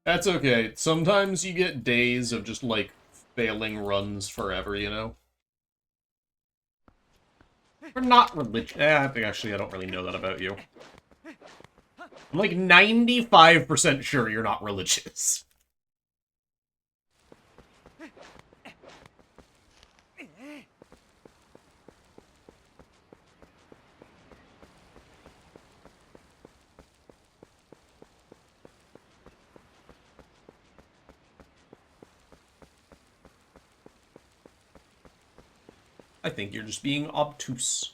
That's okay. Sometimes you get days of just, like, failing runs forever, you know? We're not religious. I think actually I don't really know that about you. I'm like 95% sure you're not religious. I think you're just being obtuse.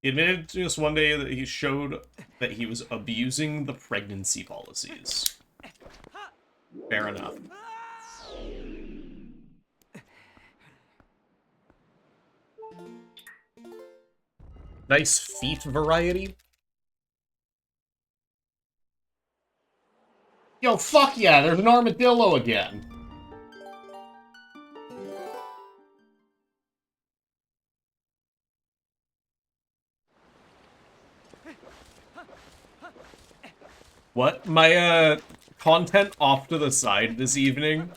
He admitted to us one day that he showed that he was abusing the pregnancy policies. Fair enough. Nice feet variety. Yo, fuck yeah, there's an armadillo again. What? My, content off to the side this evening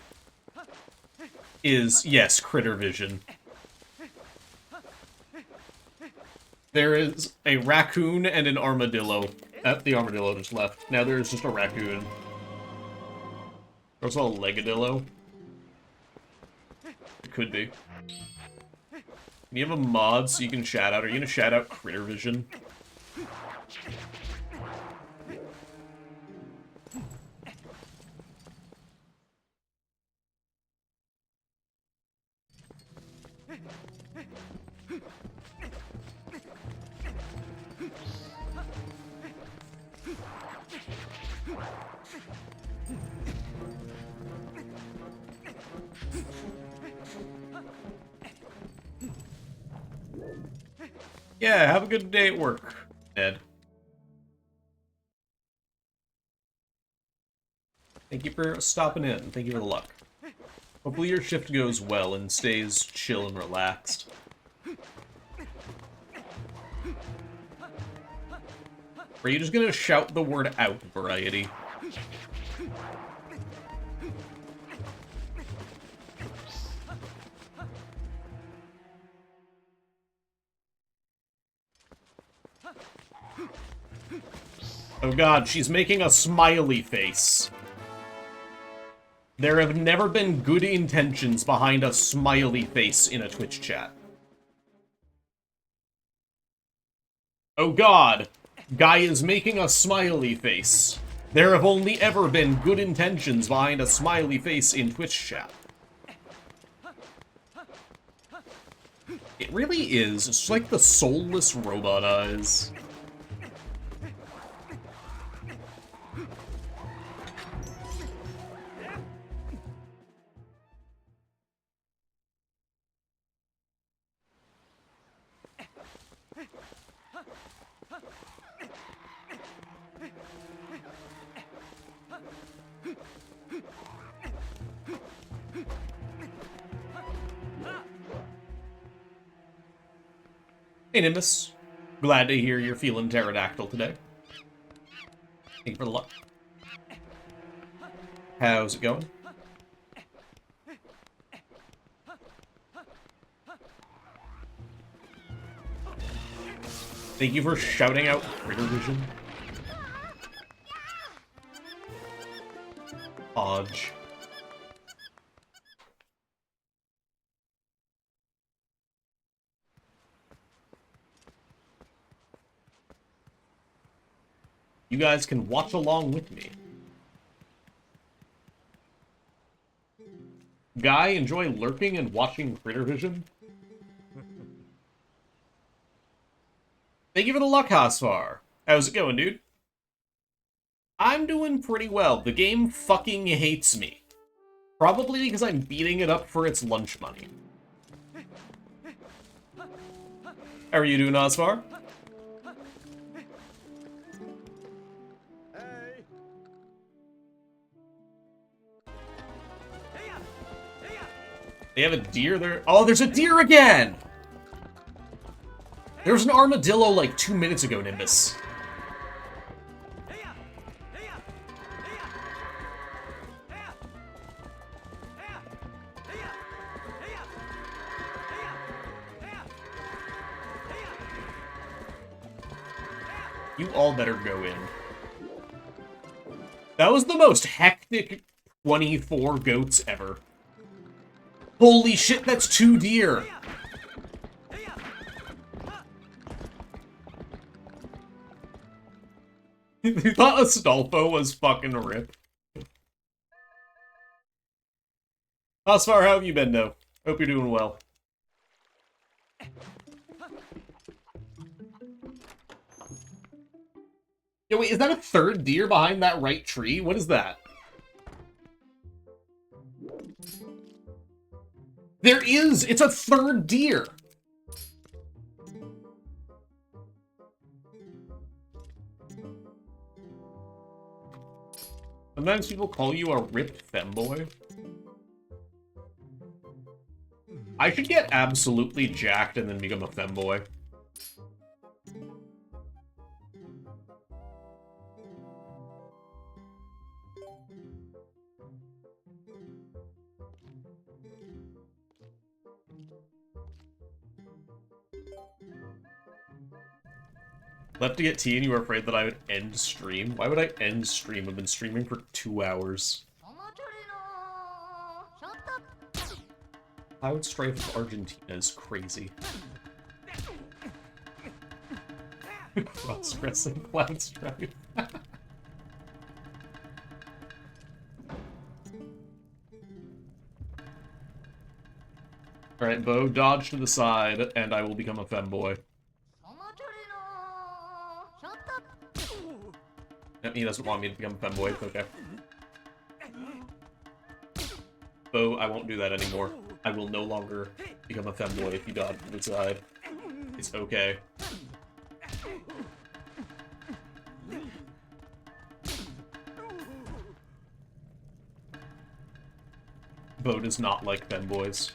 is, yes, critter vision. There is a raccoon and an armadillo. The armadillo just left. Now there's just a raccoon. There's also a legadillo. It could be. Can you have a mod so you can shout out? Are you gonna shout out critter vision? Yeah, have a good day at work, Ned. Thank you for stopping in. Thank you for the luck. Hopefully your shift goes well and stays chill and relaxed. Or are you just gonna shout the word out, variety? Oh god, she's making a smiley face. There have never been good intentions behind a smiley face in a Twitch chat. Oh god, guy is making a smiley face. There have only ever been good intentions behind a smiley face in Twitch chat. It really is. It's just like the soulless robot eyes. Hey, Nimbus. Glad to hear you're feeling pterodactyl today. Thank you for the luck. How's it going? Thank you for shouting out critter vision. Podge. You guys can watch along with me. Guy, enjoy lurking and watching critter vision? Thank you for the luck, Hasfar. How's it going, dude? I'm doing pretty well. The game fucking hates me. Probably because I'm beating it up for its lunch money. How are you doing, Hasfar? They have a deer there. Oh, there's a deer again! There was an armadillo like 2 minutes ago, Nimbus. You all better go in. That was the most hectic 24 goats ever. Holy shit, that's 2 deer! You thought Astolfo was fucking rip. Osfar, how have you been, though? Hope you're doing well. Yo, wait, is that a 3rd deer behind that right tree? What is that? There is! It's a 3rd deer! Sometimes people call you a ripped femboy. I should get absolutely jacked and then become a femboy. Left to get tea and you were afraid that I would end stream? Why would I end stream? I've been streaming for 2 hours. Cloud Strife of Argentina is crazy. Cross-dressing Cloud Strife. Alright, Bo, dodge to the side, and I will become a femboy. He doesn't want me to become a femboy, okay. Bo, I won't do that anymore. I will no longer become a femboy if you dodge to the side. It's okay. Bo does not like femboys.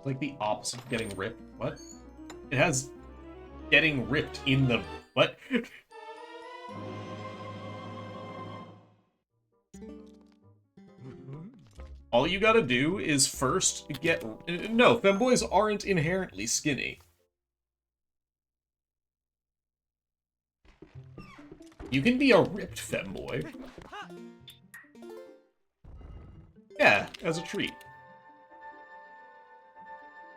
Like the opposite of getting ripped. What? It has getting ripped in the... What? All you gotta do is first get... No, femboys aren't inherently skinny. You can be a ripped femboy. Yeah, as a treat.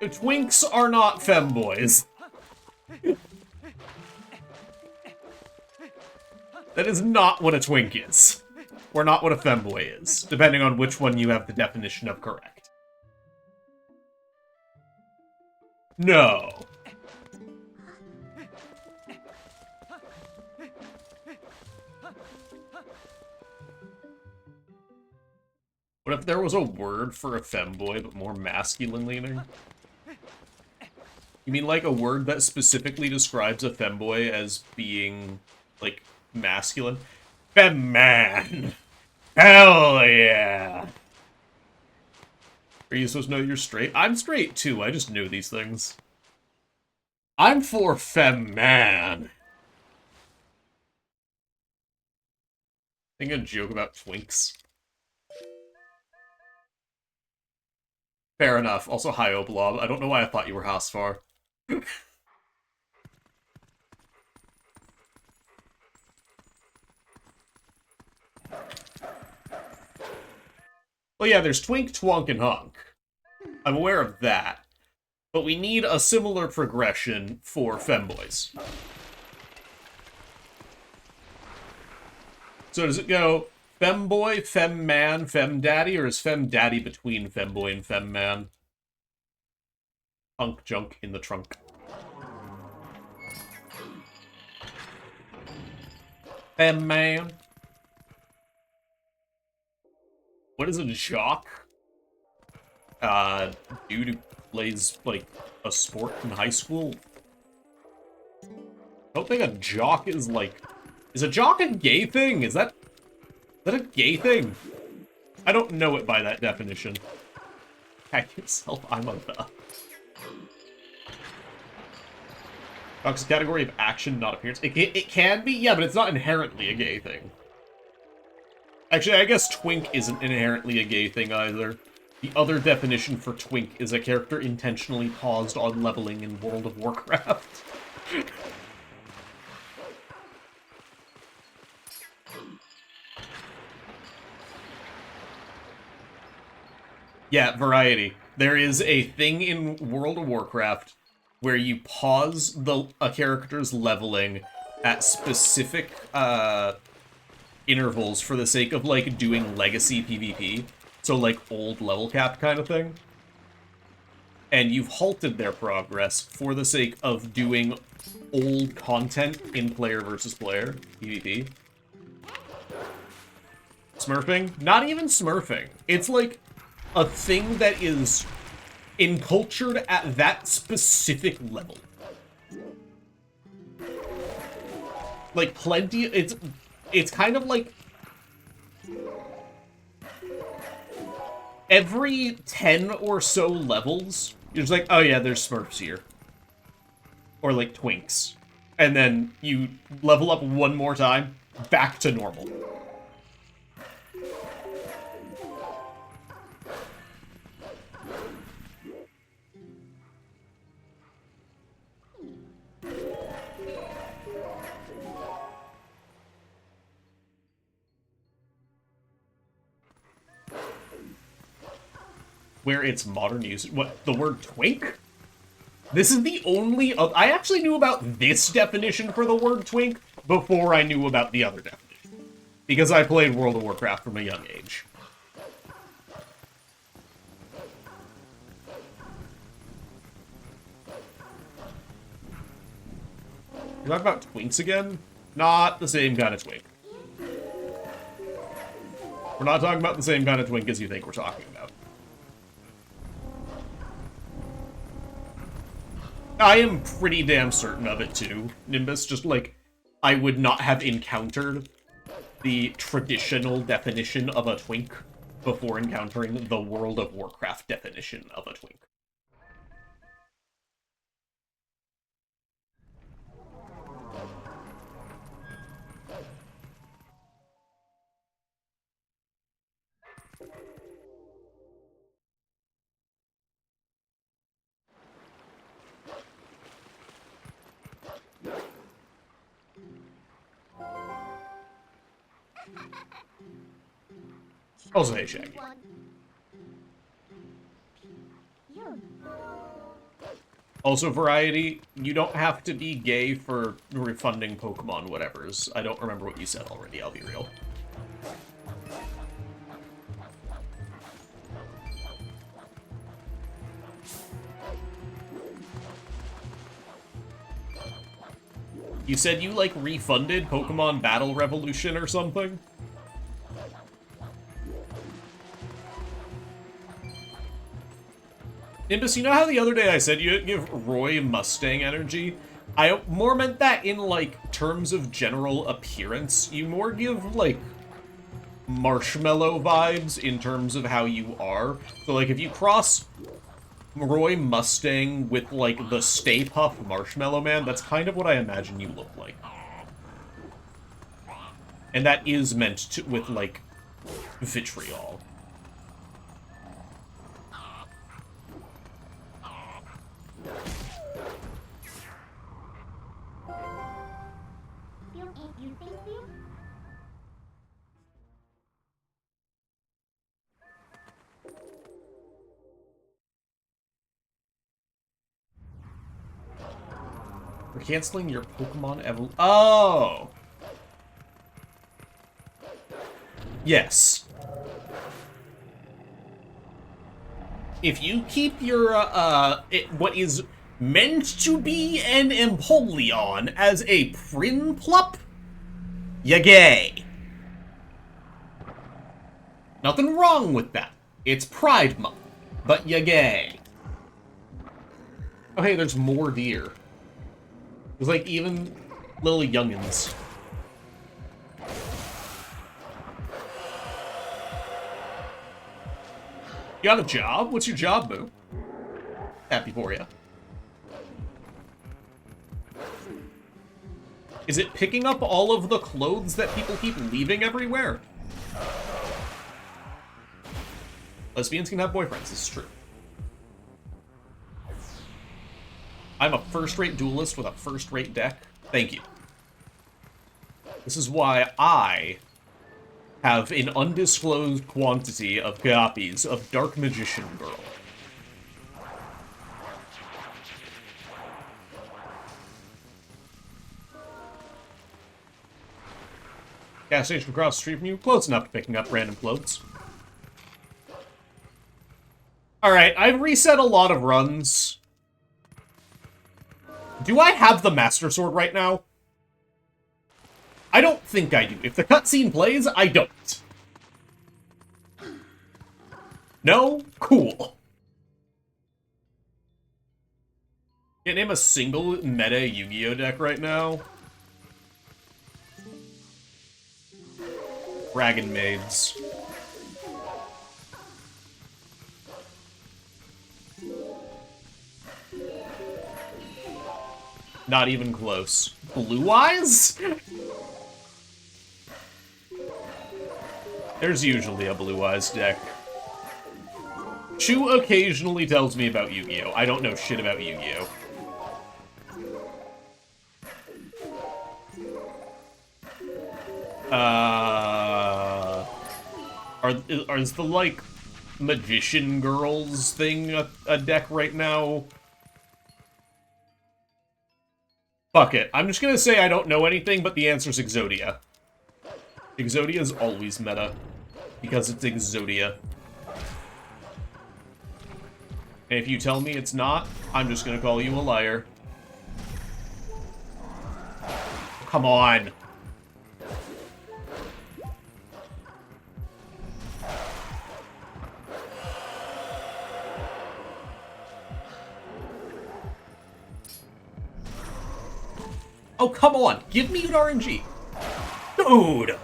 Twinks are not femboys. That is not what a twink is. Or not what a femboy is, depending on which one you have the definition of correct. No. What if there was a word for a femboy, but more masculine leaning? You mean like a word that specifically describes a femboy as being, like, masculine? Femman! Hell yeah! Are you supposed to know you're straight? I'm straight too, I just knew these things. I'm for femman. Think a joke about twinks. Fair enough. Also, hi, Oblob. I don't know why I thought you were Hasfar. Well, yeah, there's Twink, Twonk, and Hunk. I'm aware of that. But we need a similar progression for femboys. So does it go femboy, femman, femdaddy, or is femdaddy between femboy and femman? Hunk junk in the trunk. Femman. What is a jock? Dude who plays, like, a sport in high school? I don't think a jock is, like... Is a jock a gay thing? Is that a gay thing? I don't know it by that definition. Hack yourself, I'm a the. Fox category of action, not appearance. It can be, yeah, but it's not inherently a gay thing. Actually, I guess twink isn't inherently a gay thing either. The other definition for twink is a character intentionally paused on leveling in World of Warcraft. Yeah, variety. There is a thing in World of Warcraft where you pause a character's leveling at specific intervals for the sake of, like, doing legacy PvP. So, like, old level cap kind of thing. And you've halted their progress for the sake of doing old content in player versus player PvP. Smurfing? Not even smurfing. It's, like, a thing that is encultured at that specific level. Like, plenty... It's kind of like... Every 10 or so levels, you're just like, oh yeah, there's Smurfs here. Or, like, Twinks. And then you level up one more time, back to normal. Where it's modern use. What, the word twink? This is the only... I actually knew about this definition for the word twink before I knew about the other definition. Because I played World of Warcraft from a young age. You're talking about twinks again? Not the same kind of twink. We're not talking about the same kind of twink as you think we're talking about. I am pretty damn certain of it, too, Nimbus. Just, like, I would not have encountered the traditional definition of a twink before encountering the World of Warcraft definition of a twink. Also, hey, Shaggy. Also, variety, you don't have to be gay for refunding Pokemon whatevers. I don't remember what you said already, I'll be real. You said you, like, refunded Pokemon Battle Revolution or something? Nimbus, you know how the other day I said you give Roy Mustang energy? I more meant that in, like, terms of general appearance. You more give, like, Marshmallow vibes in terms of how you are. So, like, if you cross Roy Mustang with, like, the Stay Puft Marshmallow Man, that's kind of what I imagine you look like. And that is meant to, with, like, vitriol. We're canceling your Pokemon Evolution. Oh! Yes. If you keep your, what is meant to be an Empoleon as a Prinplup, you're gay. Nothing wrong with that. It's Pride Month, but you're gay. Oh, hey, there's more deer. There's, like, even little youngins. You got a job? What's your job, boo? Happy for you. Is it picking up all of the clothes that people keep leaving everywhere? Lesbians can have boyfriends, this is true. I'm a first-rate duelist with a first-rate deck. Thank you. This is why I have an undisclosed quantity of copies of Dark Magician Girl. Gas station across the street from you, close enough to picking up random clothes. Alright, I've reset a lot of runs. Do I have the Master Sword right now? I don't think I do. If the cutscene plays, I don't. No? Cool. Can't name a single meta Yu-Gi-Oh deck right now. Dragon Maids. Not even close. Blue Eyes? There's usually a Blue Eyes deck. Chu occasionally tells me about Yu-Gi-Oh! I don't know shit about Yu-Gi-Oh! Is the, like, Magician Girls thing a deck right now? Fuck it. I'm just gonna say I don't know anything, but the answer's Exodia. Exodia is always meta. Because it's Exodia. And if you tell me it's not, I'm just gonna call you a liar. Come on. Oh, come on. Give me an RNG. Dude.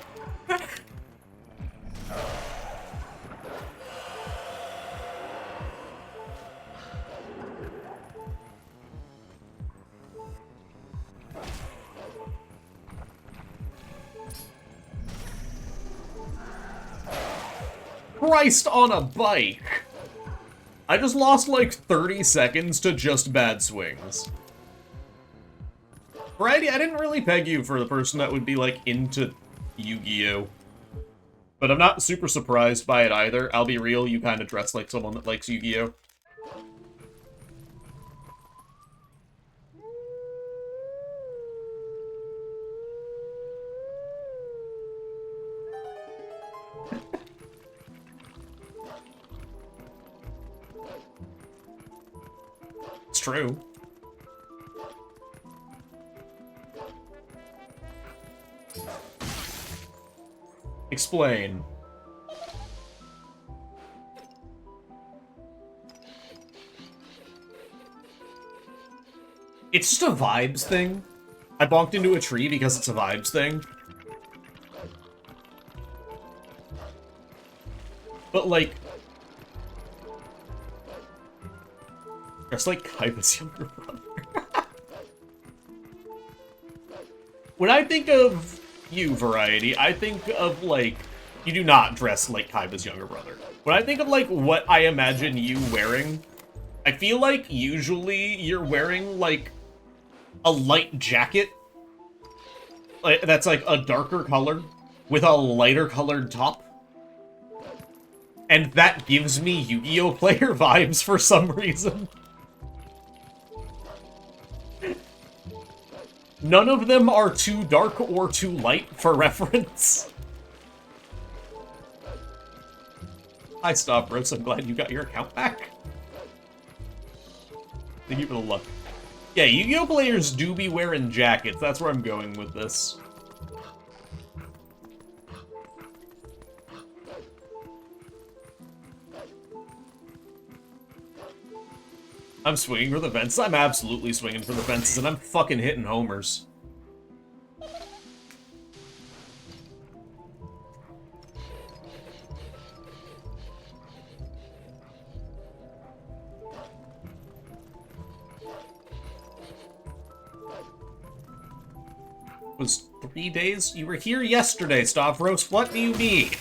Christ on a bike. I just lost like 30 seconds to just bad swings. Variety, I didn't really peg you for the person that would be, like, into Yu-Gi-Oh! But I'm not super surprised by it either. I'll be real, you kind of dress like someone that likes Yu-Gi-Oh! It's true. Explain. It's just a vibes thing. I bonked into a tree because it's a vibes thing. But, like... Dress like Kaiba's younger brother. When I think of you, Variety, I think of, like... You do not dress like Kaiba's younger brother. When I think of, like, what I imagine you wearing, I feel like usually you're wearing, like, a light jacket. Like, that's, like, a darker color with a lighter colored top. And that gives me Yu-Gi-Oh! Player vibes for some reason. None of them are too dark or too light for reference. Hi, Stavros. I'm glad you got your account back. Thank you for the luck. Yeah, Yu-Gi-Oh! Players do be wearing jackets. That's where I'm going with this. I'm swinging for the fences. I'm absolutely swinging for the fences, and I'm fucking hitting homers. Was 3 days? You were here yesterday, Stavros. What do you mean?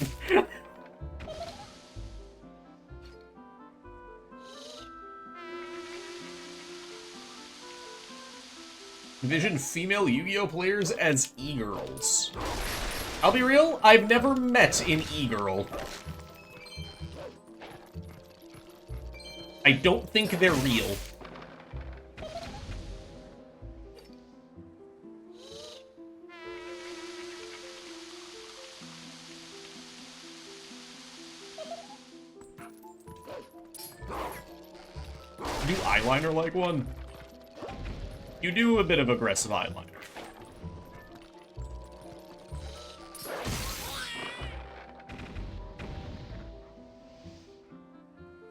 Envision female Yu-Gi-Oh players as e-girls. I'll be real, I've never met an e-girl. I don't think they're real. Do eyeliner like one? You do a bit of aggressive eyeliner.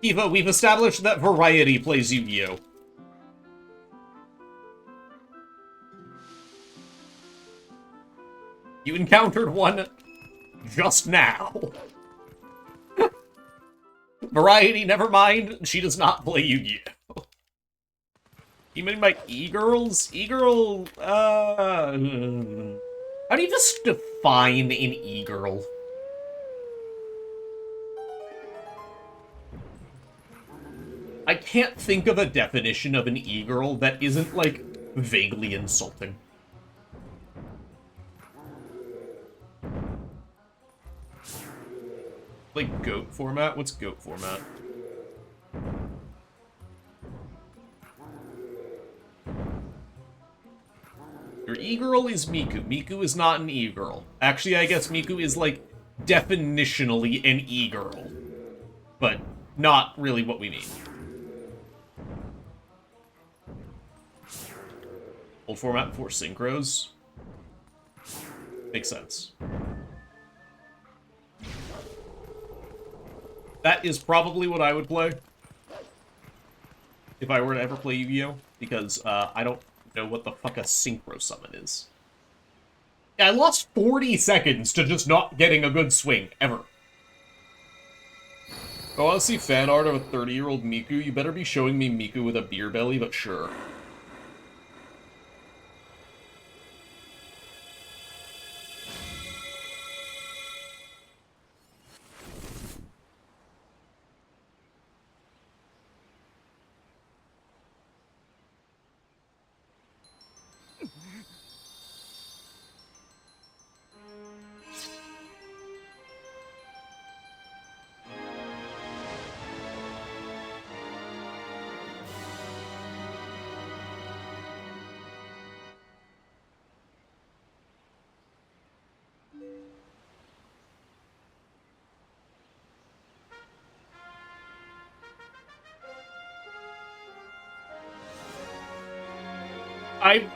Eva, we've established that Variety plays Yu-Gi-Oh! You encountered one just now. Variety, never mind. She does not play Yu-Gi-Oh! You mean by e-girls? E-girl, how do you just define an e-girl? I can't think of a definition of an e-girl that isn't, like, vaguely insulting. Like, goat format? What's goat format? Your e-girl is Miku. Miku is not an e-girl. Actually, I guess Miku is, like, definitionally an e-girl. But not really what we mean. Old format for synchros? Makes sense. That is probably what I would play. If I were to ever play Yu-Gi-Oh! Because, I don't know what the fuck a synchro summon is. Yeah, I lost 40 seconds to just not getting a good swing, ever. If I want to see fan art of a 30-year-old Miku, you better be showing me Miku with a beer belly, but sure.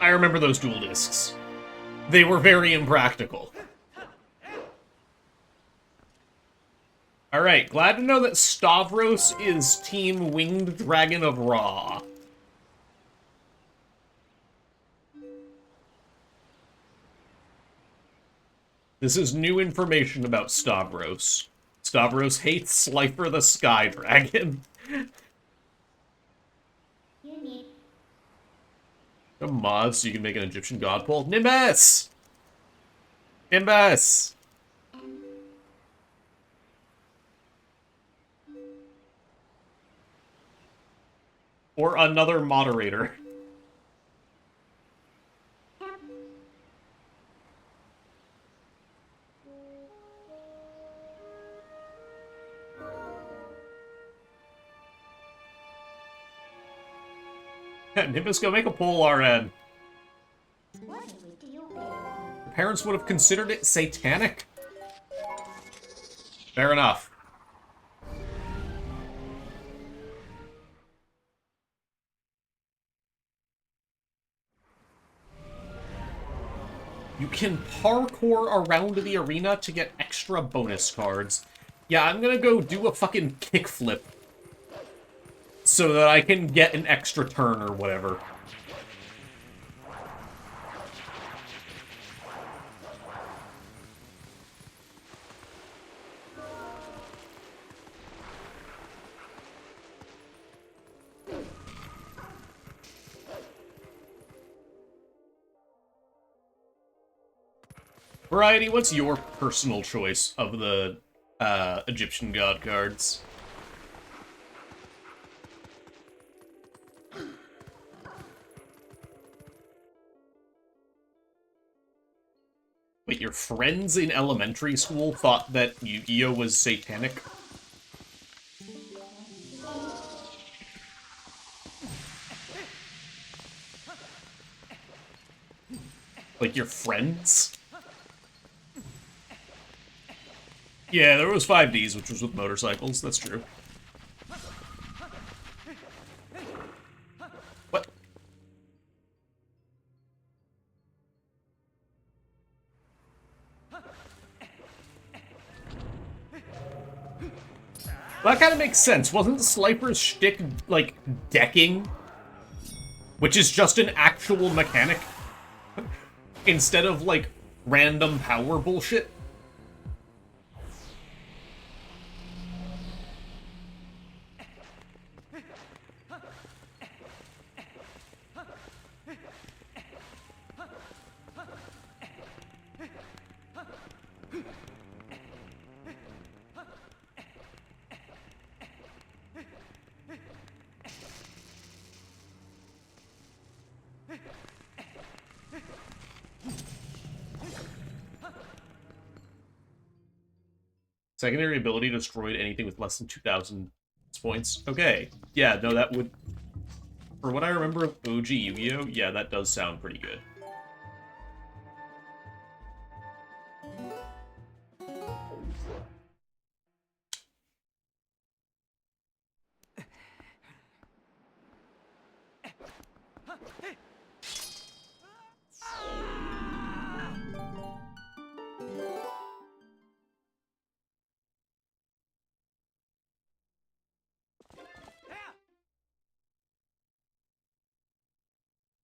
I remember those dual discs. They were very impractical. Alright, glad to know that Stavros is Team Winged Dragon of Ra. This is new information about Stavros. Stavros hates Slifer the Sky Dragon. A mod so you can make an Egyptian god pole. Nimbus! Nimbus! Or another moderator. Nimbus, go make a poll, RN. Your parents would have considered it satanic? Fair enough. You can parkour around the arena to get extra bonus cards. Yeah, I'm gonna go do a fucking kickflip so that I can get an extra turn or whatever. Variety, what's your personal choice of the Egyptian god cards? Wait, your friends in elementary school thought that Yu-Gi-Oh was satanic? Like, your friends? Yeah, there was 5Ds, which was with motorcycles, that's true. What? That kind of makes sense. Wasn't Slifer's shtick, like, decking? Which is just an actual mechanic? Instead of, like, random power bullshit? Secondary ability destroyed anything with less than 2,000 points. Okay. Yeah, no, that would... For what I remember of OG Yu-Gi-Oh!, yeah, that does sound pretty good.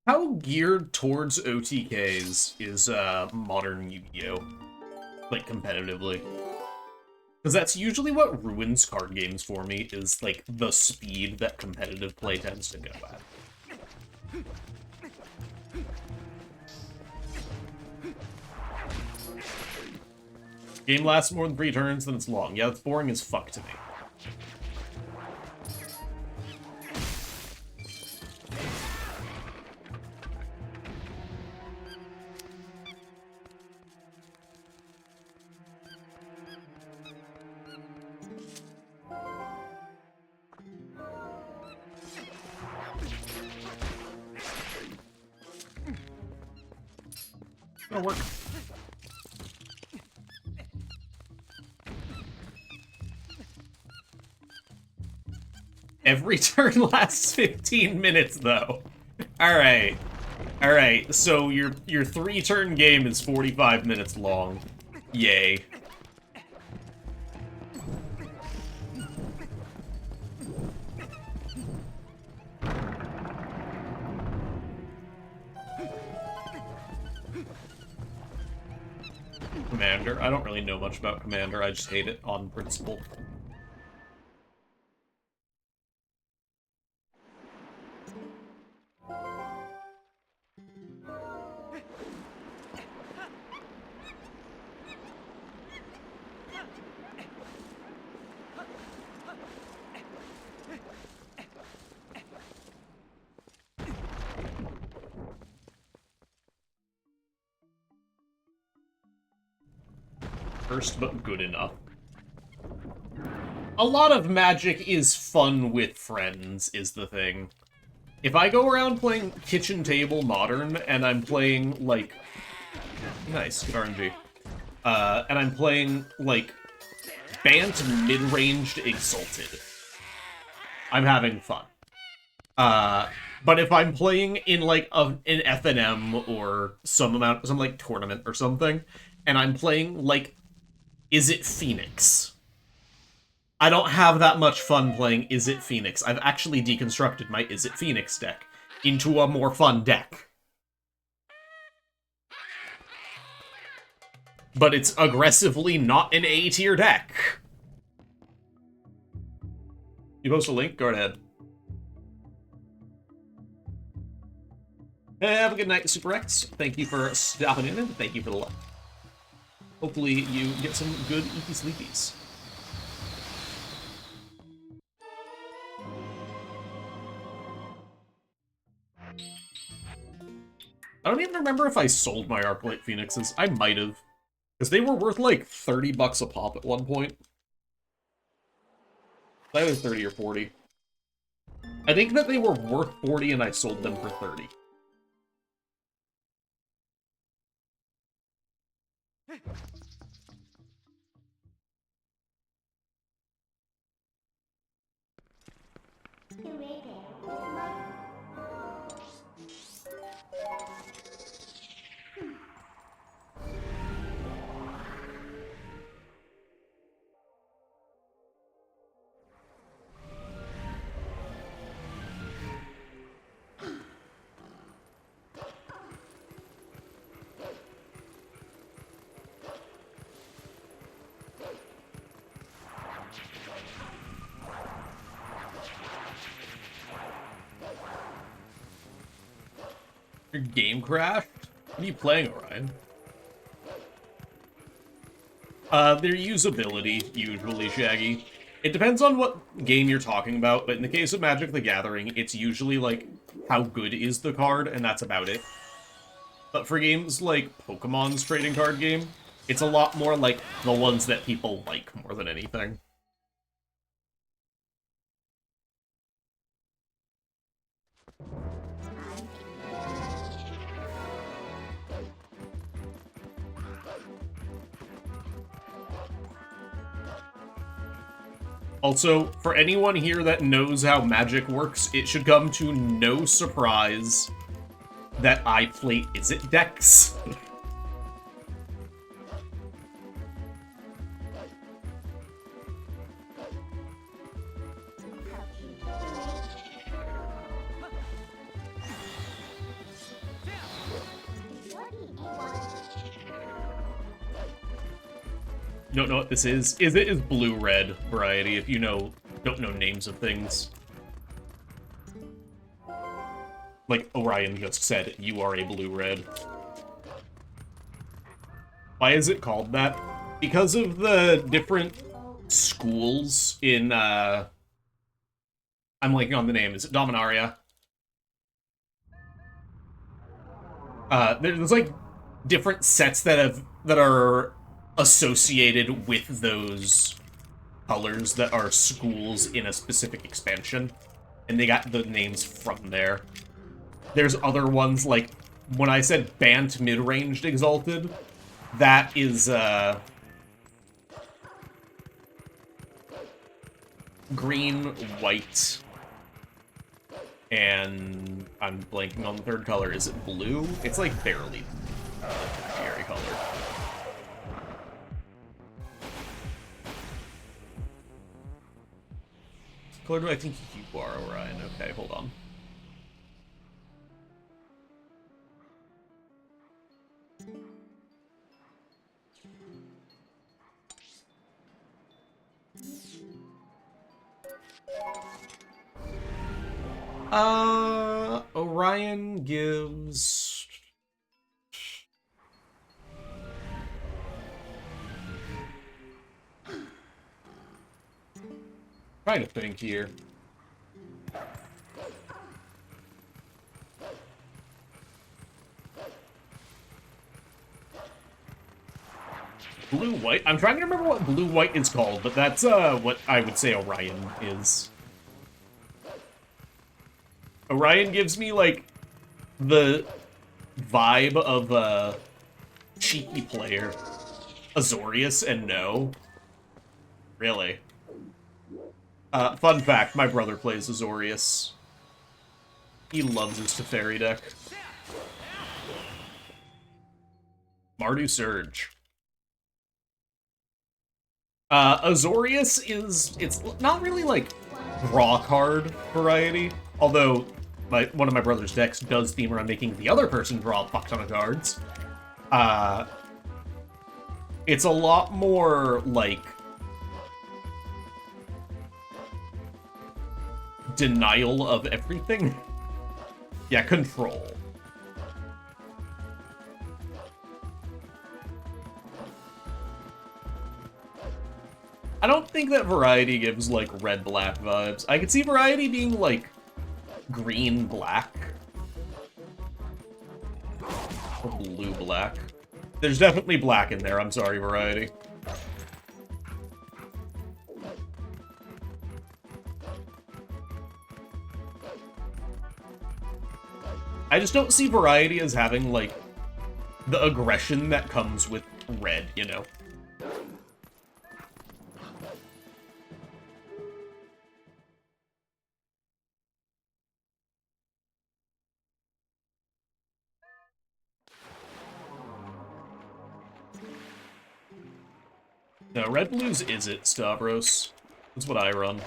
How geared towards OTKs is modern Yu-Gi-Oh? Like, competitively? Because that's usually what ruins card games for me, is, like, the speed that competitive play tends to go at. Game lasts more than 3 turns, then it's long. Yeah, that's boring as fuck to me. Gonna work. Every turn lasts 15 minutes, though. Alright. Alright, so your 3-turn game is 45 minutes long. Yay. Commander. I don't really know much about Commander, I just hate it on principle. First, but good enough. A lot of Magic is fun with friends, is the thing. If I go around playing Kitchen Table Modern, and I'm playing, like... Nice, good RNG. And I'm playing, like, Bant mid-ranged Exalted, I'm having fun. But if I'm playing in, like, an FNM or some, like, tournament or something, and I'm playing, like, Is It Phoenix? I don't have that much fun playing Is It Phoenix. I've actually deconstructed my Is It Phoenix deck into a more fun deck. But it's aggressively not an A-tier deck. You post a link? Go ahead. Have a good night, Super X. Thank you for stopping in, and thank you for the love. hopefully you get some good eepy sleepies. I don't even remember if I sold my Arclight Phoenixes. I might have. Because they were worth like 30 bucks a pop at one point. Either 30 or 40. I think that they were worth 40 and I sold them for 30. Your game crashed? What are you playing, Orion? Their usability, usually, Shaggy. It depends on what game you're talking about, but in the case of Magic the Gathering, it's usually, like, how good is the card, and that's about it. But for games like Pokemon's trading card game, it's a lot more like the ones that people like more than anything. Also, for anyone here that knows how Magic works, it should come to no surprise that I play Izzet decks. You don't know what this is? Izzet is blue-red variety, if you don't know names of things. Like Orion just said, you are a blue-red. Why is it called that? Because of the different schools in, I'm blanking on the name. Is it Dominaria? There's like different sets that are associated with those colors that are schools in a specific expansion, and they got the names from there. There's other ones, like, when I said Bant mid-ranged exalted, that is, green, white, and I'm blanking on the third color. Is it blue? It's, like, barely tertiary color. What color do I think you are, Orion? Okay, hold on. Orion gives... Trying to think here. Blue-white? I'm trying to remember what blue-white is called, but that's, what I would say Orion is. Orion gives me, like, the vibe of a cheeky player. Azorius and no. Really. Fun fact, my brother plays Azorius. He loves his Teferi deck. Mardu Surge. Azorius it's not really, like, draw card variety, although one of my brother's decks does theme around making the other person draw a fuck ton of cards. It's a lot more, like, denial of everything. Yeah, control. think that variety gives, like, red-black vibes. I could see variety being, like, green-black. Or blue-black. There's definitely black in there, I'm sorry, variety. I just don't see variety as having, like, the aggression that comes with red, you know? No, red blues is it, Stavros. That's what I run.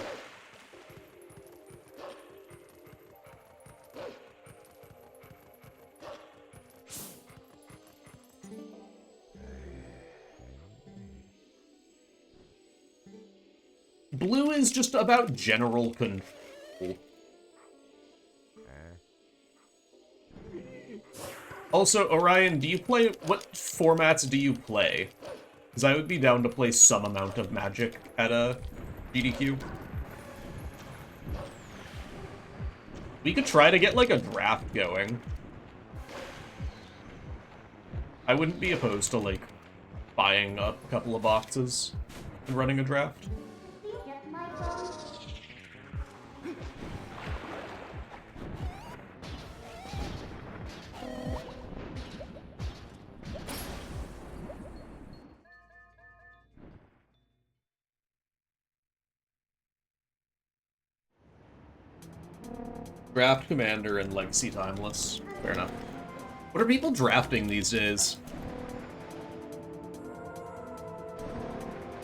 Blue is just about general control. Also, Orion, do you play... What formats do you play? Because I would be down to play some amount of Magic at a GDQ. We could try to get, like, a draft going. I wouldn't be opposed to, like, buying a couple of boxes and running a draft. Draft Commander and Legacy Timeless. Fair enough. What are people drafting these days?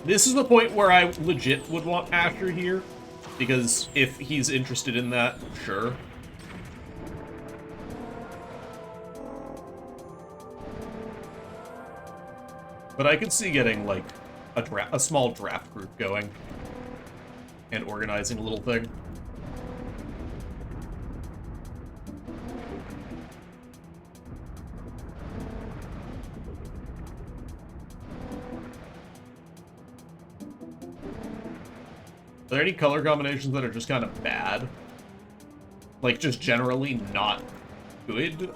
This is the point where I legit would want Asher here, because if he's interested in that, sure. But I could see getting, like, a small draft group going and organizing a little thing. Are there any color combinations that are just kind of bad? Like, just generally not good? You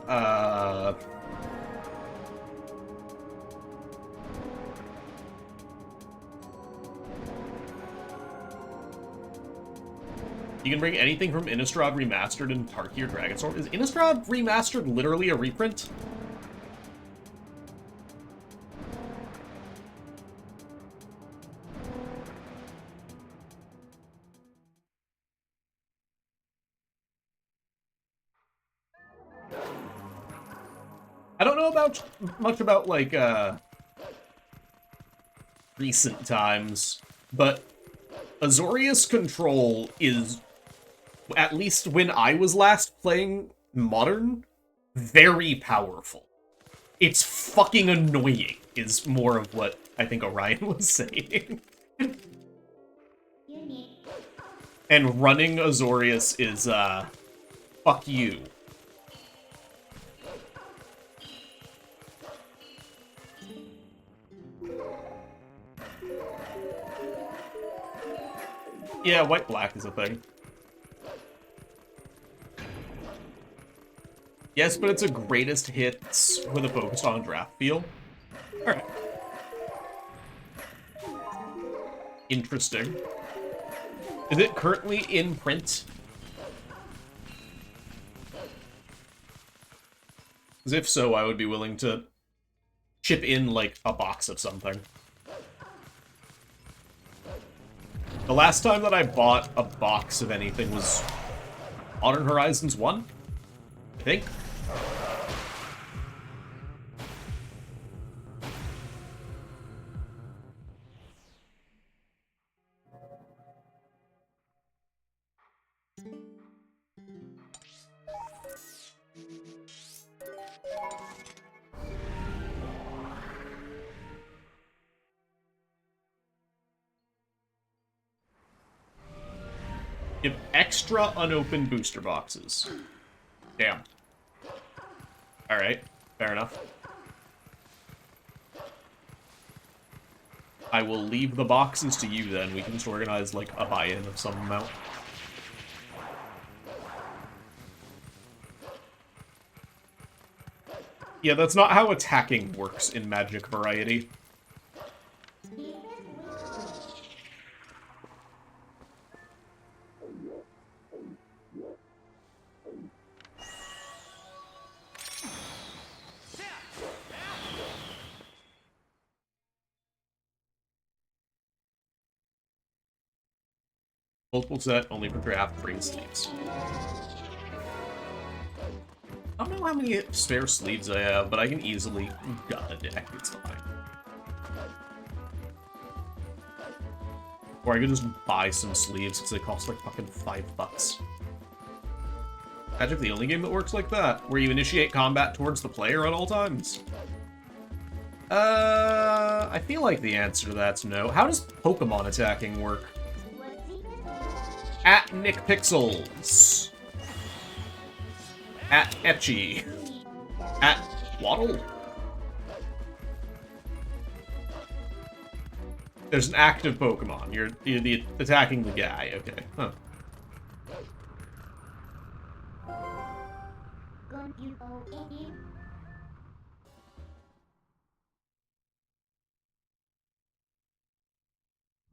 can bring anything from Innistrad Remastered and Tarkir Dragonstorm. Is Innistrad Remastered literally a reprint? I don't know much about, like, recent times, but Azorius Control is, at least when I was last playing Modern, very powerful. It's fucking annoying, is more of what I think Orion was saying. And running Azorius is, fuck you. Yeah, white-black is a thing. Yes, but it's a greatest hits with a focus on draft feel. Alright. Interesting. Is it currently in print? Because if so, I would be willing to chip in, like, a box of something. The last time that I bought a box of anything was Modern Horizons 1, I think. Give extra unopened booster boxes. Damn. Alright, fair enough. I will leave the boxes to you then. We can just organize, like, a buy-in of some amount. Yeah, that's not how attacking works in Magic Variety. Multiple set, only for draft, bring sleeves. I don't know how many spare sleeves I have, but I can easily gut a deck. It's fine. Or I could just buy some sleeves because they cost like fucking $5. Magic the only game that works like that, where you initiate combat towards the player at all times. I feel like the answer to that's no. How does Pokemon attacking work? At Nick Pixels. At Etchy. At Waddle. There's an active Pokemon. You're attacking the guy. Okay. Huh.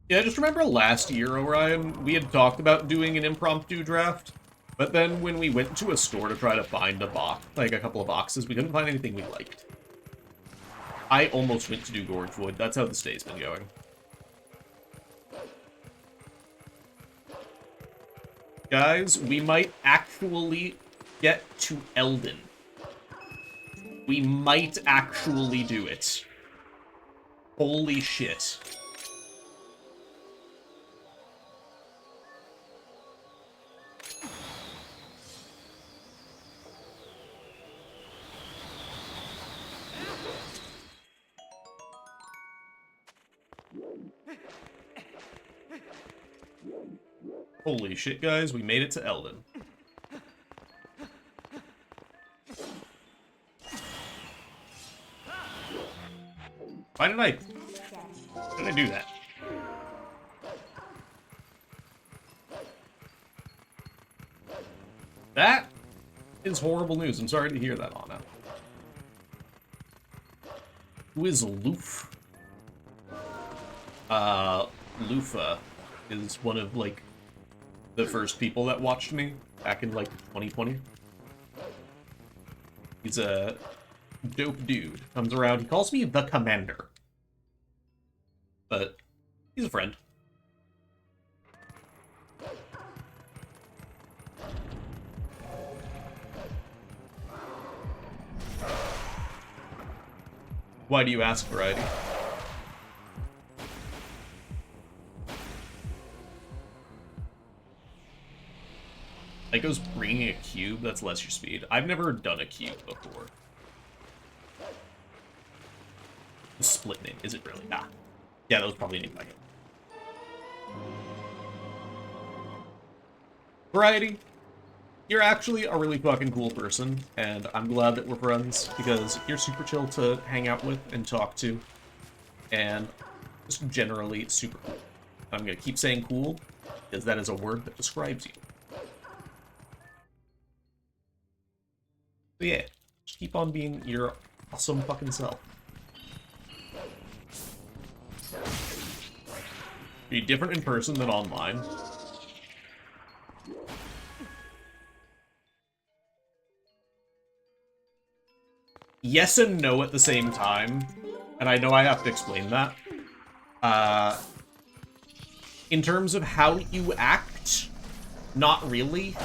Yeah, I just remember last year, Orion, we had talked about doing an impromptu draft, but then when we went to a store to try to find a box, like a couple of boxes, we couldn't find anything we liked. I almost went to do Gorgewood. That's how this day's been going. Guys, we might actually get to Elden. We might actually do it. Holy shit. Holy shit, guys, we made it to Elden. Why did I do that? That is horrible news. I'm sorry to hear that, Anna. Who is Loof? Lufa is one of, like, the first people that watched me back in, like, 2020. He's a dope dude. Comes around, he calls me the Commander. But he's a friend. Why do you ask, Variety? Ico's bringing a cube, that's less your speed. I've never done a cube before. Split name, is it really? Ah. Yeah, that was probably named Ico. Variety, you're actually a really fucking cool person, and I'm glad that we're friends, because you're super chill to hang out with and talk to, and just generally super cool. I'm gonna keep saying cool, because that is a word that describes you. So yeah, just keep on being your awesome fucking self. Are you different in person than online? Yes and no at the same time, and I know I have to explain that. In terms of how you act, not really.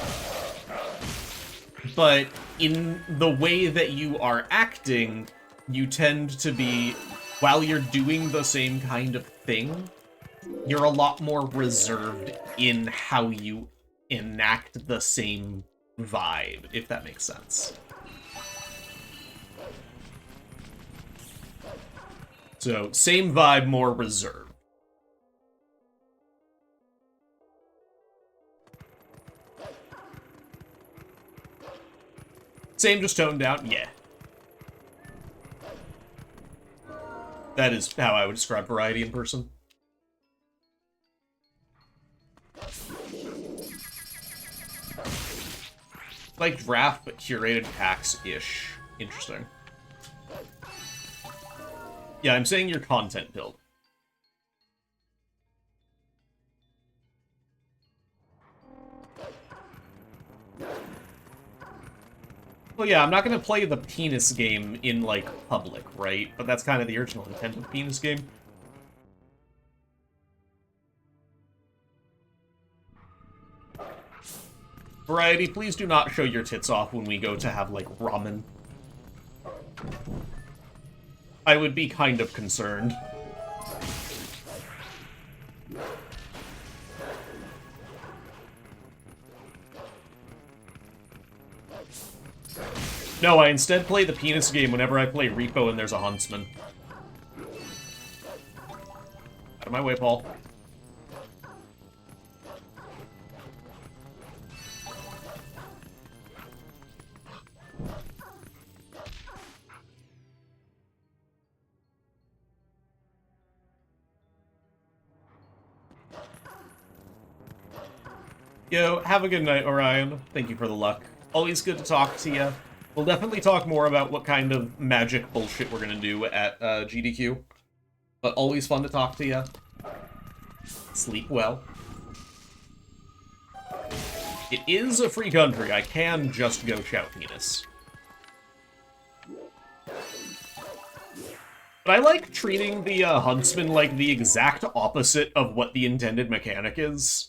But in the way that you are acting, you tend to be, while you're doing the same kind of thing, you're a lot more reserved in how you enact the same vibe, if that makes sense. So, same vibe, more reserved. Same, just toned down? Yeah. That is how I would describe variety in person. Like draft, but curated packs-ish. Interesting. Yeah, I'm saying your content build. Well, yeah, I'm not going to play the penis game in, like, public, right? But that's kind of the original intent of the penis game. Variety, please do not show your tits off when we go to have, like, ramen. I would be kind of concerned. No, I instead play the penis game whenever I play Repo and there's a huntsman. Out of my way, Paul. Yo, have a good night, Orion. Thank you for the luck. Always good to talk to you. We'll definitely talk more about what kind of magic bullshit we're gonna do at GDQ. But always fun to talk to you. Sleep well. It is a free country. I can just go shout penis. But I like treating the huntsman like the exact opposite of what the intended mechanic is.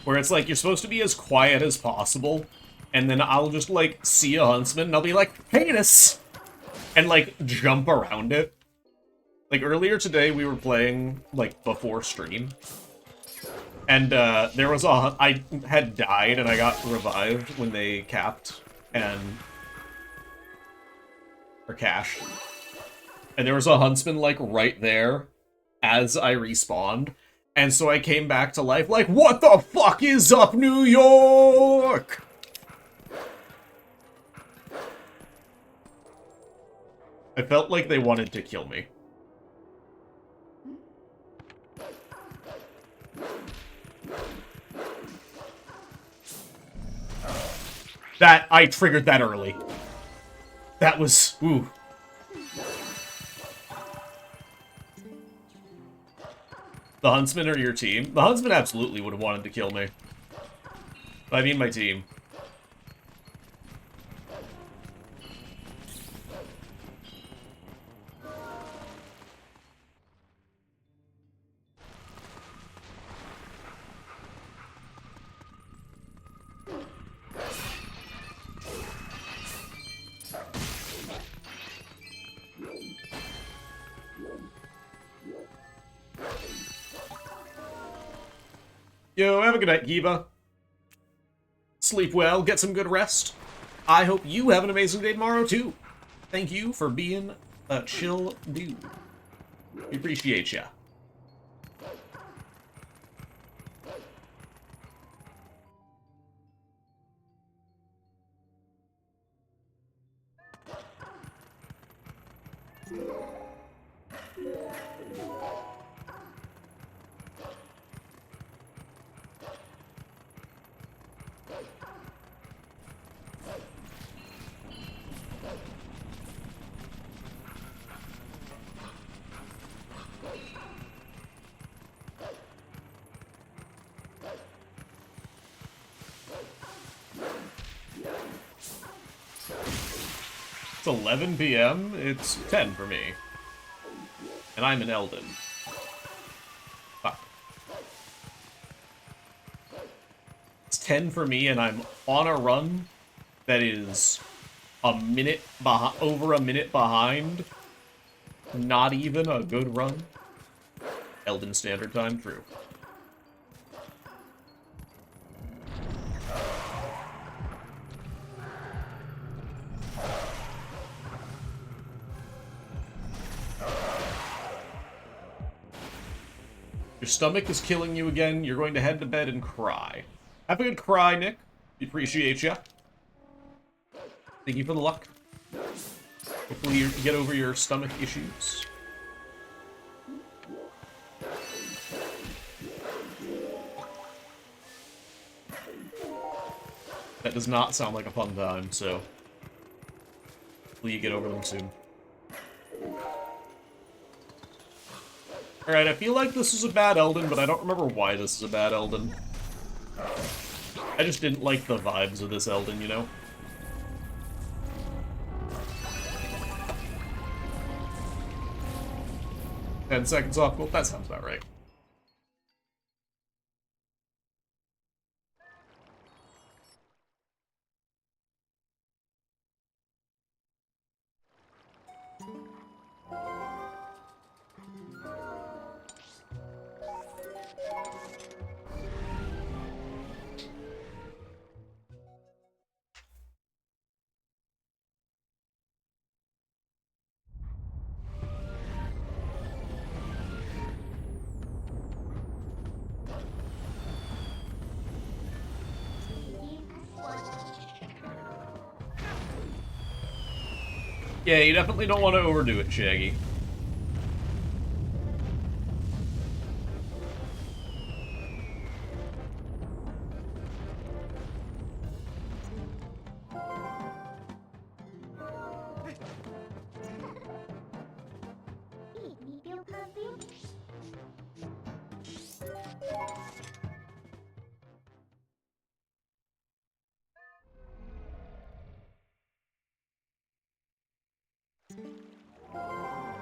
Where it's like, you're supposed to be as quiet as possible, and then I'll just, like, see a huntsman, and I'll be like, penis! And, like, jump around it. Like, earlier today, we were playing, like, before stream. And, there was a... I had died, and I got revived when they capped, and... or cached. And there was a huntsman, like, right there, as I respawned. And so I came back to life like, what the fuck is up, New York? I felt like they wanted to kill me. I triggered that early. That was, ooh. The huntsman or your team? The huntsman absolutely would have wanted to kill me. But I mean my team. Yo, have a good night, Giva. Sleep well, get some good rest. I hope you have an amazing day tomorrow, too. Thank you for being a chill dude. We appreciate ya. It's 11 p.m. It's 10 for me. And I'm in Eldon. Fuck. It's 10 for me, and I'm on a run that is over a minute behind. Not even a good run. Eldon Standard Time, true. Your stomach is killing you again. You're going to head to bed and cry. Have a good cry, Nick. We appreciate ya. Thank you for the luck. Hopefully you get over your stomach issues. That does not sound like a fun time, so hopefully you get over them soon. Alright, I feel like this is a bad Elden, but I don't remember why this is a bad Elden. I just didn't like the vibes of this Elden, you know? Ten seconds off. Well, that sounds about right. Yeah, you definitely don't want to overdo it, Shaggy.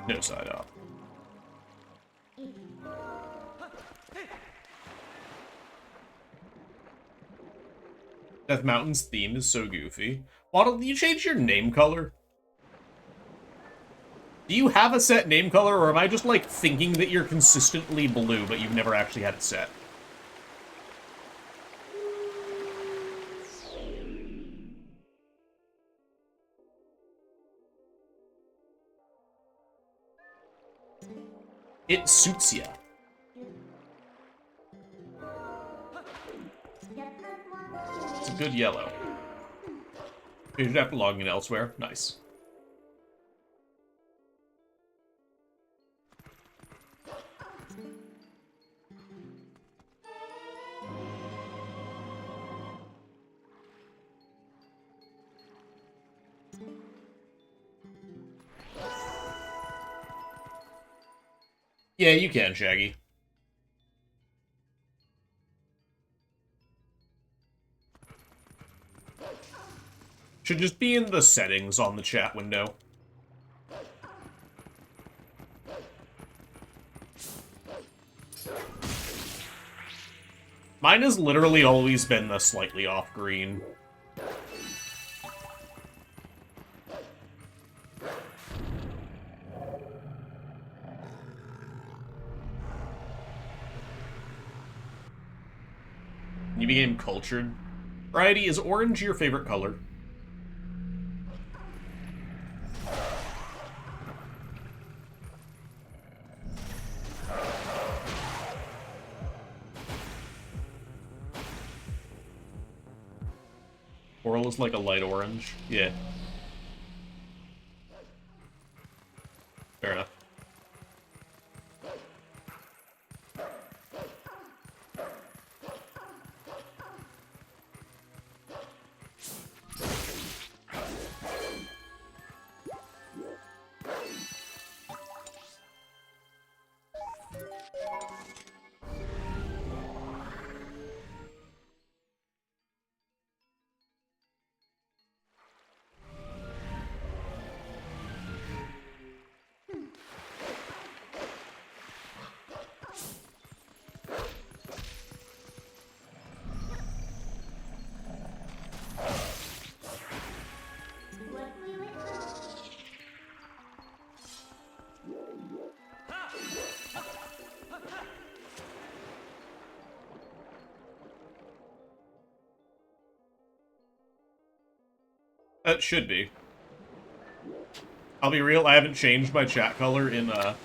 No side up. Death Mountain's theme is so goofy. Waddle, do you change your name color? Do you have a set name color, or am I just, like, thinking that you're consistently blue, but you've never actually had it set? It suits ya. It's a good yellow. You should have to log in elsewhere. Nice. Yeah, you can, Shaggy. Should just be in the settings on the chat window. Mine has literally always been the slightly off green. You became cultured. Variety, is orange your favorite color? Coral is like a light orange. Yeah. Fair enough. That should be. I'll be real, I haven't changed my chat color in a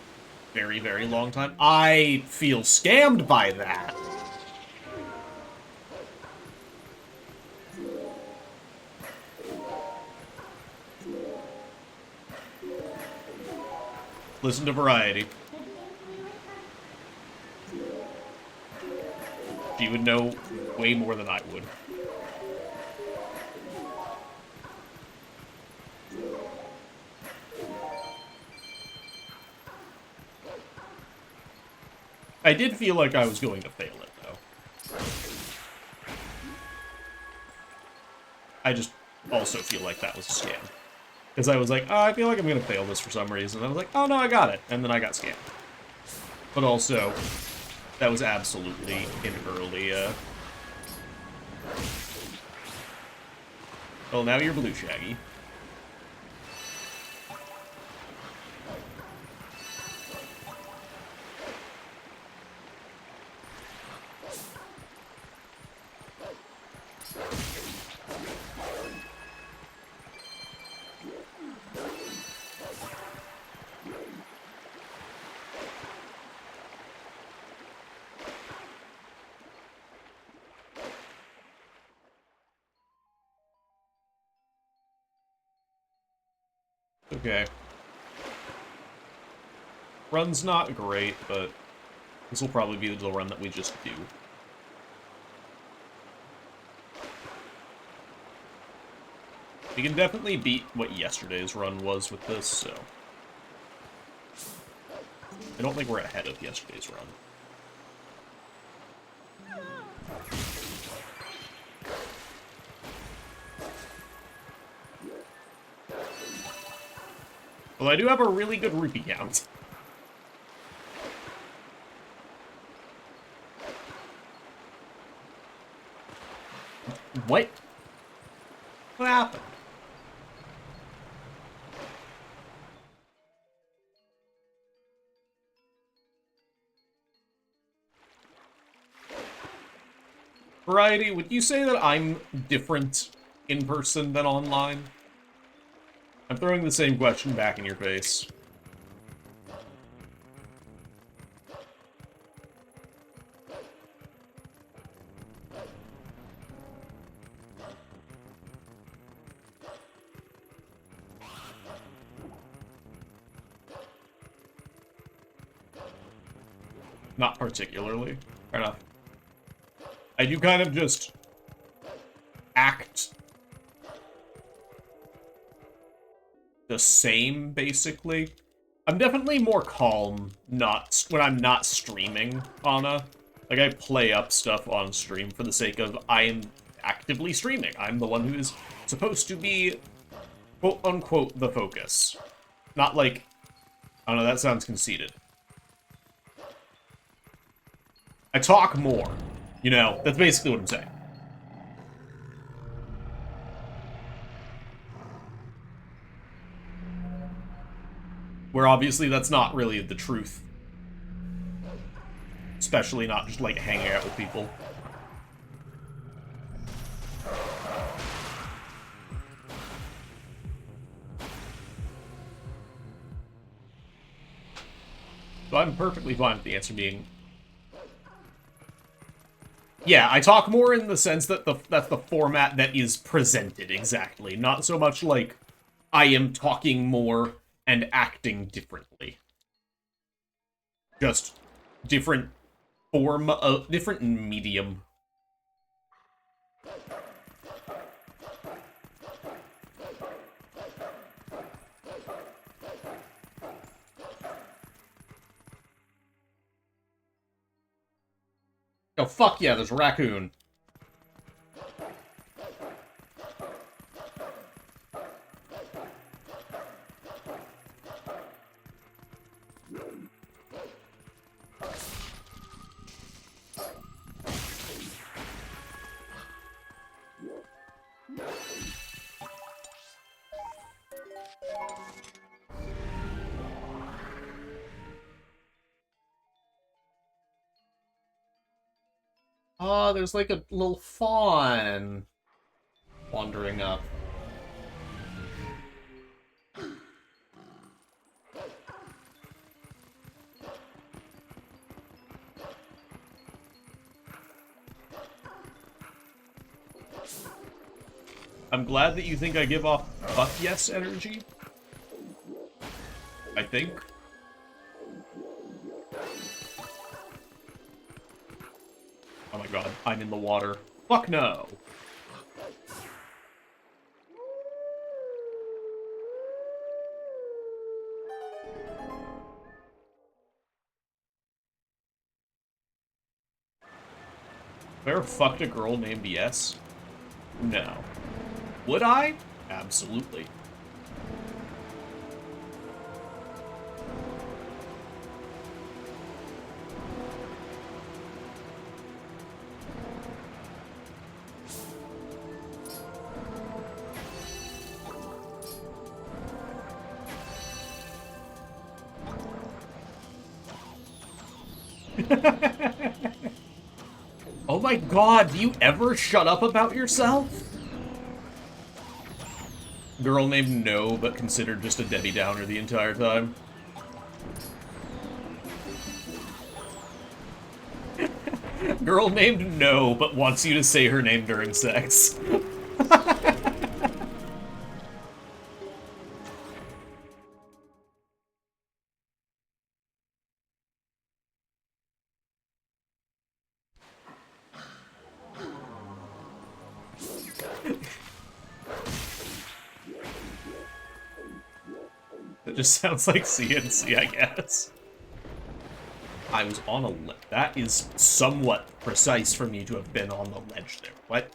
very, very long time. I feel scammed by that. Listen to Variety. She would know way more than I would. I did feel like I was going to fail it, though. I just also feel like that was a scam. Because I was like, oh, I feel like I'm going to fail this for some reason. And I was like, oh, no, I got it. And then I got scammed. But also, that was absolutely an early, Well, now you're blue, Shaggy. Okay. Run's not great, but this will probably be the run that we just do. We can definitely beat what yesterday's run was with this, so... I don't think we're ahead of yesterday's run. Well, I do have a really good rupee count. What? What happened? Variety, would you say that I'm different in person than online? I'm throwing the same question back in your face. Not particularly. Fair enough. I do kind of just act the same, basically. I'm definitely more calm when I'm not streaming, Anna. Like, I play up stuff on stream for the sake of I'm actively streaming. I'm the one who is supposed to be, quote-unquote, the focus. Not like, I don't know, that sounds conceited. I talk more. You know, that's basically what I'm saying. Where obviously that's not really the truth. Especially not just, like, hanging out with people. So I'm perfectly fine with the answer being... Yeah, I talk more in the sense that that's the format that is presented, exactly. Not so much like I am talking more and acting differently. Just different form of... different medium. Oh, fuck yeah, there's a raccoon. Oh, there's like a little fawn wandering up. I'm glad that you think I give off fuck yes energy. I think. Oh my god, I'm in the water. Fuck no! Have I ever fucked a girl named Yes? No. Would I? Absolutely. Oh my god, do you ever shut up about yourself? Girl named No, but considered just a Debbie Downer the entire time. Girl named No, but wants you to say her name during sex. That just sounds like CNC, I guess. I was on a ledge. That is somewhat precise for me to have been on the ledge there. What?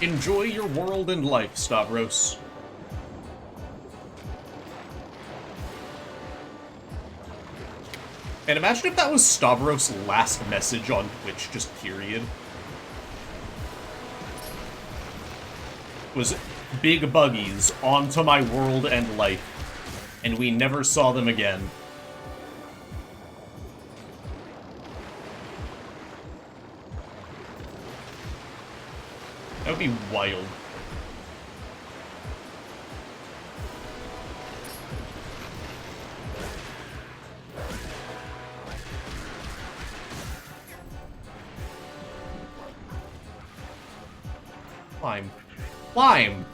Enjoy your world and life, Stavros. And imagine if that was Stavros' last message on Twitch, just period. Was big buggies onto my world and life, and we never saw them again. That would be wild. Climb. Climb!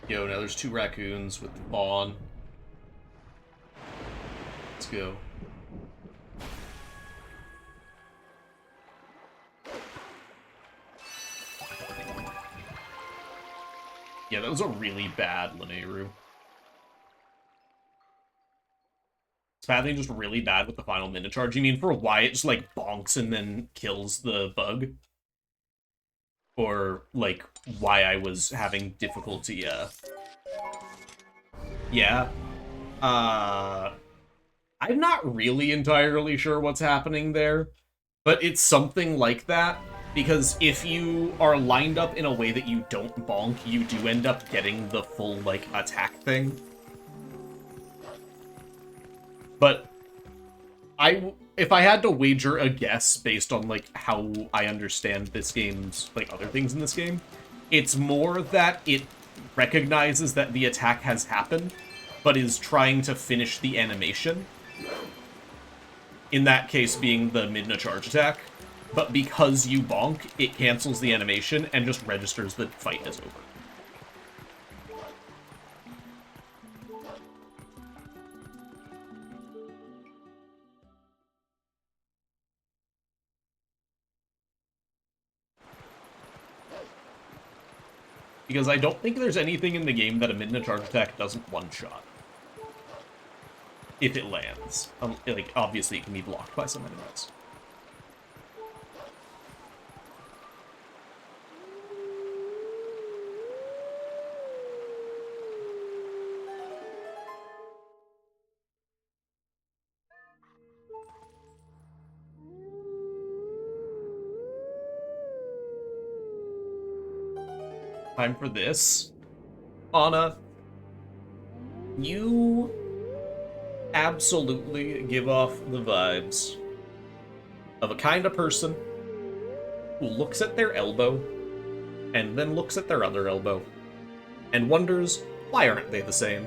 Yo, now there's 2 raccoons with the fawn. Let's go. Yeah, that was a really bad Linearu. It's badly just really bad with the final minute charge. You mean for why it just, like, bonks and then kills the bug? Or, like, why I was having difficulty, Yeah. I'm not really entirely sure what's happening there, but it's something like that, because if you are lined up in a way that you don't bonk, you do end up getting the full, like, attack thing. But if I had to wager a guess based on, like, how I understand this game's, like, other things in this game, it's more that it recognizes that the attack has happened, but is trying to finish the animation. In that case being the Midna charge attack. But because you bonk, it cancels the animation and just registers the fight as over. Because I don't think there's anything in the game that a Midna charge attack doesn't one-shot. If it lands. Like, obviously it can be blocked by some enemies. Time for this. Anna, you absolutely give off the vibes of a kind of person who looks at their elbow and then looks at their other elbow and wonders Why aren't they the same?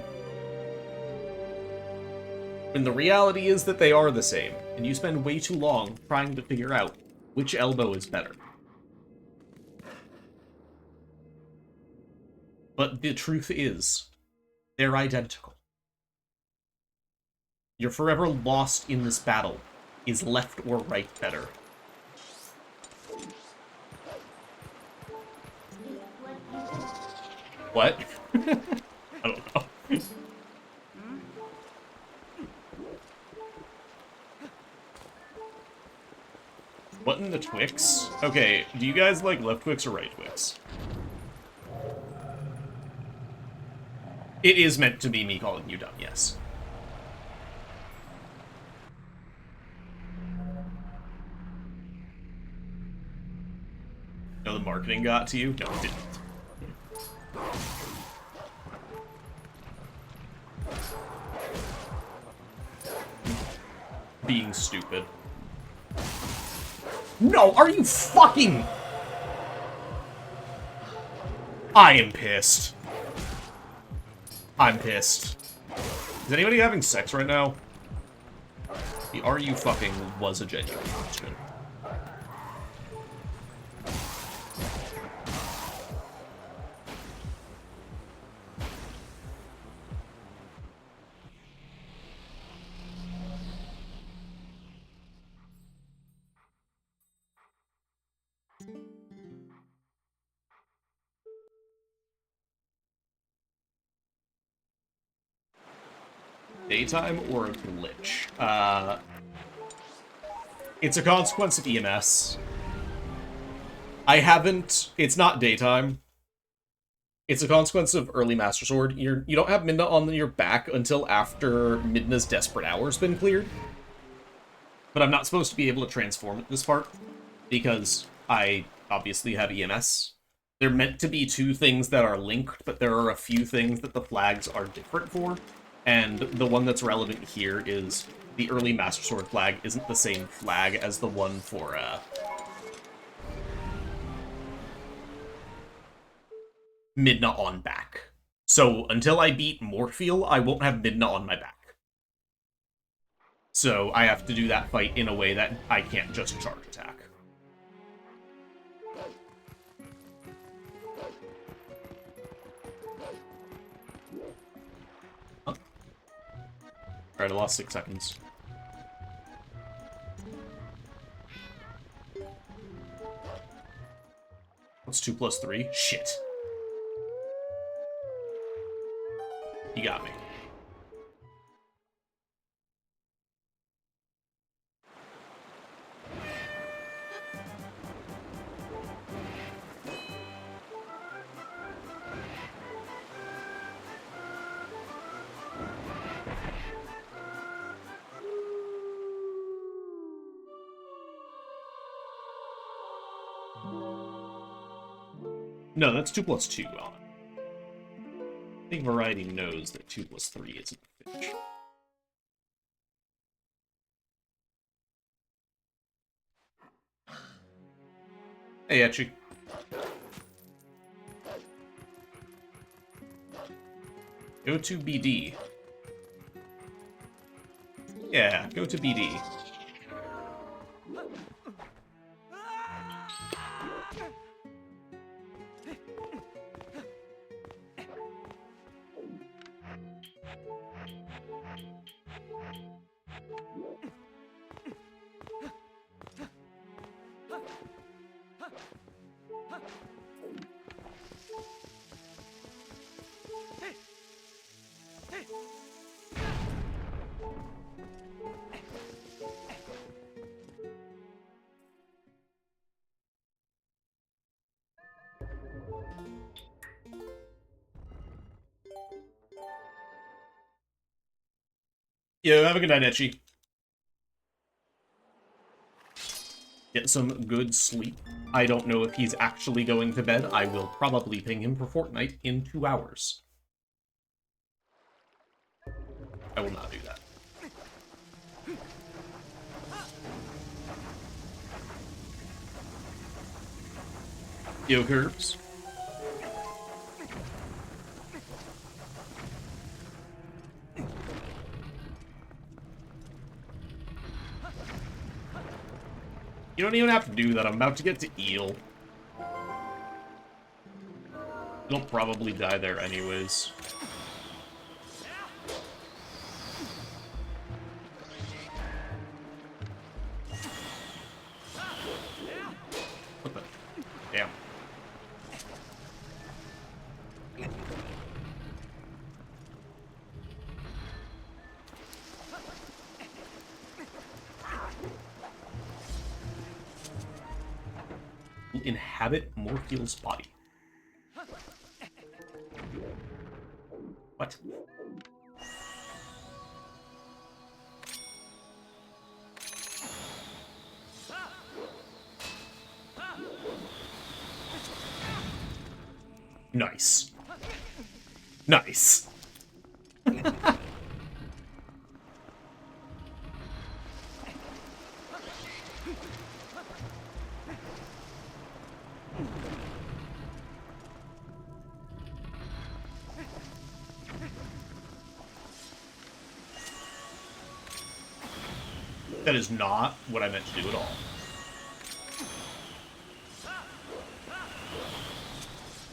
And the reality is that they are the same, and you spend way too long trying to figure out which elbow is better. But the truth is, they're identical. You're forever lost in this battle. Is left or right better? What? I don't know. What in the Twix? Okay, do you guys like left Twix or right Twix? It is meant to be me calling you dumb, yes. No, the marketing got to you? No, it didn't. Being stupid. No, are you fucking... I am pissed. I'm pissed. Is anybody having sex right now? The "are you fucking" was a genuine question. Daytime or a glitch? It's a consequence of EMS. I haven't... It's not daytime. It's a consequence of early Master Sword. You don't have Midna on your back until after Midna's Desperate Hour's been cleared. But I'm not supposed to be able to transform at this part, because I obviously have EMS. They're meant to be two things that are linked, but there are a few things that the flags are different for. And the one that's relevant here is the early Master Sword flag isn't the same flag as the one for, Midna on back. So until I beat Morpheal, I won't have Midna on my back. So I have to do that fight in a way that I can't just charge attack. Huh? Alright, I lost 6 seconds. What's 2 plus 3? Shit. You got me. No, that's 2 plus 2, Alan. I think Variety knows that 2 plus 3 isn't a fish. Hey, Etchy. Go to BD. Yeah, go to BD. Yo, have a good night, Etchy. Get some good sleep. I don't know if he's actually going to bed. I will probably ping him for Fortnite in 2 hours. I will not do that. Yo, Curbs. You don't even have to do that. I'm about to get to Eel. It'll probably die there anyways. What the? Damn. Will inhabit Morkiel's body. What? Nice. Nice. That is not what I meant to do at all.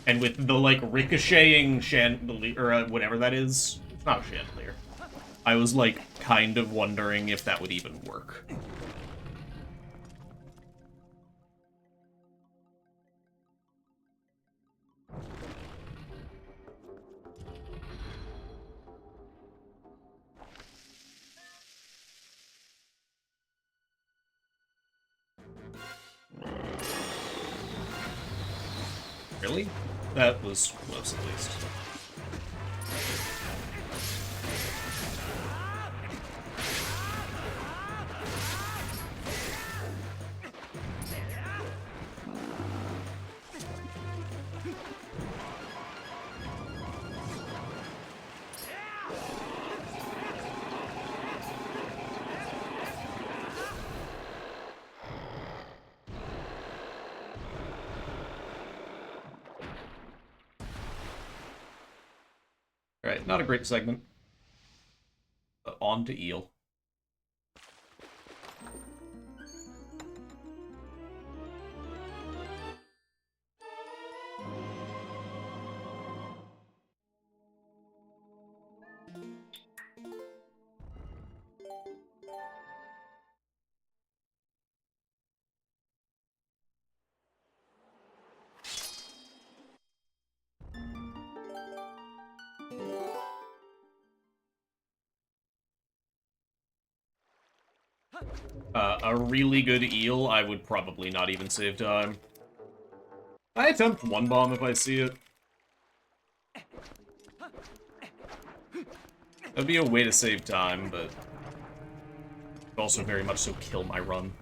And with the, like, ricocheting chandelier, or whatever that is, it's not a chandelier. I was, like, kind of wondering if that would even work. Really? That was close, at least. Alright, not a great segment. But on to Eel. A really good Eel, I would probably not even save time. I attempt one bomb if I see it. That'd be a way to save time, but also very much so kill my run.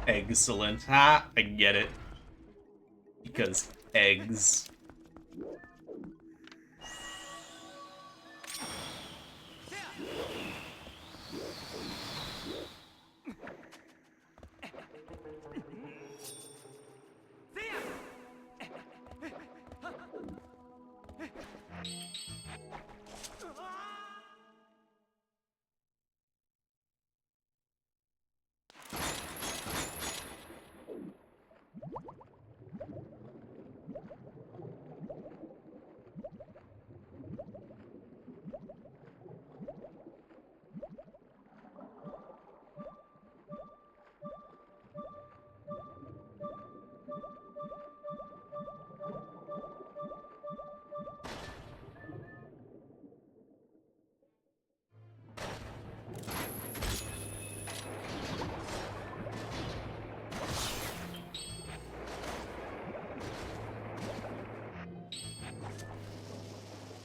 Excellent. Ha! I get it. Because eggs.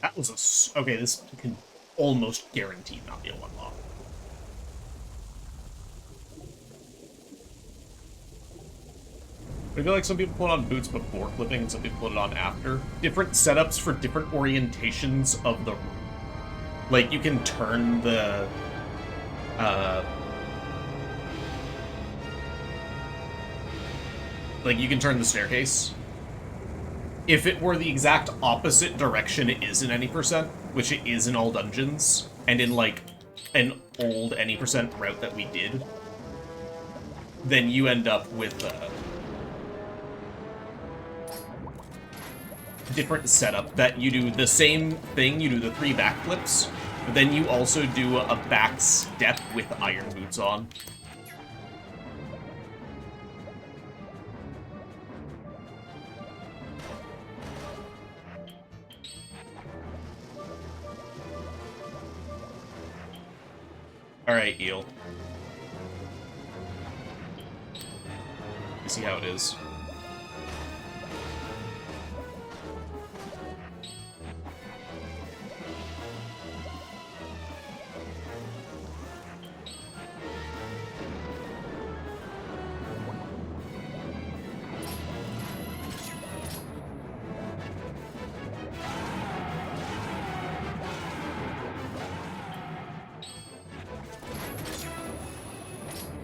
That was a... Okay, this can almost guarantee not be a one-lock. I feel like some people put on boots before clipping and some people put it on after. Different setups for different orientations of the room. Like, you can turn the... like, you can turn the staircase. If it were the exact opposite direction it is in any percent, which it is in all dungeons, and in, like, an old any percent route that we did, then you end up with different setup that you do the same thing, you do the 3 backflips, but then you also do a back step with iron boots on. Alright, eel. Let's see how it is.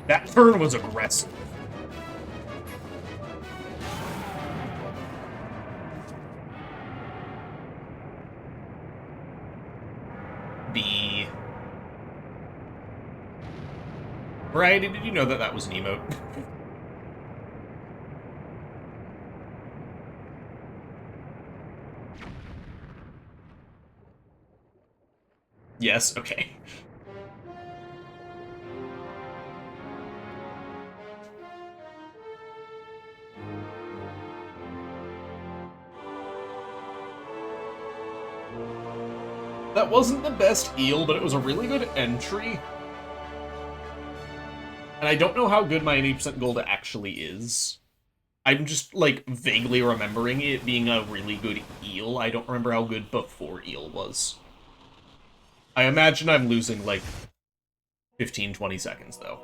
That turn was aggressive. Variety, did you know that that was an emote? Yes, okay. That wasn't the best eel, but it was a really good entry. And I don't know how good my 80% gold actually is. I'm just, like, vaguely remembering it being a really good eel. I don't remember how good before eel was. I imagine I'm losing, like, 15, 20 seconds, though.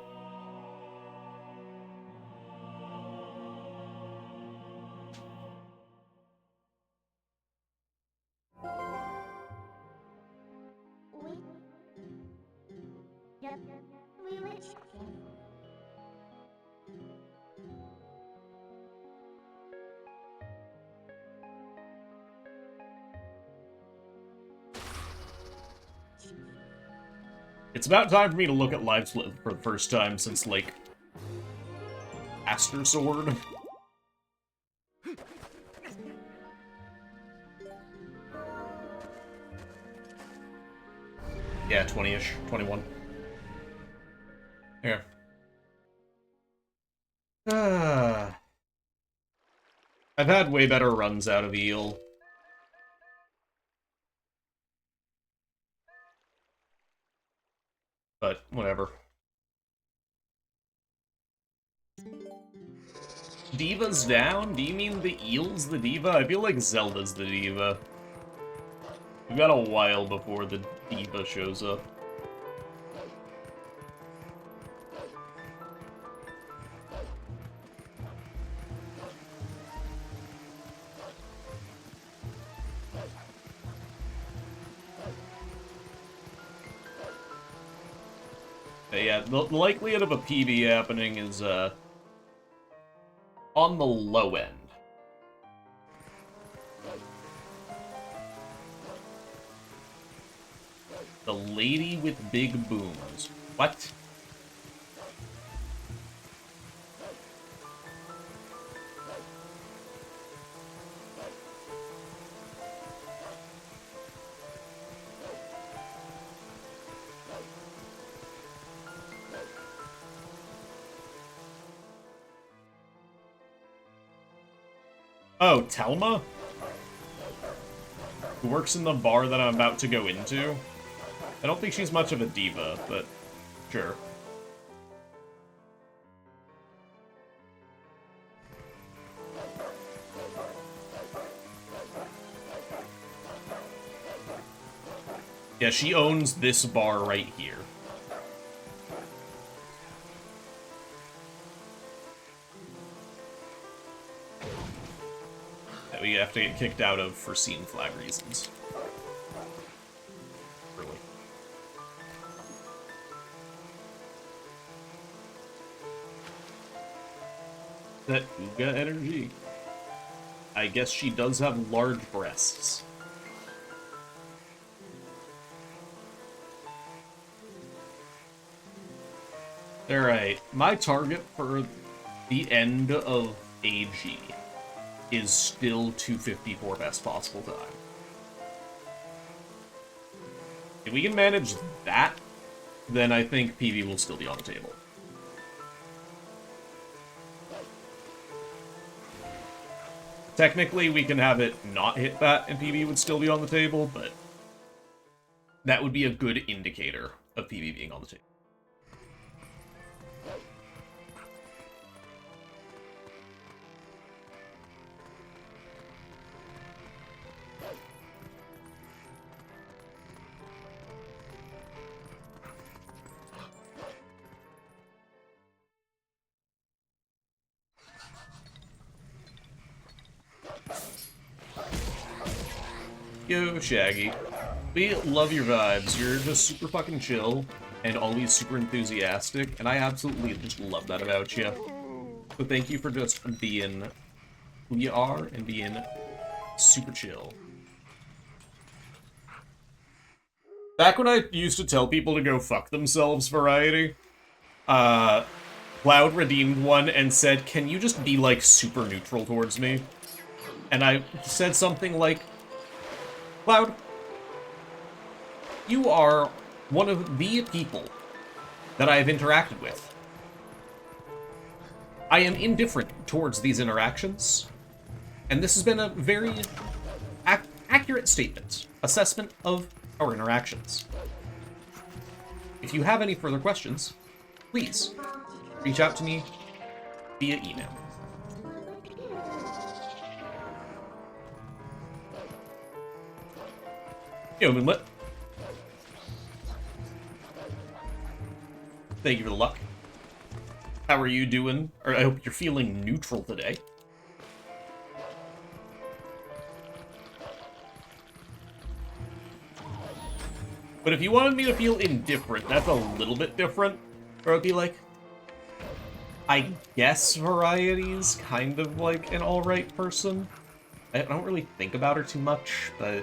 It's about time for me to look at Live Split for the first time since, like, Aster Sword. Yeah, 20-ish, 21. Here. I've had way better runs out of eel. But, whatever. Diva's down? Do you mean the eel's the diva? I feel like Zelda's the diva. We've got a while before the diva shows up. But yeah, the likelihood of a PB happening is, on the low end. The lady with big booms. What? Oh, Telma? Who works in the bar that I'm about to go into? I don't think she's much of a diva, but sure. Yeah, she owns this bar right here. that we have to get kicked out of for scene flag reasons. Really. That Ooga energy. I guess she does have large breasts. Alright, my target for the end of AG is still 254 best possible time. If we can manage that, then I think PB will still be on the table. Technically, we can have it not hit that and PB would still be on the table, but that would be a good indicator of PB being on the table. Yo, Shaggy. We love your vibes. You're just super fucking chill and always super enthusiastic, and I absolutely just love that about you. So thank you for just being who you are and being super chill. Back when I used to tell people to go fuck themselves, Variety, Cloud redeemed one and said, "Can you just be, like, super neutral towards me?" And I said something like, "Cloud, you are one of the people that I have interacted with. I am indifferent towards these interactions, and this has been a very accurate statement, assessment of our interactions. If you have any further questions, please reach out to me via email." Yo, Moonlit. Thank you for the luck. How are you doing? Or I hope you're feeling neutral today. But if you wanted me to feel indifferent, that's a little bit different. Or I'd be like, I guess Variety's kind of like an alright person. I don't really think about her too much, but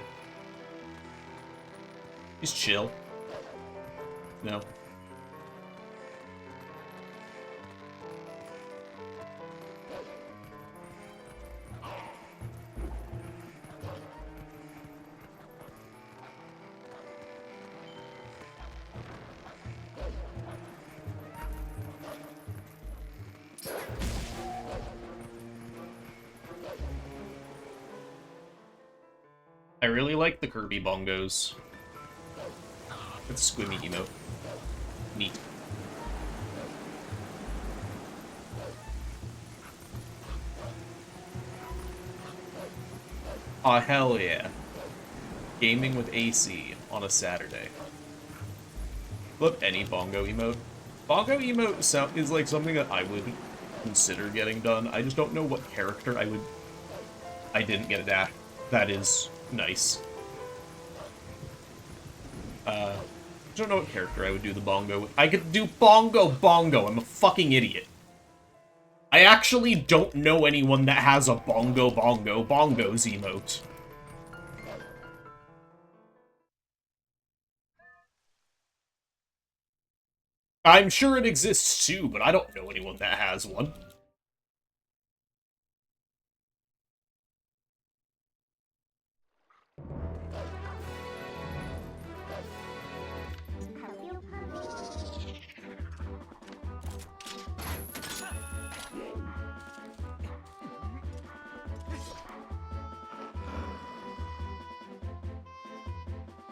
she's chill. No. I really like the Kirby bongos. It's a squimmy emote. Neat. Aw, hell yeah. Gaming with AC on a Saturday. Flip any bongo emote. Bongo emote is like something that I would consider getting done. I just don't know what character I didn't get a dash. That is nice. I don't know what character I would do the bongo with. I could do bongo. I'm a fucking idiot. I actually don't know anyone that has a bongos emote. I'm sure it exists too, but I don't know anyone that has one.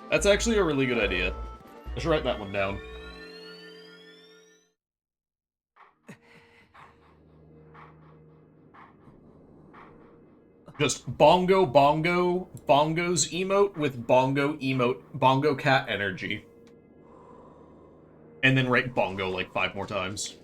That's actually a really good idea. I should write that one down. Just bongos emote with bongo cat energy. And then write bongo like 5 more times.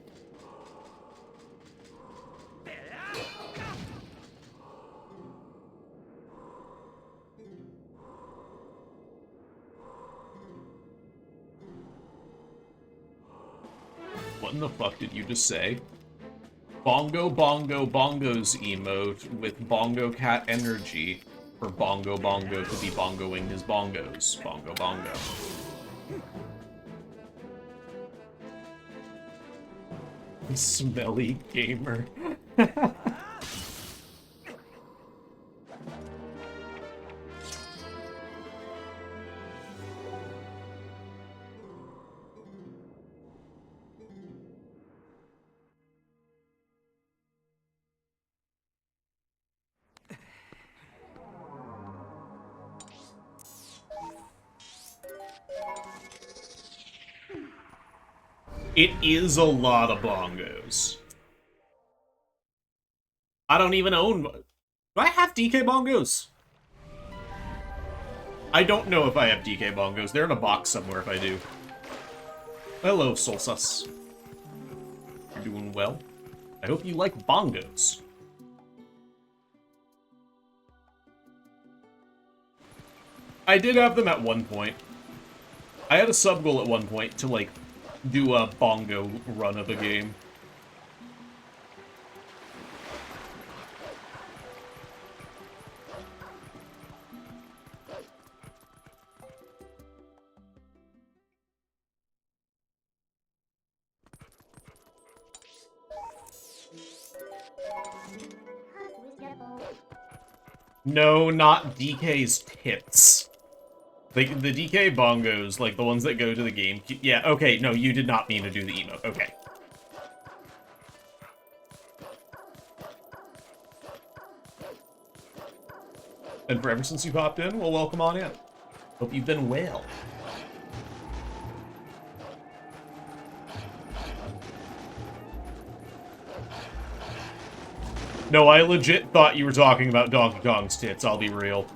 in the fuck did you just say? Bongo Bongo Bongo's emote with Bongo Cat energy for Bongo Bongo to be bongoing his bongos. Bongo Bongo. Smelly gamer. It is a lot of bongos. I don't even own... Do I have DK bongos? I don't know if I have DK bongos. They're in a box somewhere if I do. Hello, Solsus. You're doing well. I hope you like bongos. I did have them at one point. I had a sub goal at one point to, like, do a bongo run of a game. No, not DK's tits. The DK bongos, like the ones that go to the game. Yeah, okay, no, you did not mean to do the emote. Okay. And for ever since you popped in, well, welcome on in. Hope you've been well. No, I legit thought you were talking about Donkey Kong's tits, I'll be real.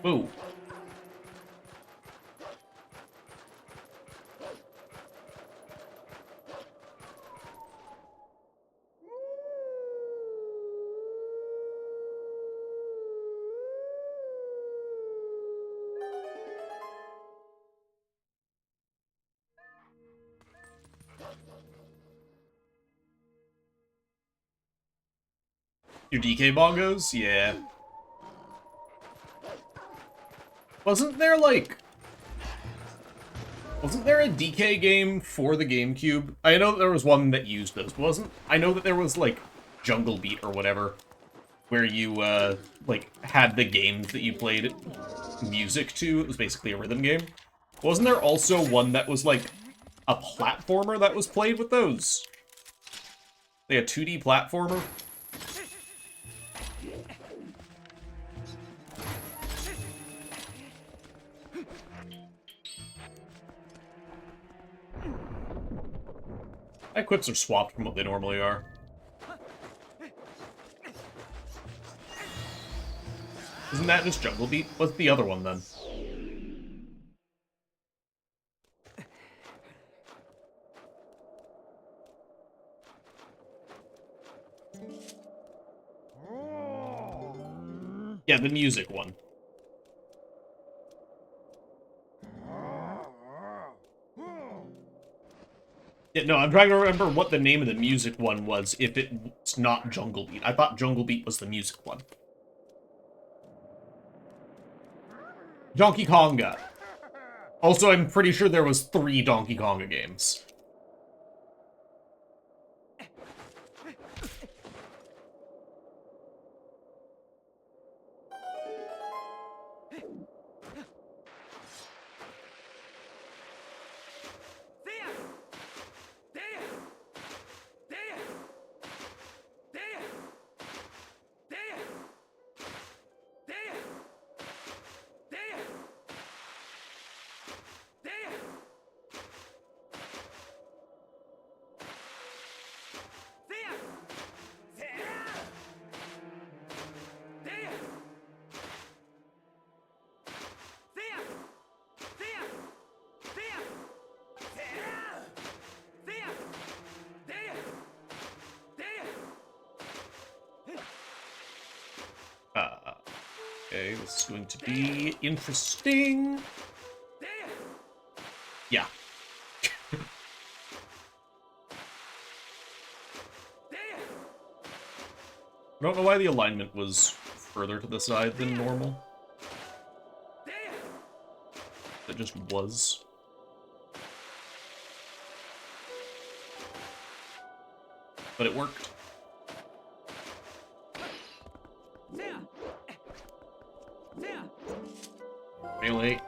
Ooh. Your DK bongos? Yeah. Wasn't there, like... Wasn't there a DK game for the GameCube? I know that there was one that used those, but wasn't... I know that there was, like, Jungle Beat or whatever, where you, like, had the games that you played music to. It was basically a rhythm game. Wasn't there also one that was, like, a platformer that was played with those? Like a 2D platformer? My equips are swapped from what they normally are. Isn't that just Jungle Beat? What's the other one, then? Yeah, the music one. Yeah, no, I'm trying to remember what the name of the music one was if it's not Jungle Beat. I thought Jungle Beat was the music one. Donkey Konga. Also, I'm pretty sure there was 3 Donkey Konga games. Okay, this is going to be interesting. Yeah. I don't know why the alignment was further to the side than normal. It just was. But it worked. Really?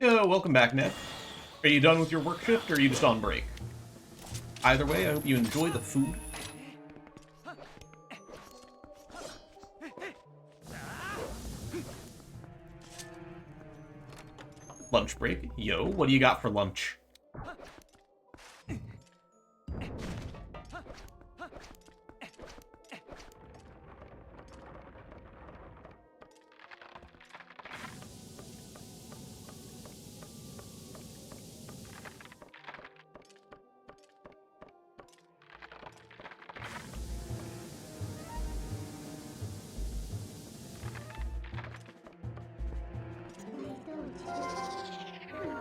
Welcome back, Ned. Are you done with your work shift, or are you just on break? Either way, I hope you enjoy the food. Lunch break. Yo, what do you got for lunch?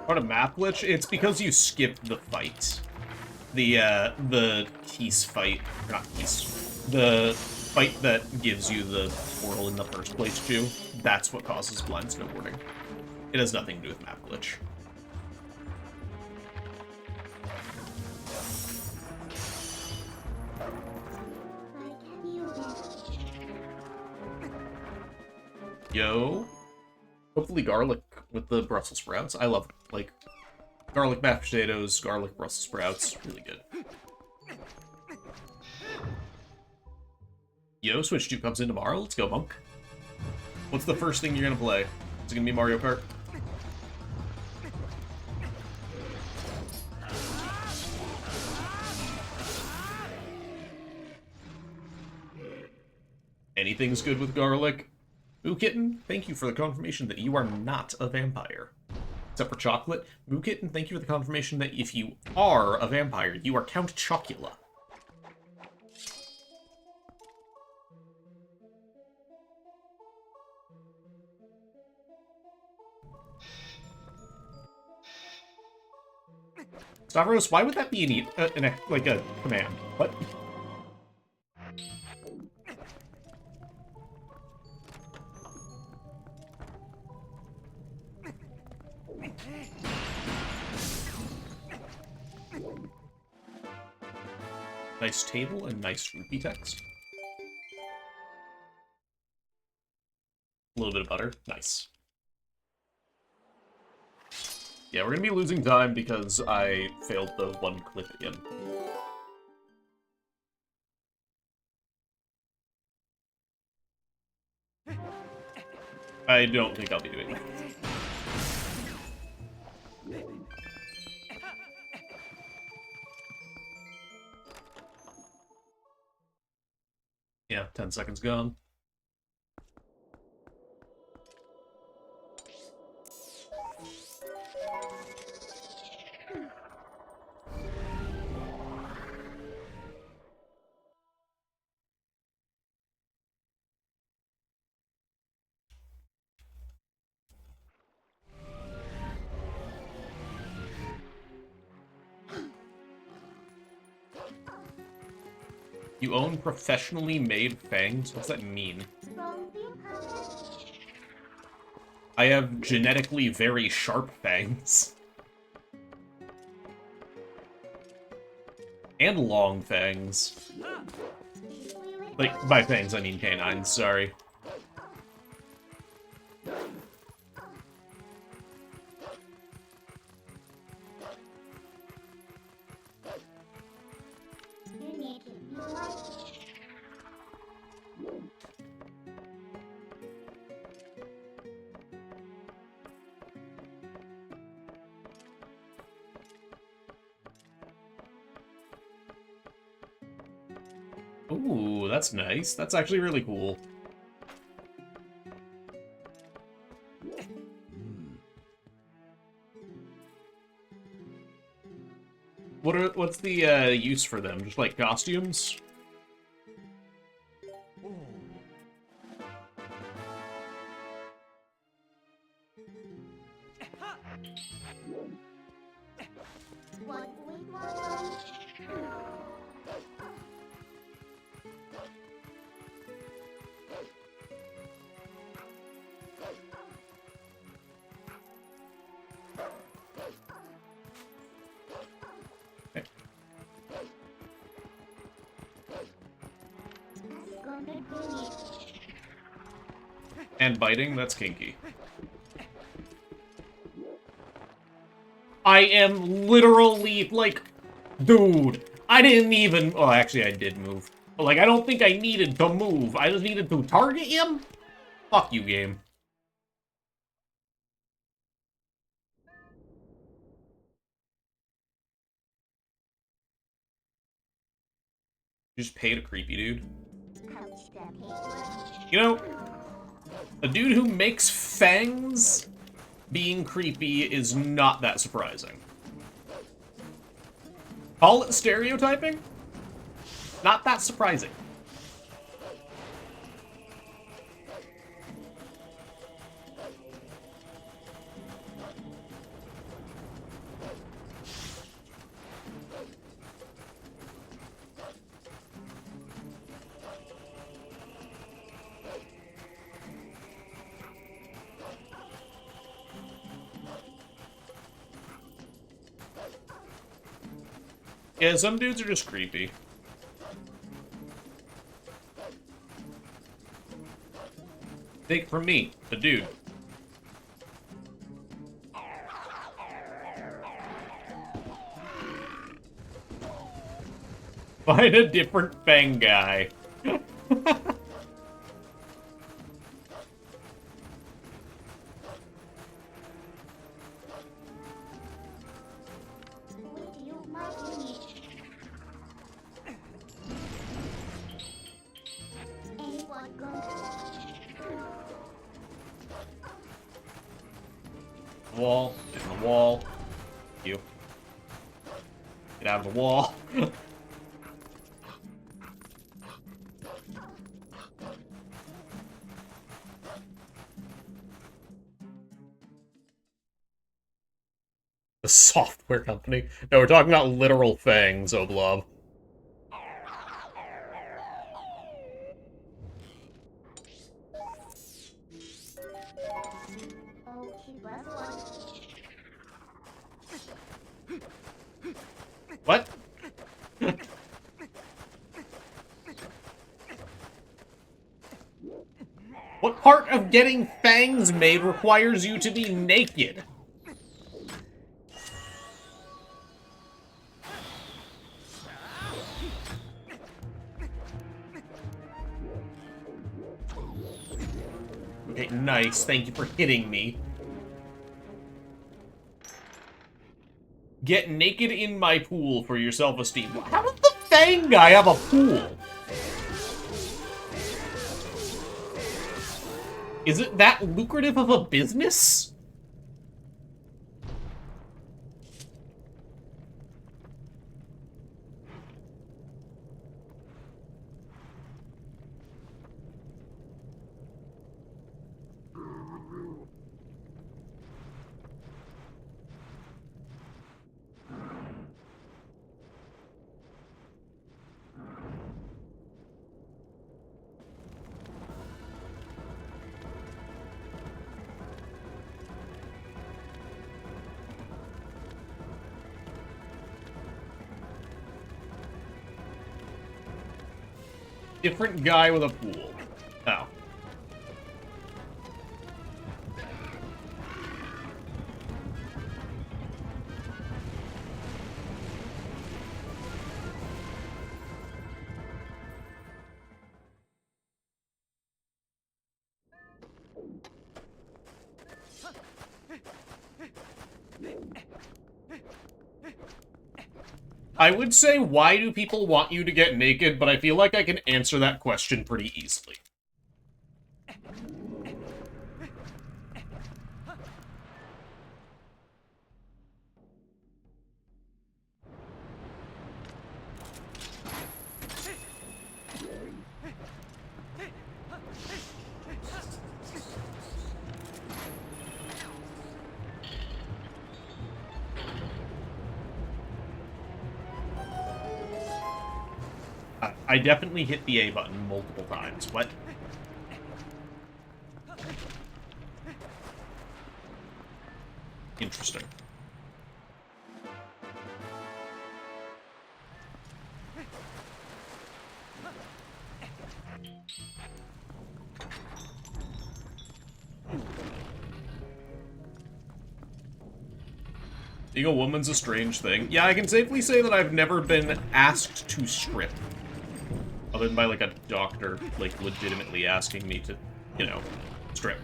What a map glitch? It's because you skipped the fight. The Keese fight. Or not Keese. The fight that gives you the portal in the first place, too. That's what causes blind snowboarding. It has nothing to do with map glitch. Yo. Hopefully garlic with the Brussels sprouts. I love, like, garlic mashed potatoes, garlic Brussels sprouts. Really good. Yo, Switch 2 comes in tomorrow. Let's go, Monk. What's the first thing you're gonna play? Is it gonna be Mario Kart? Anything's good with garlic. Moo Kitten, thank you for the confirmation that you are not a vampire. Except for chocolate. Moo Kitten, thank you for the confirmation that if you are a vampire, you are Count Chocula. Stavros, why would that be like a command? What? Nice table and nice rupee text. A little bit of butter. Nice. Yeah, we're gonna be losing time because I failed the one clip again. I don't think I'll be doing that. Yeah, 10 seconds gone. You own professionally made fangs? What's that mean? I have genetically very sharp fangs. And long fangs. Like, by fangs, I mean canines, sorry. Ooh, that's nice. That's actually really cool. What's the use for them? Just like costumes? And biting, that's kinky. I am literally, like, dude, I didn't even, oh, actually I did move. But, like, I don't think I needed to move. I just needed to target him? Fuck you, game. You just paid a creepy dude. You know, a dude who makes fangs being creepy is not that surprising. Call it stereotyping? Not that surprising. Yeah, some dudes are just creepy. Take it from me, the dude. Find a different fang guy. Wall. Get in the wall. You. Get out of the wall. The software company. No, we're talking about literal fangs, Oblob. What? What part of getting fangs made requires you to be naked? Okay, nice. Thank you for hitting me. Get naked in my pool for your self-esteem. How does the fang guy have a pool? Is it that lucrative of a business? Different guy with a pool. Oh. I would say, why do people want you to get naked, but I feel like I can answer that question pretty easily. I definitely hit the A button multiple times. What? Interesting. Being a woman's a strange thing. Yeah, I can safely say that I've never been asked to strip. Other than by, like, a doctor, like, legitimately asking me to, you know, strip.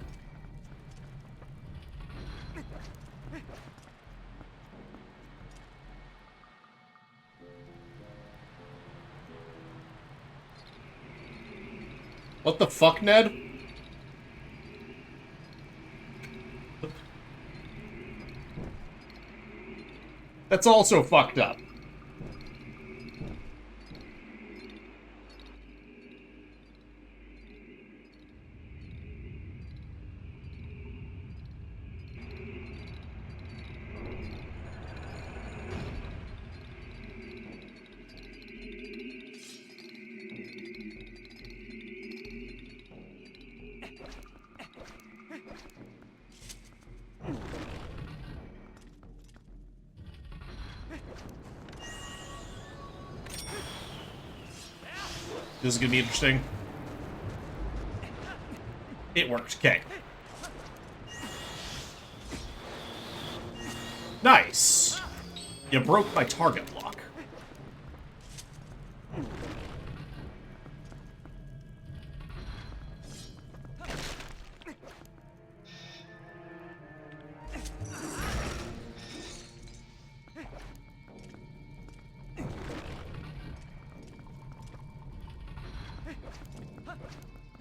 What the fuck, Ned? That's also fucked up. This is gonna be interesting. It worked. Okay. Nice. You broke my target lock.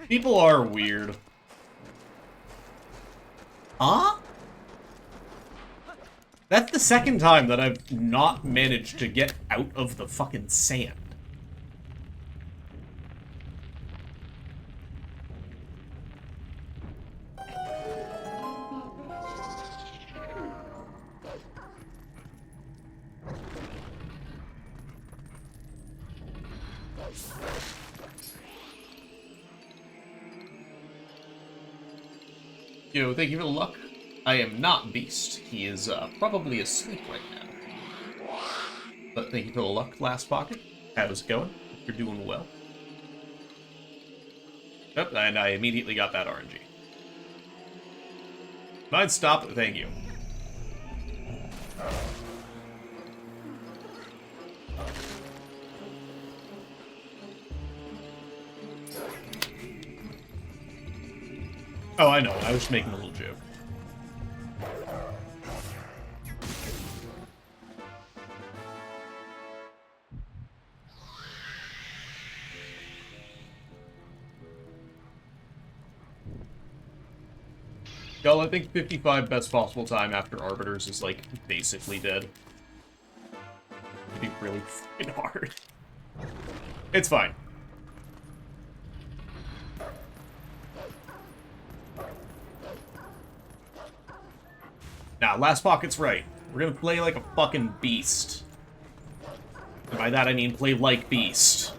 People are weird. Huh? That's the second time that I've not managed to get out of the fucking sand. Yo, thank you for the luck. I am not Beast. He is probably asleep right now. But thank you for the luck, Last Pocket. How's it going? Hope you're doing well. Yep, and I immediately got that RNG. Mind stop, thank you. Oh, I know. I was just making a little joke. Y'all, I think 55 best possible time after Arbiters is, like, basically dead. It'd be really fucking hard. It's fine. Nah, Last Pocket's right. We're gonna play like a fucking beast. And by that I mean play like Beast.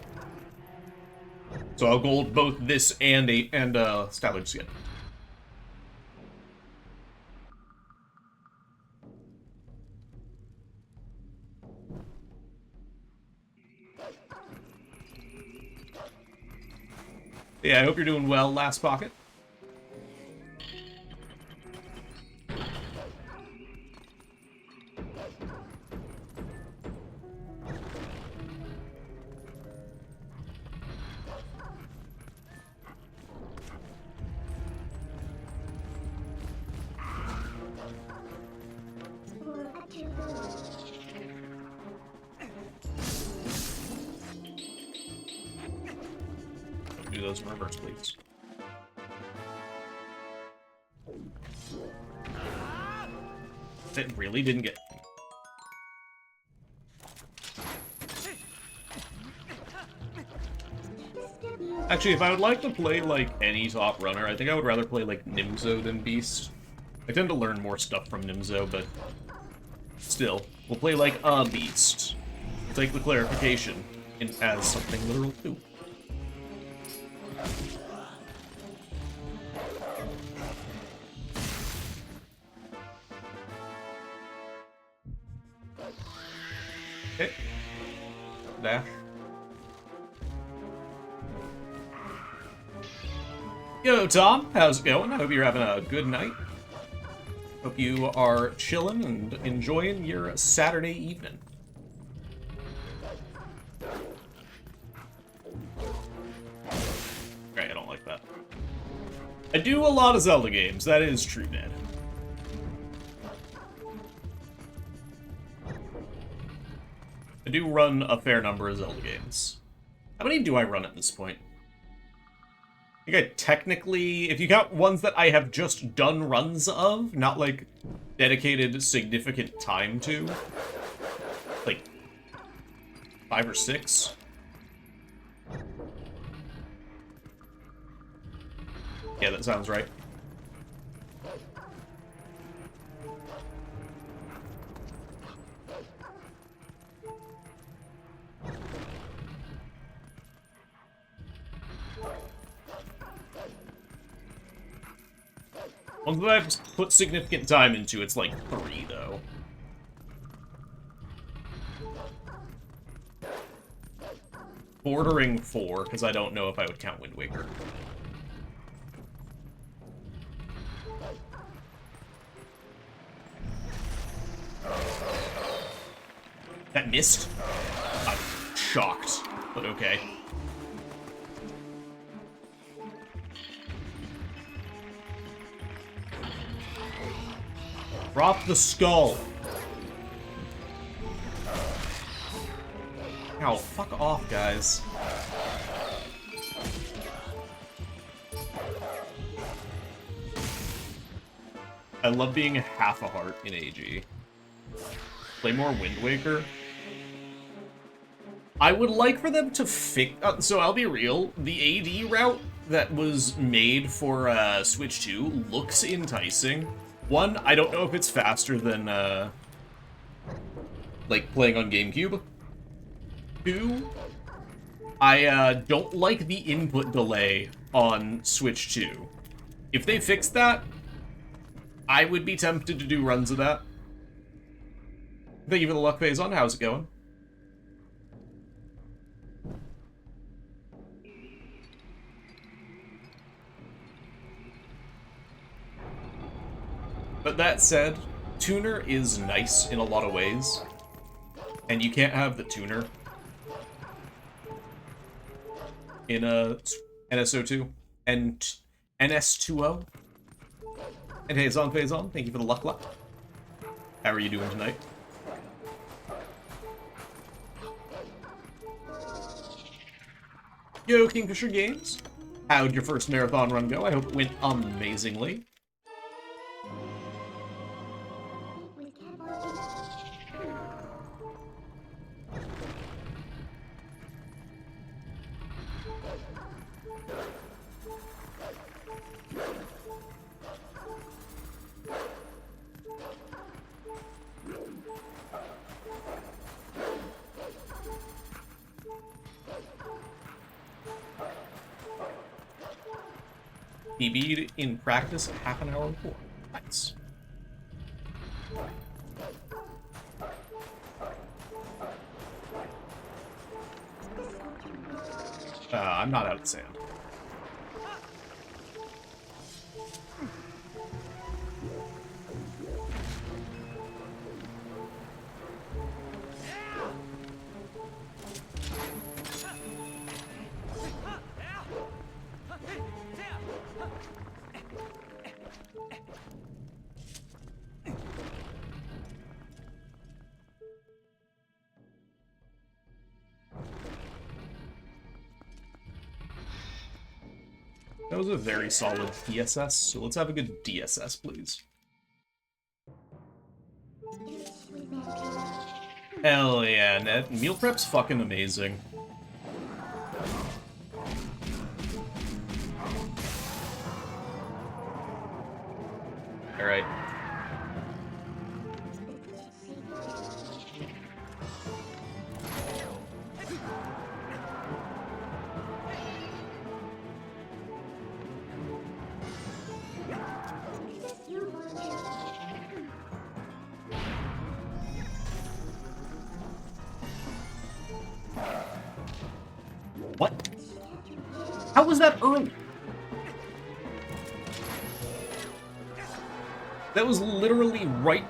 So I'll gold both this and Styler skin. Yeah, I hope you're doing well, Last Pocket. Don't do those in reverse, please. It really didn't get... Actually, if I would like to play, like, any top runner, I think I would rather play, like, Nimzo than Beast. I tend to learn more stuff from Nimzo, but... Still, we'll play, like, a Beast. We'll take the clarification as something literal, too. Okay. Dash. Yo, Tom, how's it going? I hope you're having a good night. Hope you are chilling and enjoying your Saturday evening. Right, I don't like that. I do a lot of Zelda games, that is true, Ned. I do run a fair number of Zelda games. How many do I run at this point? I think I technically, if you count ones that I have just done runs of, not like dedicated significant time to, like 5 or 6. Yeah, that sounds right. Ones that I've put significant time into, it's like 3, though. Bordering 4, because I don't know if I would count Wind Waker. That missed? I'm shocked, but okay. Drop the skull. Ow, fuck off, guys. I love being half a heart in AG. Play more Wind Waker. I would like for them to fix... so I'll be real, the AD route that was made for Switch 2 looks enticing. One, I don't know if it's faster than, like, playing on GameCube. 2, I don't like the input delay on Switch 2. If they fix that, I would be tempted to do runs of that. Thank you for the luck phase on. How's it going? But that said, tuner is nice in a lot of ways, and you can't have the tuner in a NSO2 and NS2O. And hey, Phazon, thank you for the luck. How are you doing tonight? Yo, Kingfisher Games. How'd your first marathon run go? I hope it went amazingly. PB'd in practice half an hour before. Nice. I'm not out of sand. That was a very solid DSS, so let's have a good DSS, please. Hell yeah, Ned. Meal prep's fucking amazing. Alright. What? How was that early? That was literally right...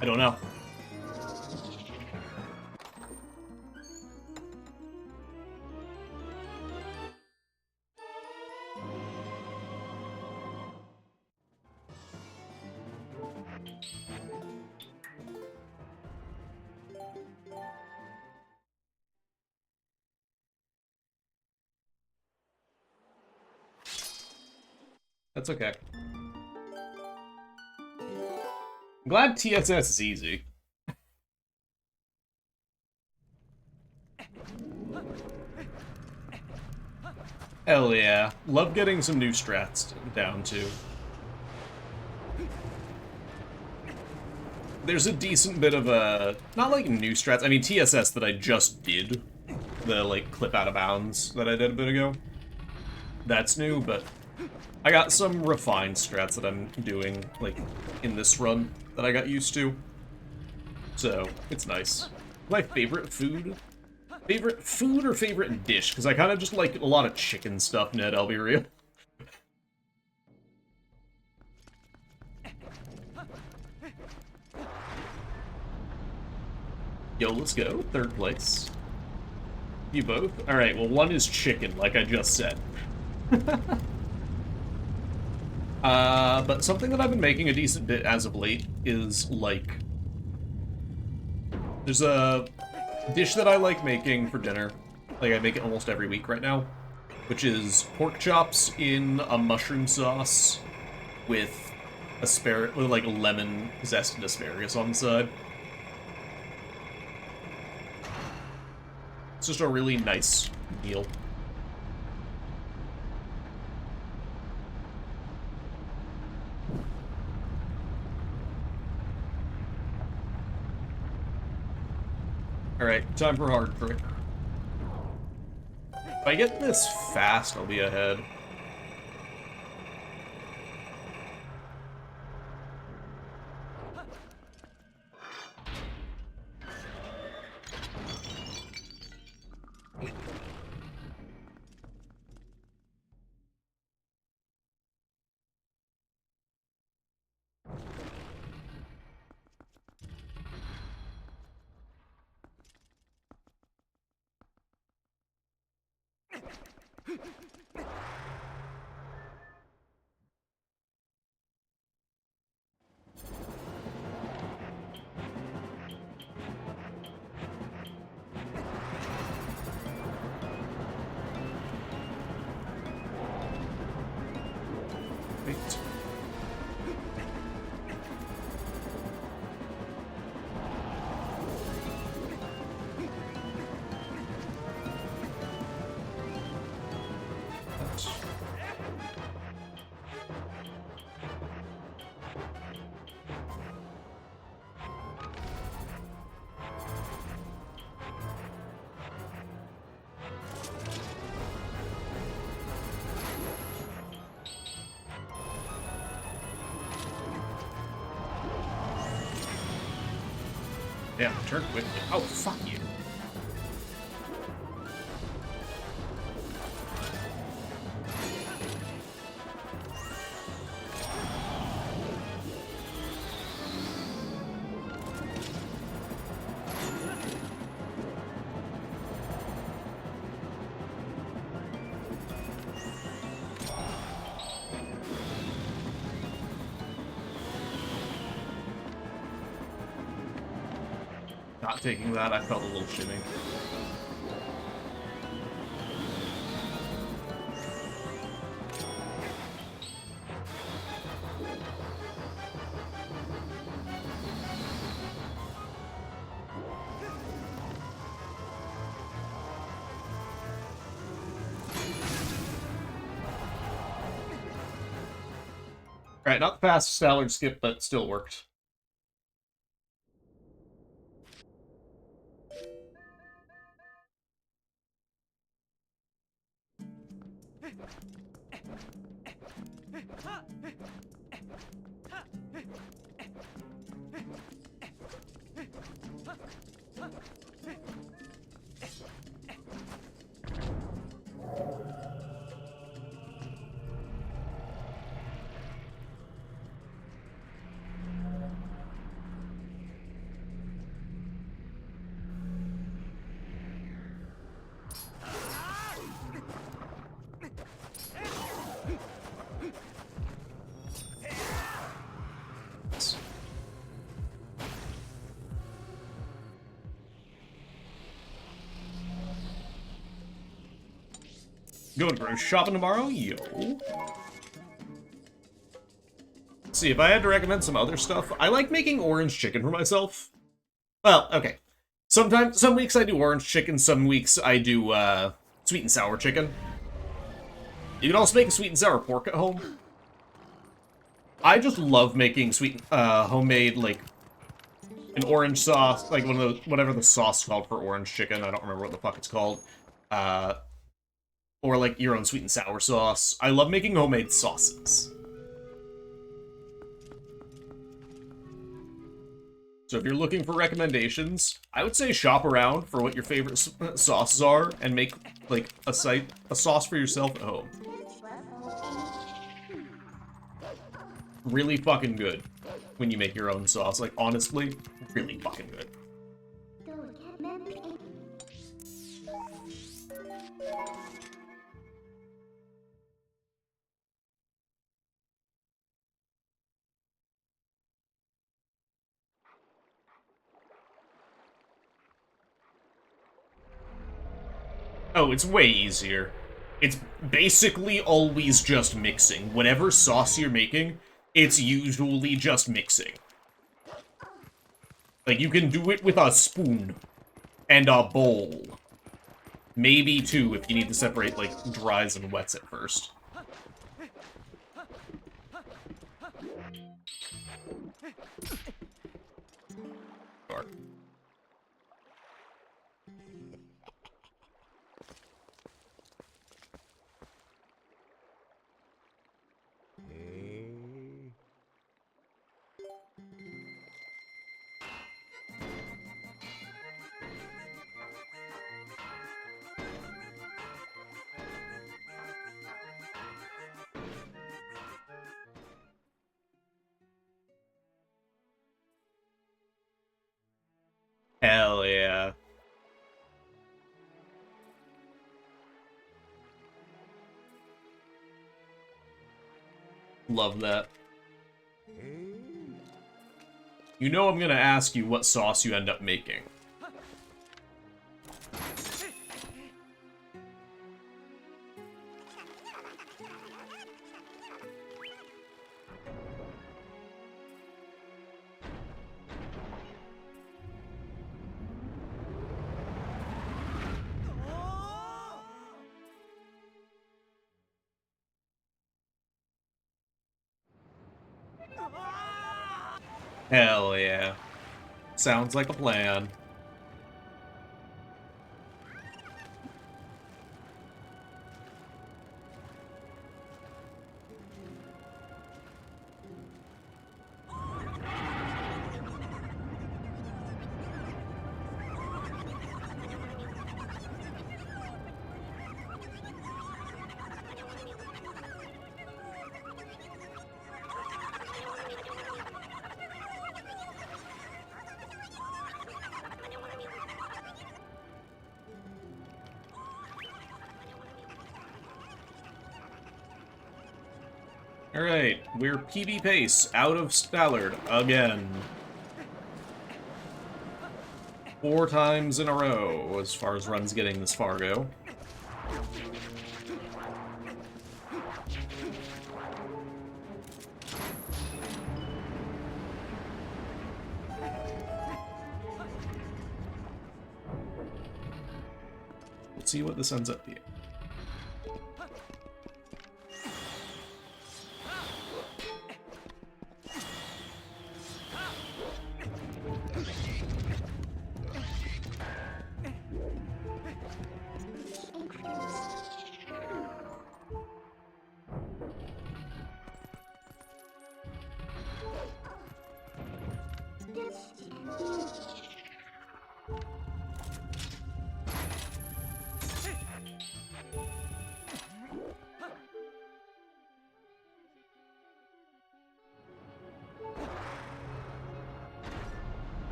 I don't know. That's okay. I'm glad TSS is easy. Hell yeah. Love getting some new strats down, too. There's a decent bit of a... not like new strats, I mean TSS that I just did. The, like, clip out of bounds that I did a bit ago. That's new, but I got some refined strats that I'm doing, like, in this run that I got used to. So, it's nice. My favorite food? Favorite food or favorite dish? Because I kind of just like a lot of chicken stuff, Ned, I'll be real. Yo, let's go. Third place. You both? Alright, well, one is chicken, like I just said. But something that I've been making a decent bit as of late is, like... there's a dish that I like making for dinner. Like, I make it almost every week right now. Which is pork chops in a mushroom sauce with like lemon zested asparagus on the side. It's just a really nice meal. Alright, time for hard trick. If I get this fast, I'll be ahead. Wait. Damn, turn quickly. Oh, fuck you. not taking that, I felt a little shitty. Alright, not the fastest Stallard skip, but still worked. Going to grocery shopping tomorrow? Yo. Let's see, if I had to recommend some other stuff, I like making orange chicken for myself. Well, okay. Sometimes, some weeks I do orange chicken, some weeks I do, sweet and sour chicken. You can also make a sweet and sour pork at home. I just love making sweet, homemade, like, an orange sauce, like one of those, whatever the sauce is called for orange chicken, I don't remember what the fuck it's called. Or like your own sweet and sour sauce. I love making homemade sauces. So if you're looking for recommendations, I would say shop around for what your favorite sauces are and make like a sauce for yourself at home. Really fucking good when you make your own sauce. Like honestly, really fucking good. Oh, it's way easier. It's basically always just mixing. Whatever sauce you're making, it's usually just mixing. Like, you can do it with a spoon and a bowl. Maybe two if you need to separate, like, dries and wets at first. Sure. Hell yeah. Love that. You know I'm gonna ask you what sauce you end up making. Hell yeah. Sounds like a plan. Alright, we're PB pace out of Stallard again. 4 times in a row, as far as runs getting this far go. Let's see what this ends up being.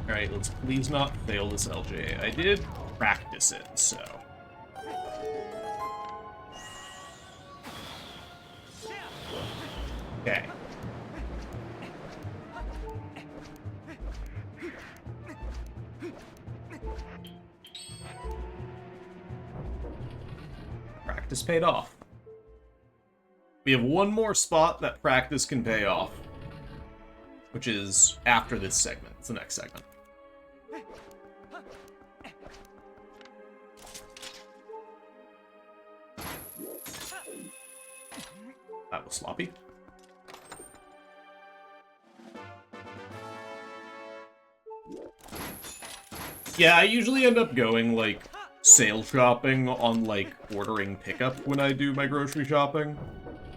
Alright, let's please not fail this LJ. I did practice it, so... Okay. Practice paid off. We have one more spot that practice can pay off, which is after this segment. It's the next segment. That was sloppy. Yeah, I usually end up going, like, sale shopping on, like, ordering pickup when I do my grocery shopping.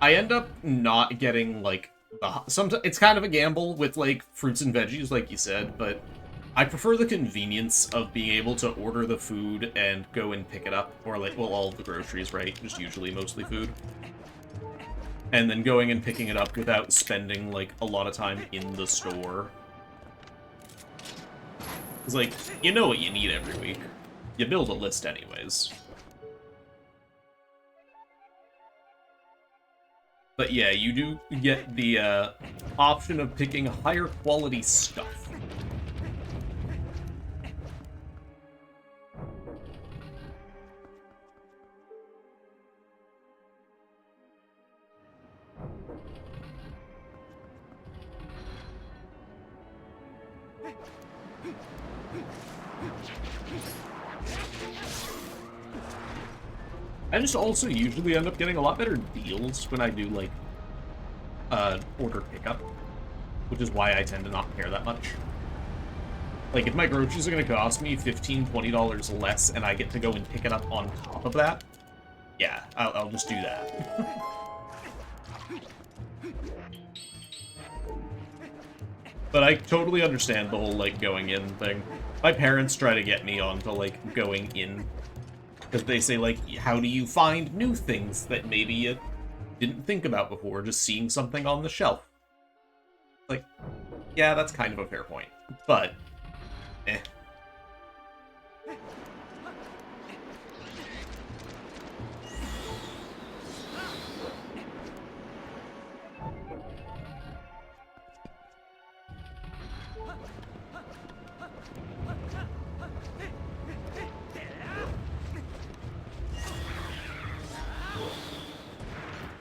I end up not getting, like, sometimes it's kind of a gamble with, like, fruits and veggies, like you said, but I prefer the convenience of being able to order the food and go and pick it up, or, like, well, all of the groceries, right? Just usually mostly food. And then going and picking it up without spending, like, a lot of time in the store. It's like, you know what you need every week. You build a list anyways. But yeah, you do get the option of picking higher quality stuff. I just also usually end up getting a lot better deals when I do, like, order pickup, which is why I tend to not care that much. Like, if my groceries are going to cost me $15, $20 less and I get to go and pick it up on top of that, yeah, I'll just do that. But I totally understand the whole, like, going in thing. My parents try to get me onto, like, going in. Because they say, like, how do you find new things that maybe you didn't think about before, just seeing something on the shelf? Like, yeah, that's kind of a fair point. But, eh.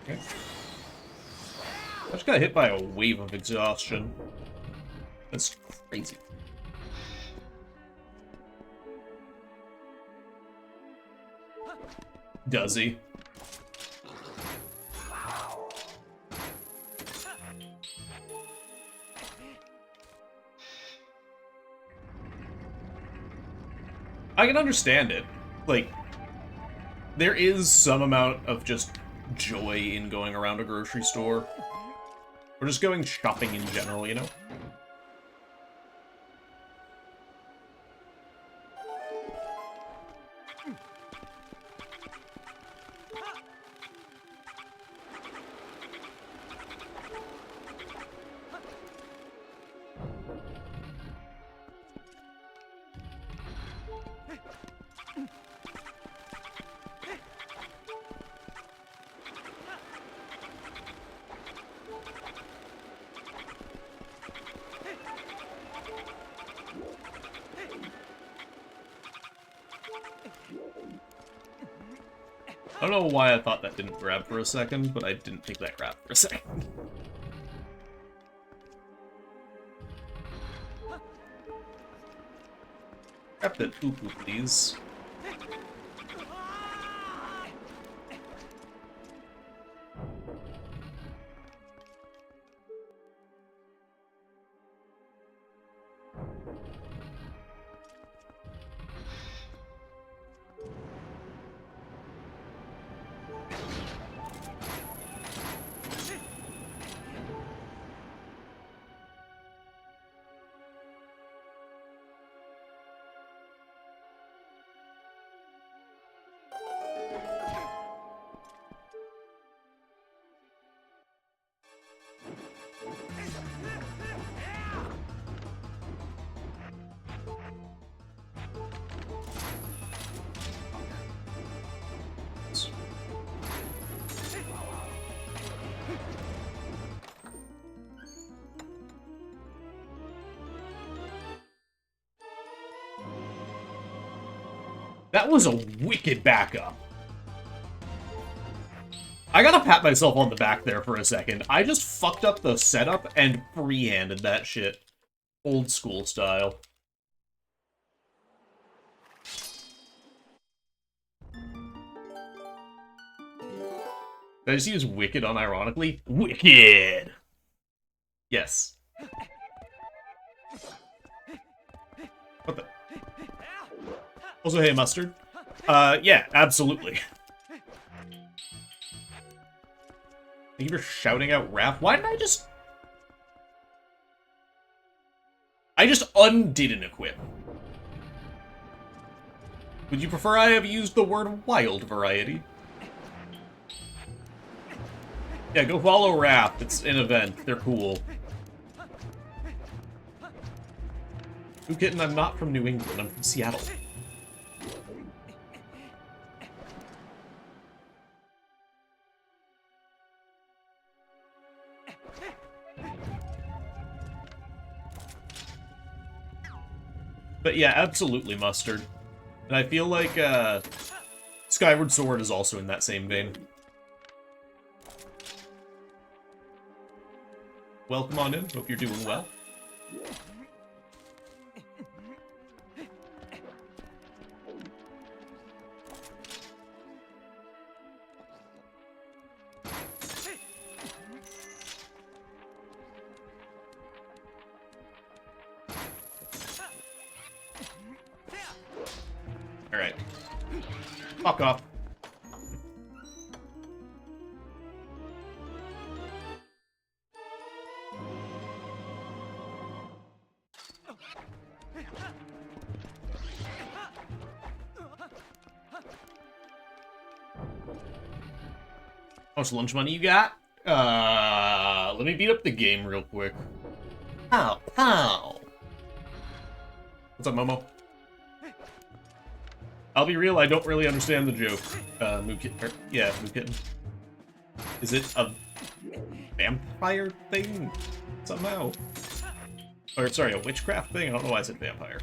Okay. I just got hit by a wave of exhaustion. That's crazy. Does he? I can understand it. Like, there is some amount of just joy in going around a grocery store. Or just going shopping in general, you know? I don't know why I thought that didn't grab for a second, but I didn't think that grabbed for a second. Grab that poo-poo, please. That was a wicked backup. I gotta pat myself on the back there for a second. I just fucked up the setup and free-handed that shit. Old school style. Did I just use wicked unironically? Wicked! Yes. What the? Also, hey, Mustard. Yeah, absolutely. Thank you for shouting out Raph. Why did I just... I just undid an equip. Would you prefer I have used the word wild variety? Yeah, go follow Raph. It's an event. They're cool. New Kitten, I'm not from New England. I'm from Seattle. But yeah, absolutely Mustard. And I feel like, Skyward Sword is also in that same vein. Welcome on in. Hope you're doing well. Alright. Fuck off. How much lunch money you got? Let me beat up the game real quick. Pow, pow. What's up, Momo? I'll be real, I don't really understand the joke. Moo Kitten. Is it a vampire thing? Somehow. Or, sorry, a witchcraft thing? I don't know why I said vampire.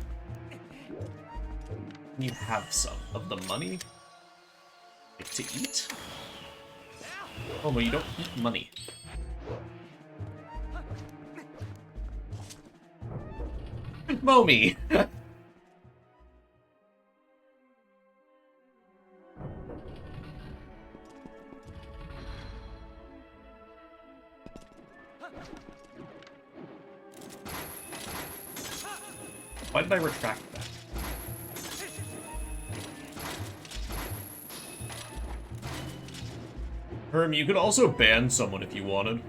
Can you have some of the money? Like, to eat? Oh, no, you don't eat money. Momi! Why did I retract that? Herm, you could also ban someone if you wanted.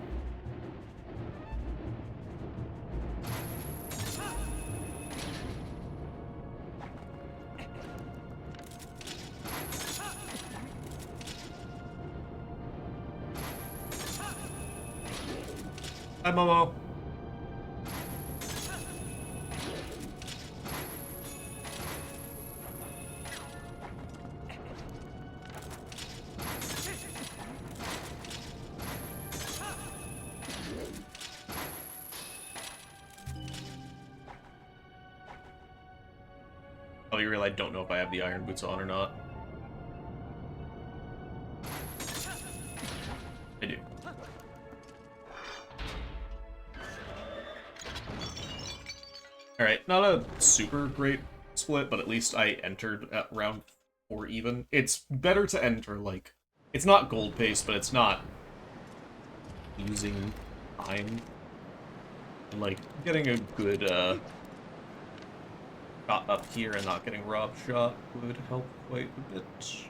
Hi, Momo. I'll be real, I don't know if I have the iron boots on or not. Alright, not a super great split, but at least I entered at round 4 even. It's better to enter, like... It's not gold pace, but it's not losing time. And, like, getting a good, shot up here and not getting rob shot would help quite a bit.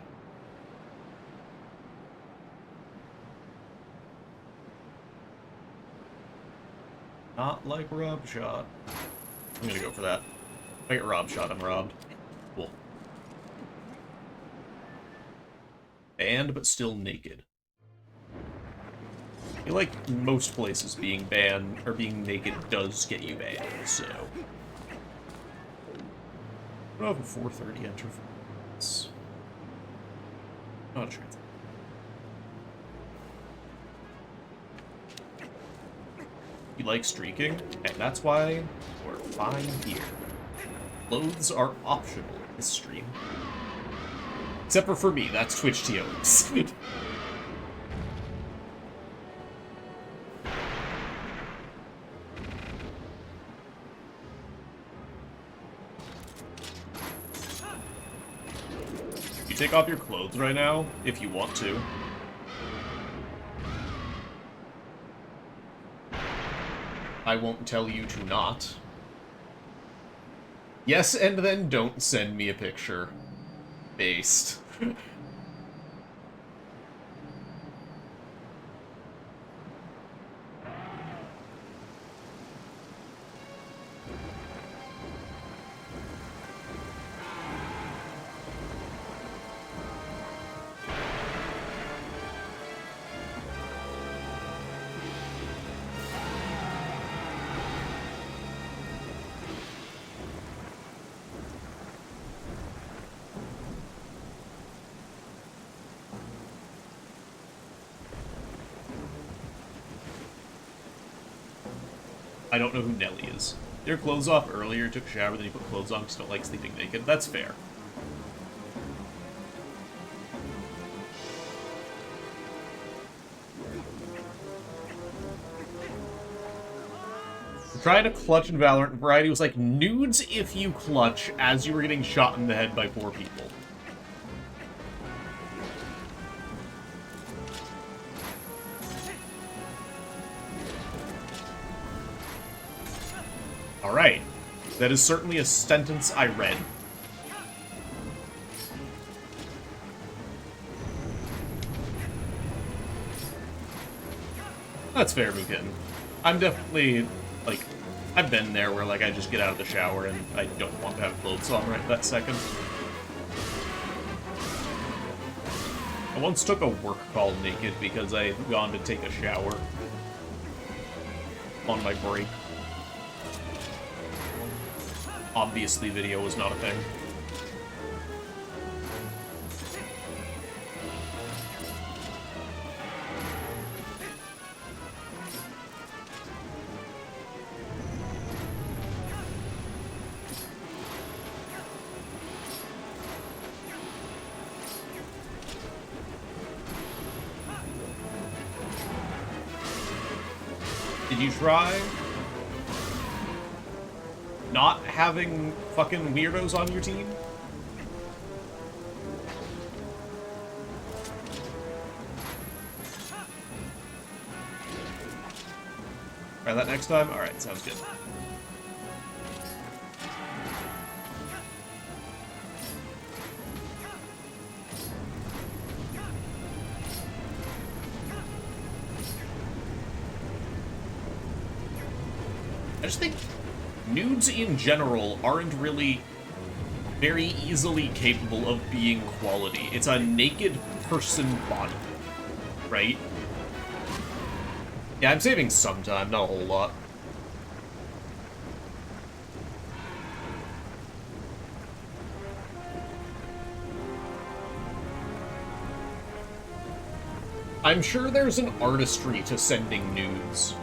Not like rob shot. I'm gonna go for that. If I get rob shot, I'm robbed. Cool. Banned, but still naked. I feel like most places being banned, or being naked does get you banned, so... I don't have a 430 enter for this. Not a chance. You like streaking, and that's why we're fine here. Clothes are optional in this stream. Except for me, that's Twitch TOs. You take off your clothes right now, if you want to. I won't tell you to not. Yes, and then don't send me a picture. Based. I don't know who Nelly is. Your clothes off earlier, took a shower, then you put clothes on because you don't like sleeping naked. That's fair. Trying to clutch in Valorant, Variety was like, nudes if you clutch as you were getting shot in the head by 4 people. Alright. That is certainly a sentence I read. That's fair, Mukin. I'm definitely, like, I've been there where, like, I just get out of the shower and I don't want to have clothes on right that second. I once took a work call naked because I had gone to take a shower on my break. Obviously, video was not a thing. Did you try not having fucking weirdos on your team? Try that next time? Alright, sounds good. I just think nudes in general aren't really very easily capable of being quality. It's a naked person body, right? Yeah, I'm saving some time, not a whole lot. I'm sure there's an artistry to sending nudes.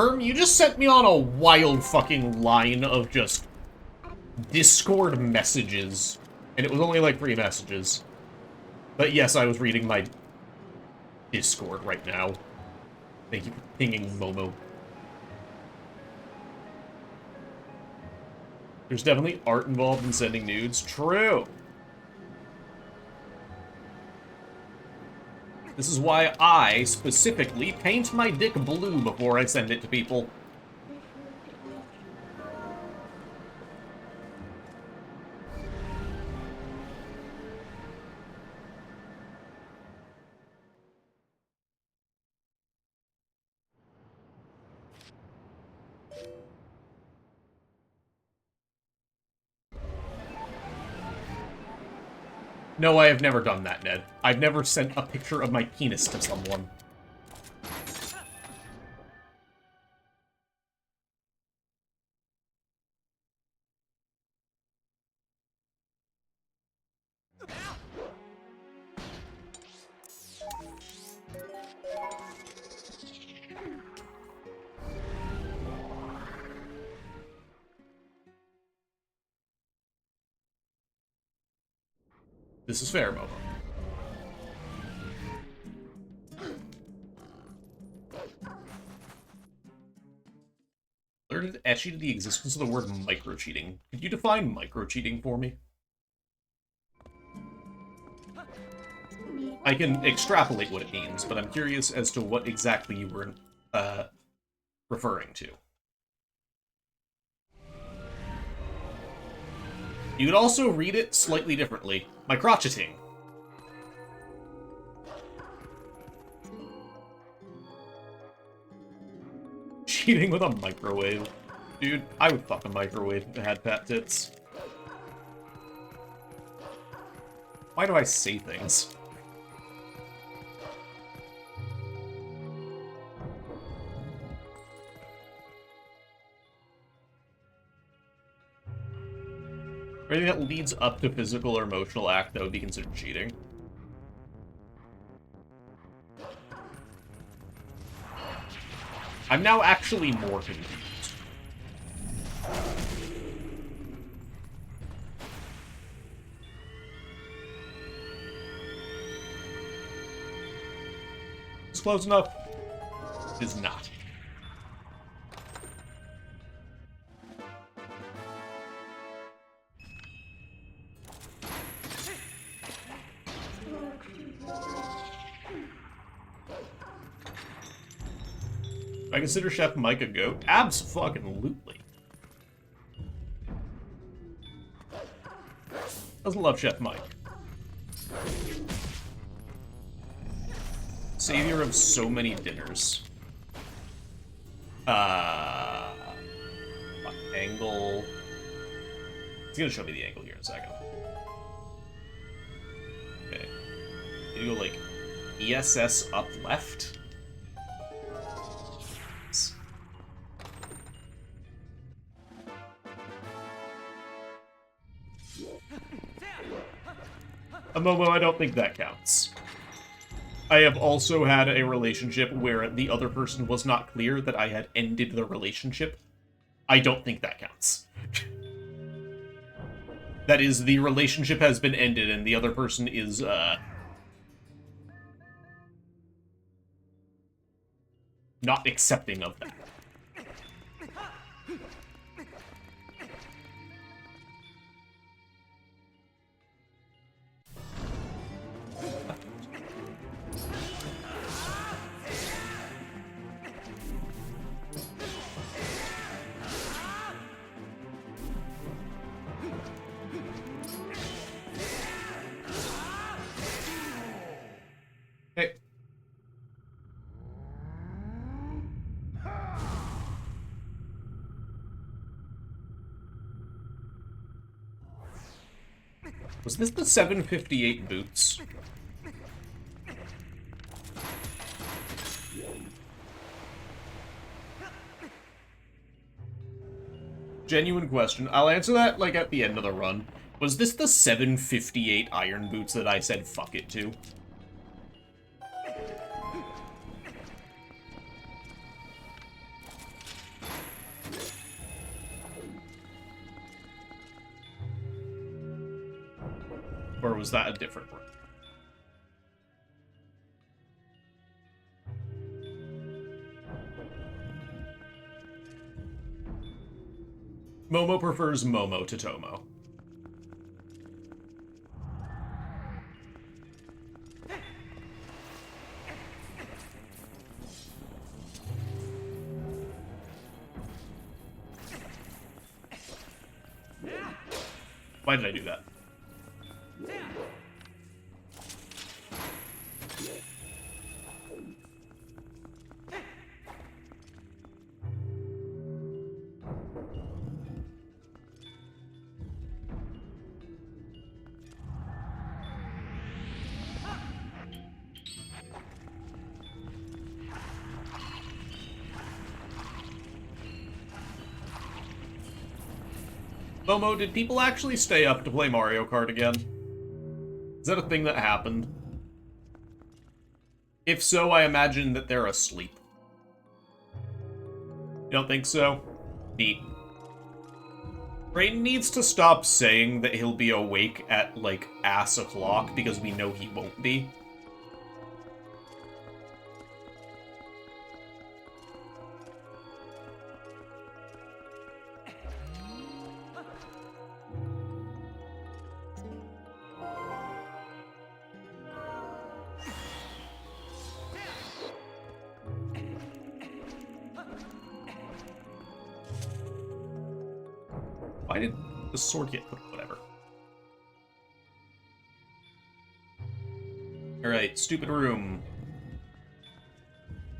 Herm, you just sent me on a wild fucking line of just Discord messages. And it was only like 3 messages. But yes, I was reading my Discord right now. Thank you for pinging Momo. There's definitely art involved in sending nudes. True. This is why I, specifically, paint my dick blue before I send it to people. No, I have never done that, Ned. I've never sent a picture of my penis to someone. This is fair, Momo. Alerted Eshy to the existence of the word microcheating. Could you define microcheating for me? I can extrapolate what it means, but I'm curious as to what exactly you were referring to. You could also read it slightly differently. Microcheating. Cheating with a microwave. Dude, I would fuck a microwave if it had fat tits. Why do I say things? Anything that leads up to physical or emotional act that would be considered cheating. I'm now actually more confused. It's close enough. It is not. I consider Chef Mike a goat. Abso-fucking-lutely. Doesn't love Chef Mike. Savior of so many dinners. Angle. It's gonna show me the angle here in a second. Okay. You go like ESS up left. Momo, I don't think that counts. I have also had a relationship where the other person was not clear that I had ended the relationship. I don't think that counts. That is, the relationship has been ended and the other person is, not accepting of that. Hey. Was this the 758 boots? Genuine question. I'll answer that, like, at the end of the run. Was this the 758 iron boots that I said fuck it to? Or was that a different room? Momo prefers Momo to Tomo. Why did I do that? Momo, did people actually stay up to play Mario Kart again? Is that a thing that happened? If so, I imagine that they're asleep. You don't think so? Neat. Brayden needs to stop saying that he'll be awake at, like, ass o'clock, because we know he won't be. Why did the sword get put? Whatever. Alright, stupid room.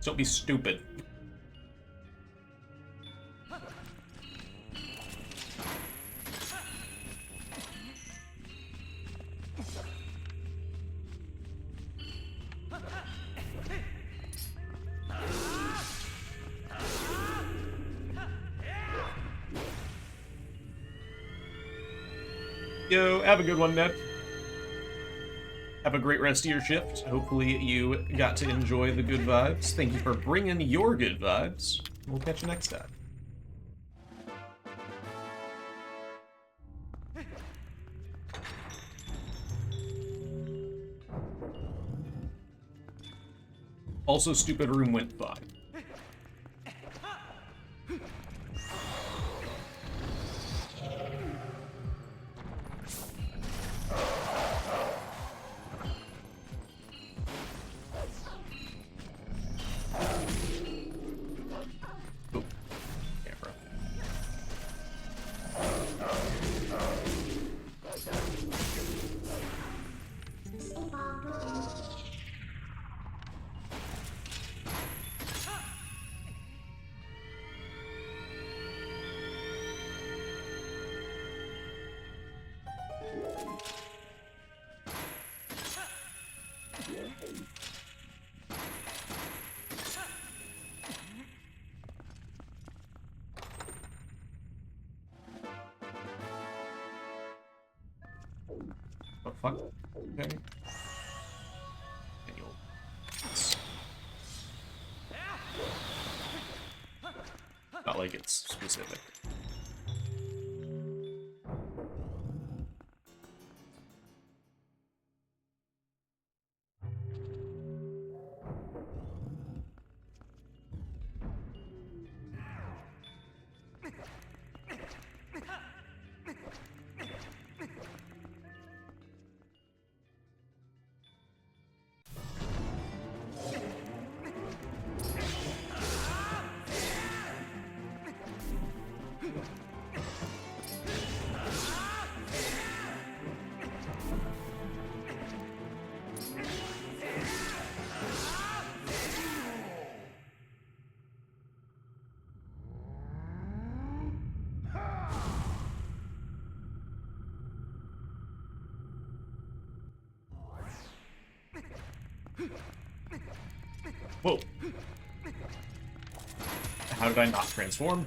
Don't be stupid. Yo, have a good one, Ned. Have a great rest of your shift. Hopefully you got to enjoy the good vibes. Thank you for bringing your good vibes. We'll catch you next time. Also, stupid room went fine. Oh, fuck. Okay. Annual. Not like it's specific. Whoa. How did I not transform?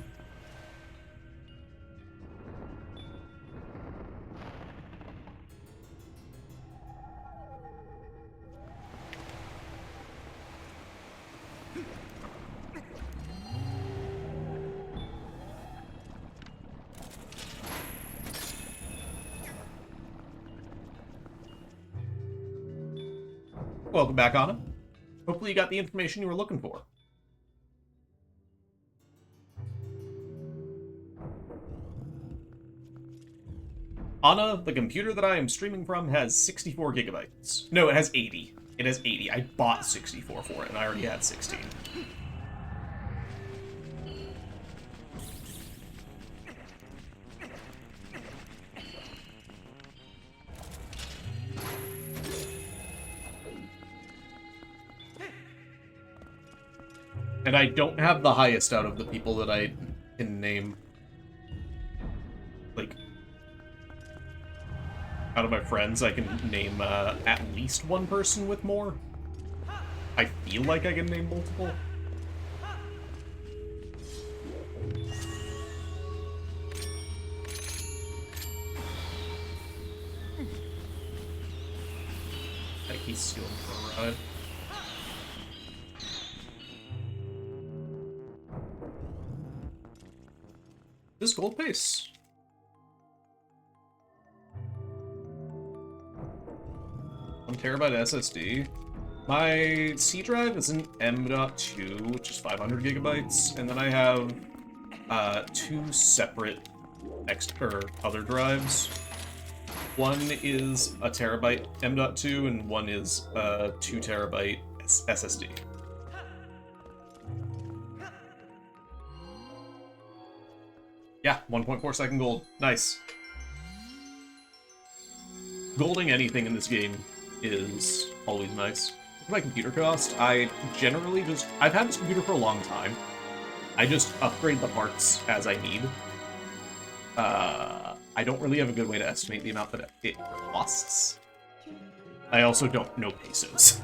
Welcome back, Anna. Hopefully you got the information you were looking for. Anna, the computer that I am streaming from, has 64 gigabytes. No, it has 80. It has 80. I bought 64 for it, and I already had 16. And I don't have the highest out of the people that I can name. Like, out of my friends, I can name at least one person with more. I feel like I can name multiple. I think he's stealing for a ride. This gold base. One terabyte SSD. My C drive is an M.2, which is 500 gigabytes, and then I have 2 separate other drives. One is a terabyte M.2, and one is a 2 terabyte SSD. Yeah, 1.4 second gold. Nice. Golding anything in this game is always nice. Look at my computer cost. I generally just... I've had this computer for a long time. I just upgrade the parts as I need. I don't really have a good way to estimate the amount that it costs. I also don't know pesos.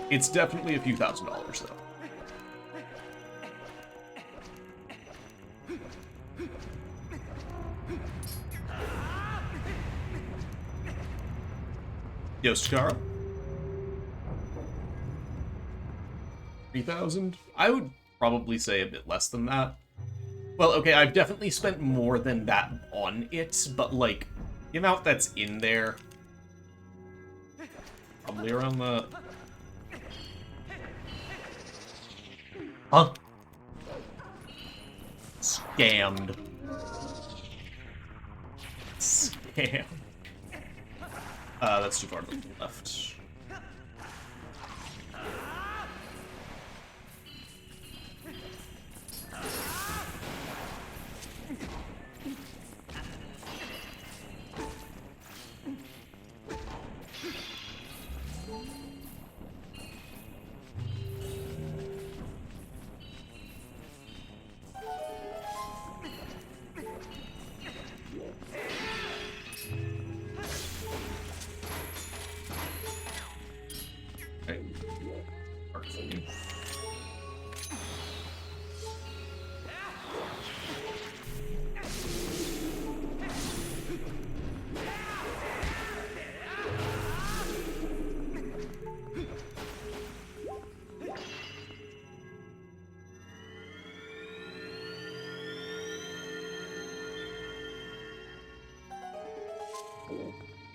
It's definitely a few $1,000s, though. Yo, Stakara? 3,000? I would probably say a bit less than that. Well, okay, I've definitely spent more than that on it, but, like, the amount that's in there... Probably around the... Huh? Scammed. Scammed. That's too far to the left.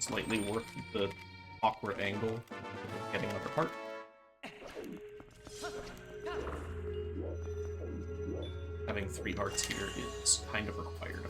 Slightly worth the awkward angle of getting another part. Having 3 hearts here is kind of required.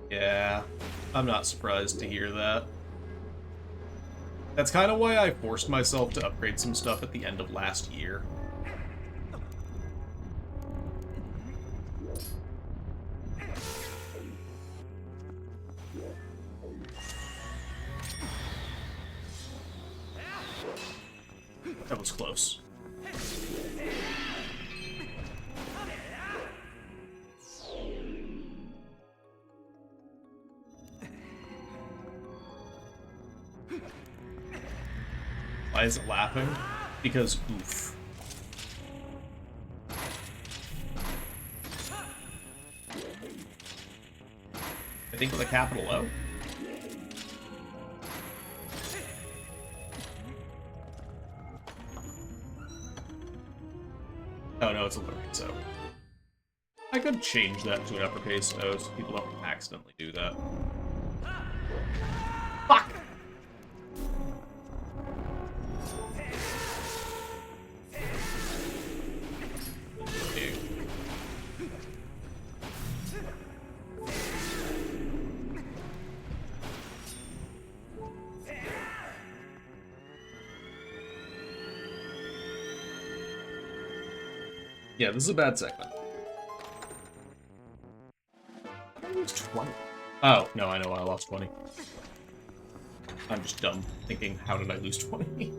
Yeah, I'm not surprised to hear that. That's kind of why I forced myself to upgrade some stuff at the end of last year. That was close. Why is it laughing? Because, oof. I think with a capital O. Oh no, it's a lowercase O. I could change that to an uppercase O so people don't accidentally do that. Fuck! Yeah, this is a bad segment. I lose 20. Oh, no, I know I lost 20. I'm just dumb, thinking, how did I lose 20?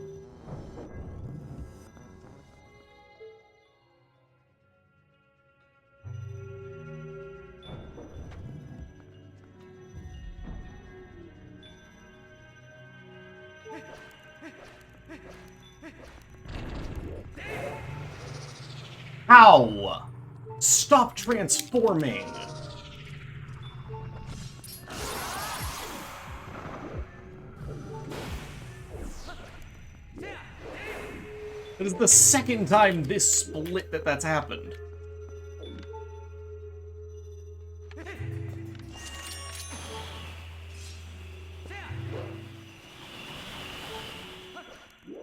How? Stop transforming! It is the second time this split that's happened.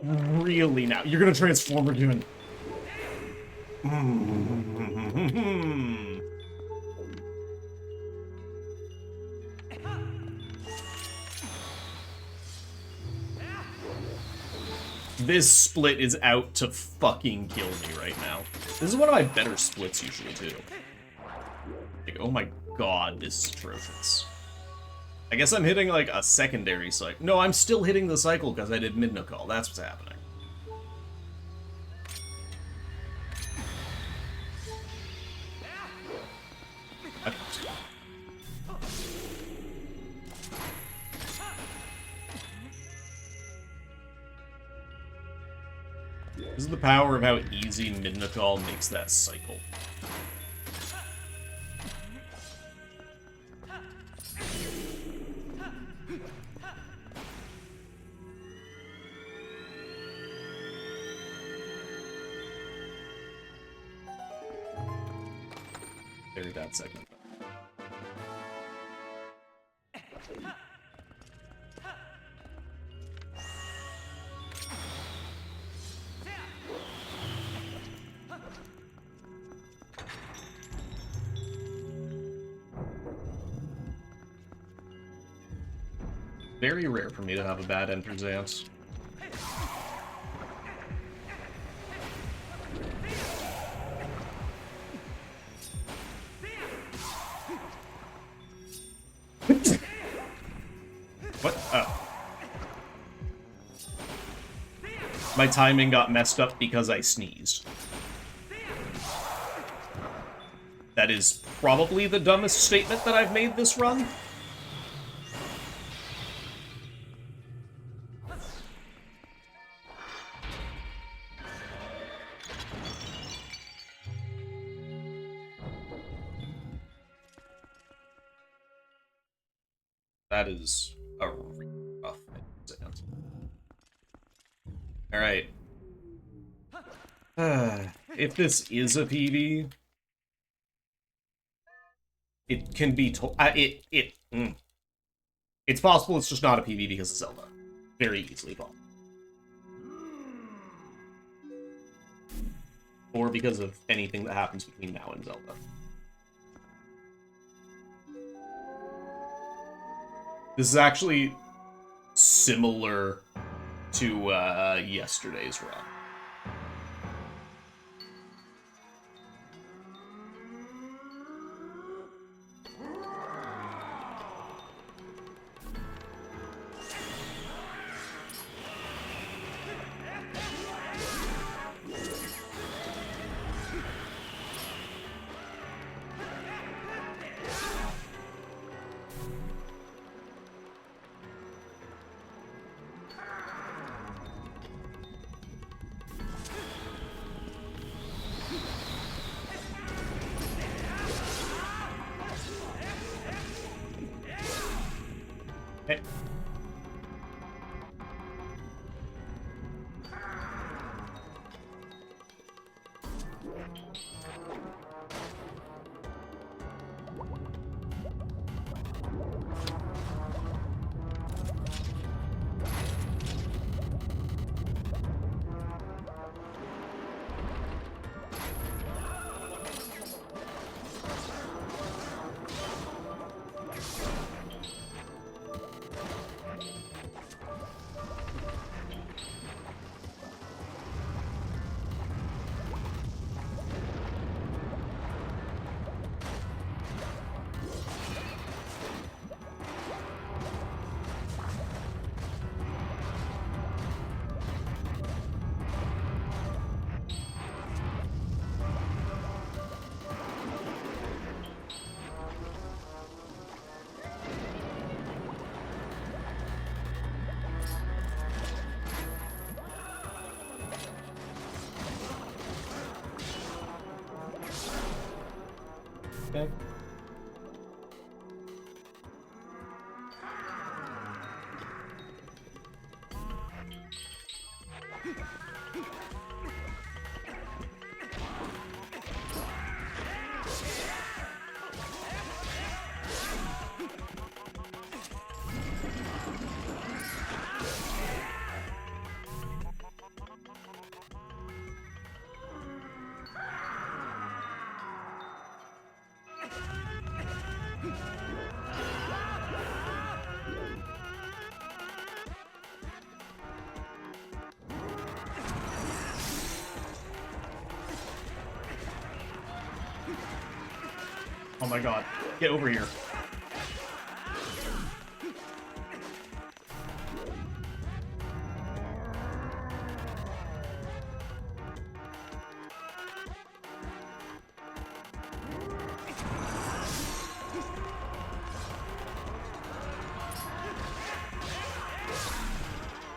Really now? You're gonna transform again? This split is out to fucking kill me right now. This is one of my better splits usually, too. Like, oh my god, this is atrocious. I guess I'm hitting, like, a secondary cycle. No, I'm still hitting the cycle because I did mid-no-call. That's what's happening. This is the power of how easy mid-no-call makes that cycle. Very bad segment. Very rare for me to have a bad enter Zance. What? Oh. My timing got messed up because I sneezed. That is probably the dumbest statement that I've made this run. That is a really rough extent. Alright. If this is a PB, it can be it's possible it's just not a PB because of Zelda. Very easily possible. Or because of anything that happens between now and Zelda. This is actually similar to yesterday's run. Hey. Okay. Oh my god. Get over here.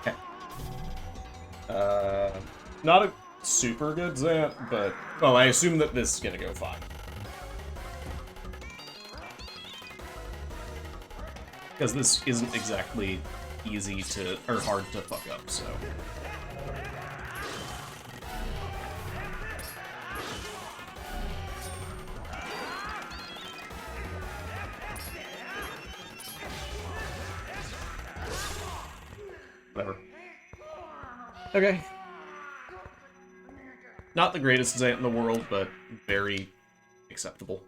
Okay. Not a super good Zant, but... Oh, I assume that this is gonna go fine. Because this isn't exactly easy to, or hard to fuck up, so. Whatever. Okay. Not the greatest Zant in the world, but very acceptable.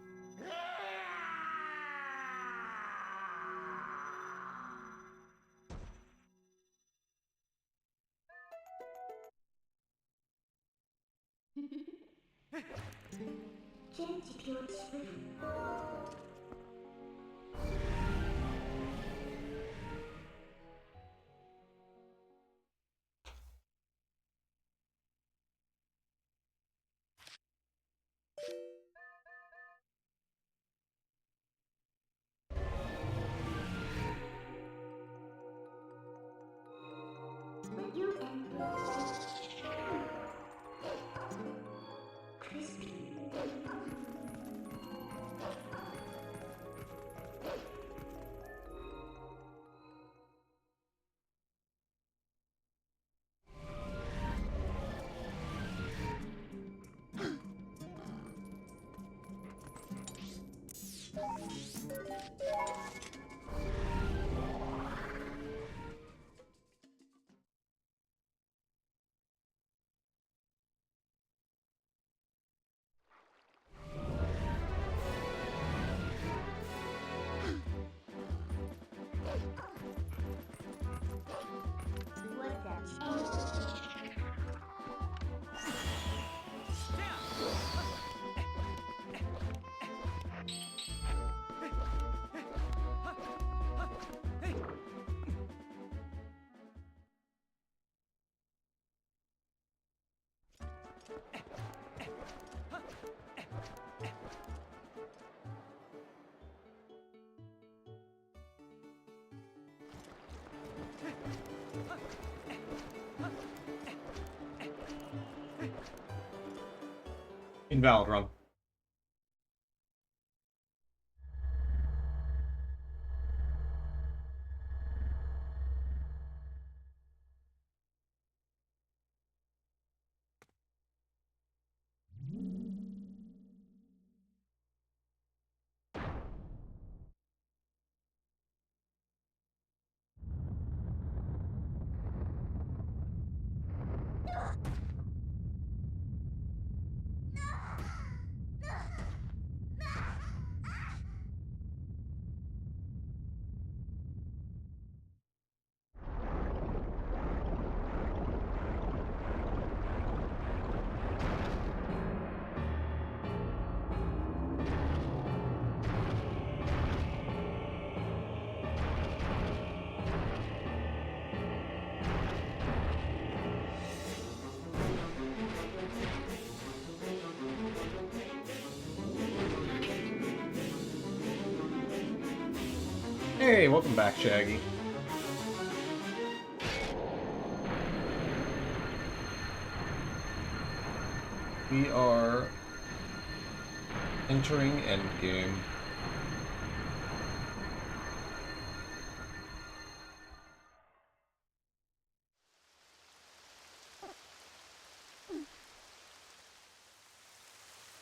Invalid run. Hey, welcome back, Shaggy. We are entering endgame.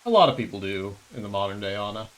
A lot of people do in the modern day, Anna.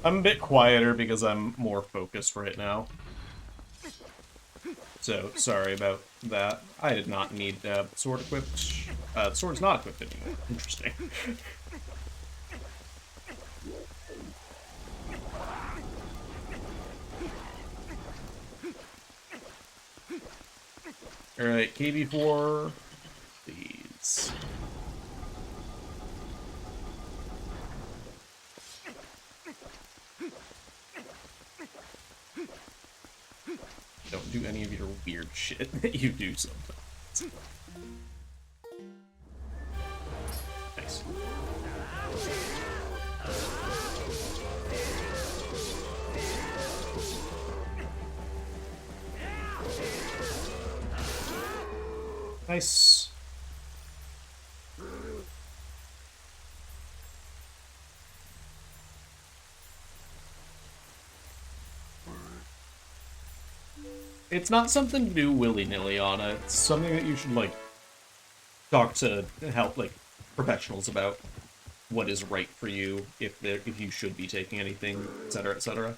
I'm a bit quieter because I'm more focused right now. So, sorry about that. I did not need sword equipped. The sword's not equipped anymore. Interesting. Alright, KB4. Please. Don't do any of your weird shit that you do sometimes. Nice. Nice. It's not something to do willy-nilly, Anna. It's something that you should, like, talk to help, like, professionals about what is right for you, if you should be taking anything, etc., etc.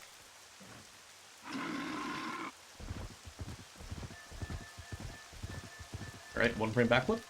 Alright, one frame backflip.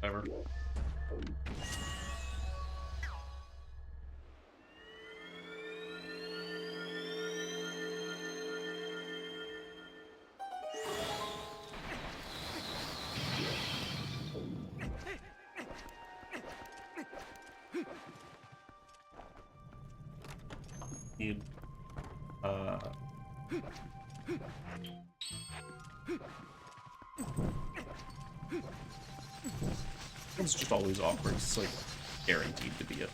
Whatever. Need, It's just always awkward. It's like guaranteed to be it.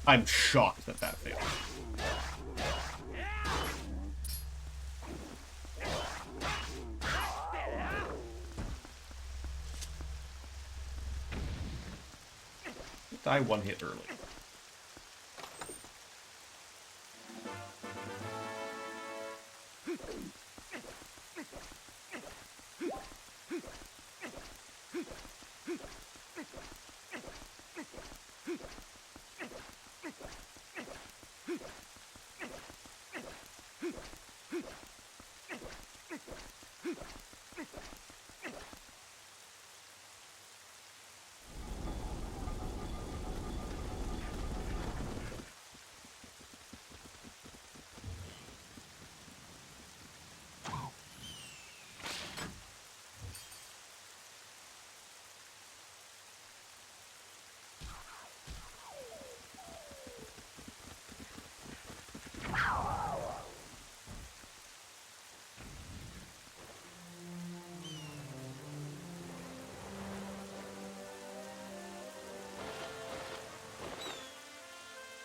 I'm shocked that that failed. Die one hit early.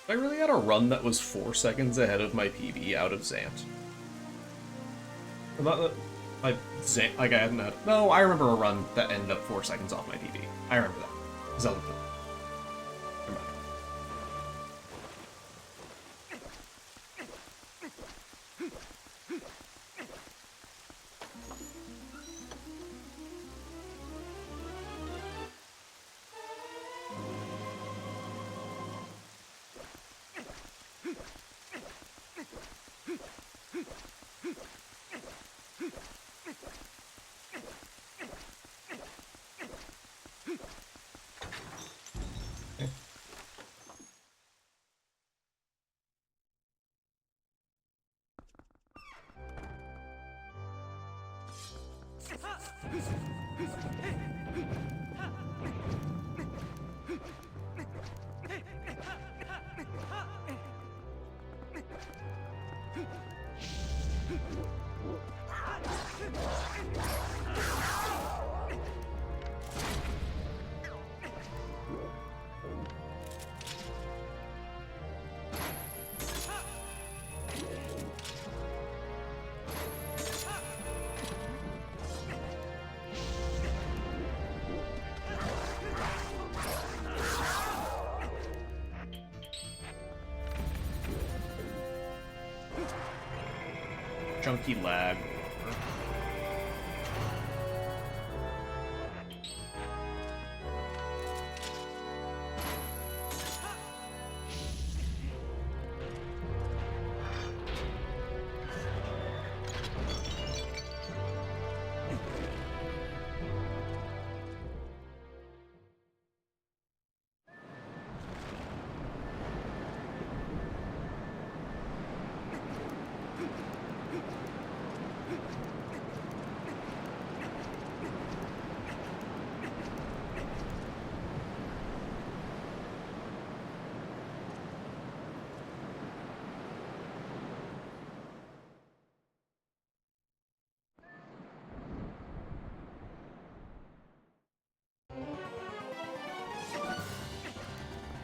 I really had a run that was 4 seconds ahead of my PB out of Zant. Not that Zant, like I hadn't had. No, I remember a run that ended up 4 seconds off my PB. I remember that. Zelda. Never mind. Chunky lag.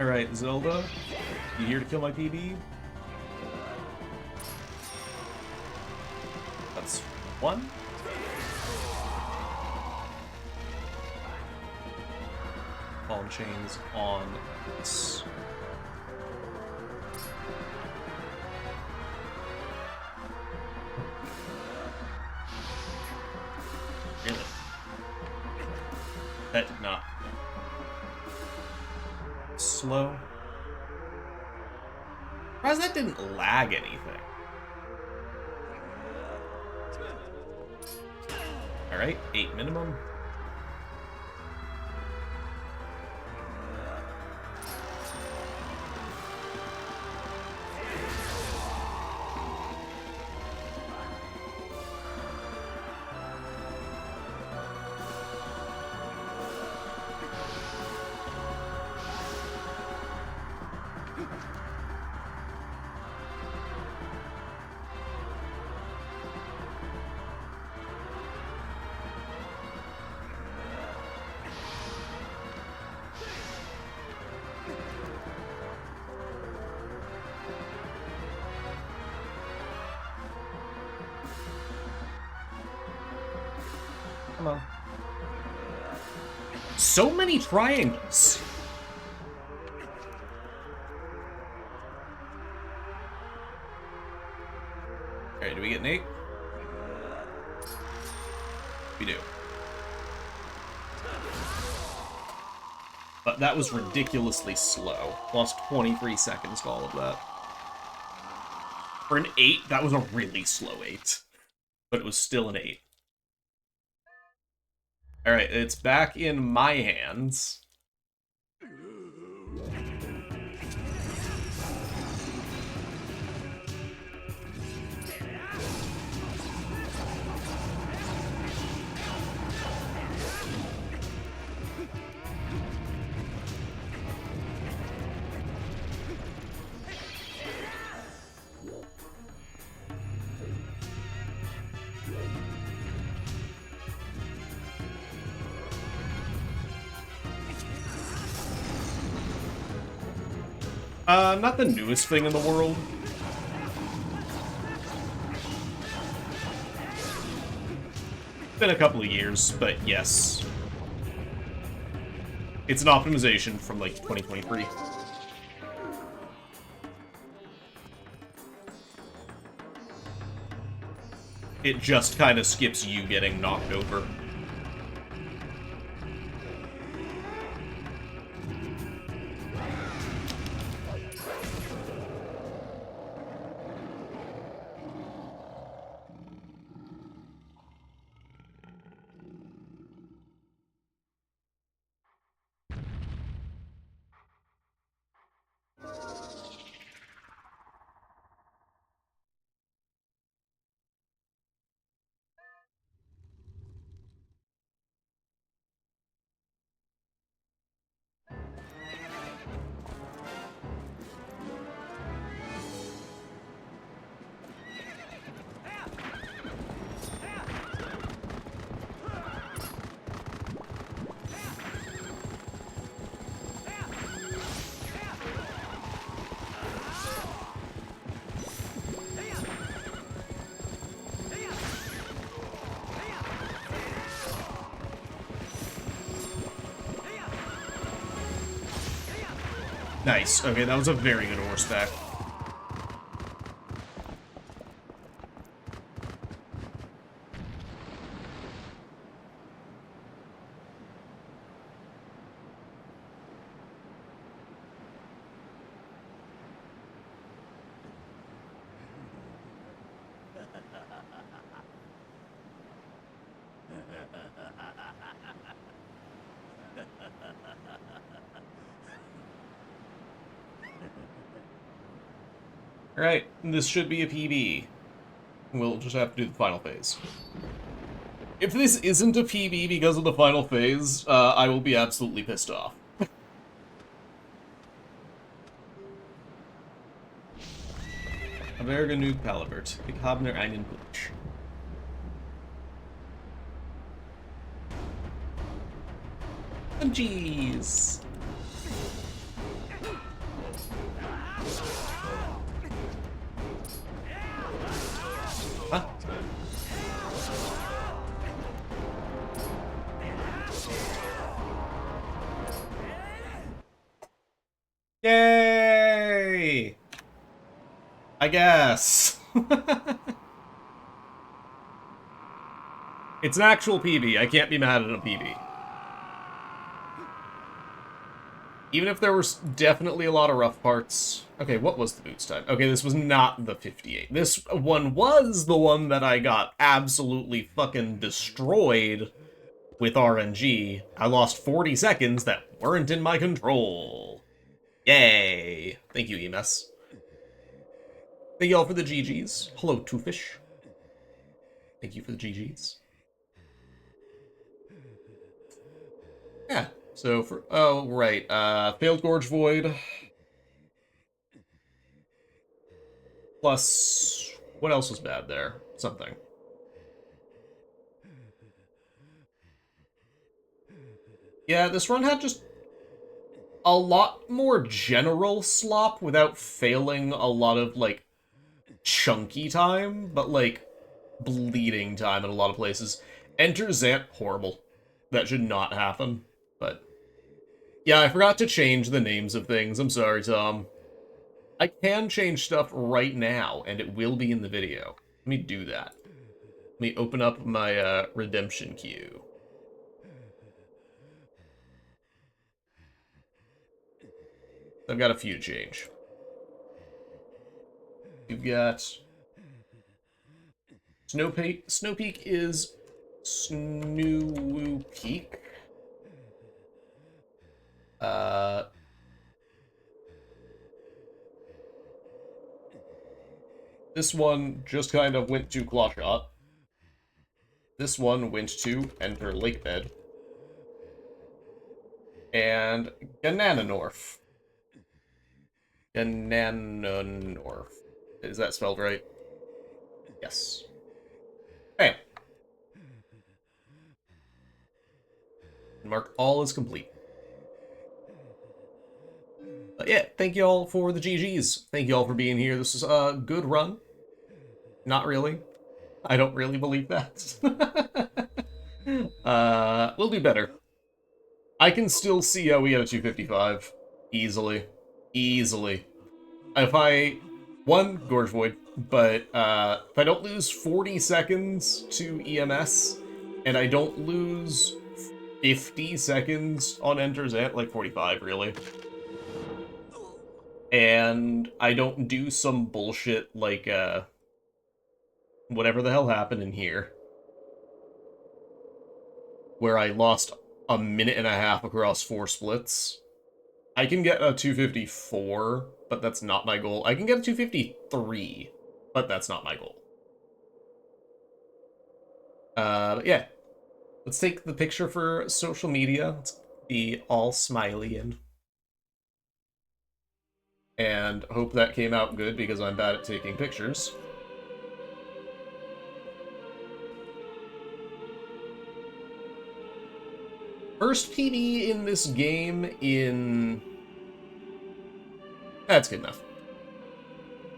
Alright, Zelda, you here to kill my PB? That's one. Ball and chains on this. That did not. Slow. Surprised that didn't lag anything. Alright, 8 minimum. Come on. So many triangles. Alright, do we get an 8? We do. But that was ridiculously slow. Lost 23 seconds to all of that. For an 8, that was a really slow 8. But it was still an 8. Alright, it's back in my hands. Not the newest thing in the world. It's been a couple of years, but yes. It's an optimization from, like, 2023. It just kind of skips you getting knocked over. Nice. Okay, that was a very good horseback. Alright, this should be a PB. We'll just have to do the final phase. If this isn't a PB because of the final phase, I will be absolutely pissed off. Aber genug Palibert. Ich habe nur einen Wunsch. Jeez. Huh? Yay! I guess. It's an actual PB. I can't be mad at a PB. Even if there was definitely a lot of rough parts. Okay, what was the boots time? Okay, this was not the 58. This one was the one that I got absolutely fucking destroyed with RNG. I lost 40 seconds that weren't in my control. Yay. Thank you, EMS. Thank you all for the GGs. Hello, Twofish. Thank you for the GGs. Yeah, so for... Oh, right. Failed Gorge Void. Plus... What else was bad there? Something. Yeah, this run had just a lot more general slop without failing a lot of, like, chunky time, but, like, bleeding time in a lot of places. Enter Zant, horrible. That should not happen, but... Yeah, I forgot to change the names of things. I'm sorry, Tom. I can change stuff right now, and it will be in the video. Let me do that. Let me open up my redemption queue. I've got a few to change. You've got... Snowpeak is Snoo Peak. This one just kind of went to Clawshot. This one went to Enter Lakebed. And Gananonorf. Gananonorf. Is that spelled right? Yes. Bam. Mark all is complete. But yeah, thank you all for the GGs. Thank you all for being here. This is a good run. Not really. I don't really believe that. We'll do better. I can still see how we had a 255. Easily. Easily. If I... One, Gorge Void, but if I don't lose 40 seconds to EMS, and I don't lose 50 seconds on Enter's Ant, like 45, really, and I don't do some bullshit like, whatever the hell happened in here, where I lost a minute and a half across 4 splits, I can get a 254, but that's not my goal. I can get a 253, but that's not my goal. But yeah. Let's take the picture for social media. Let's be all smiley and hope that came out good because I'm bad at taking pictures. First PB in this game in... That's good enough.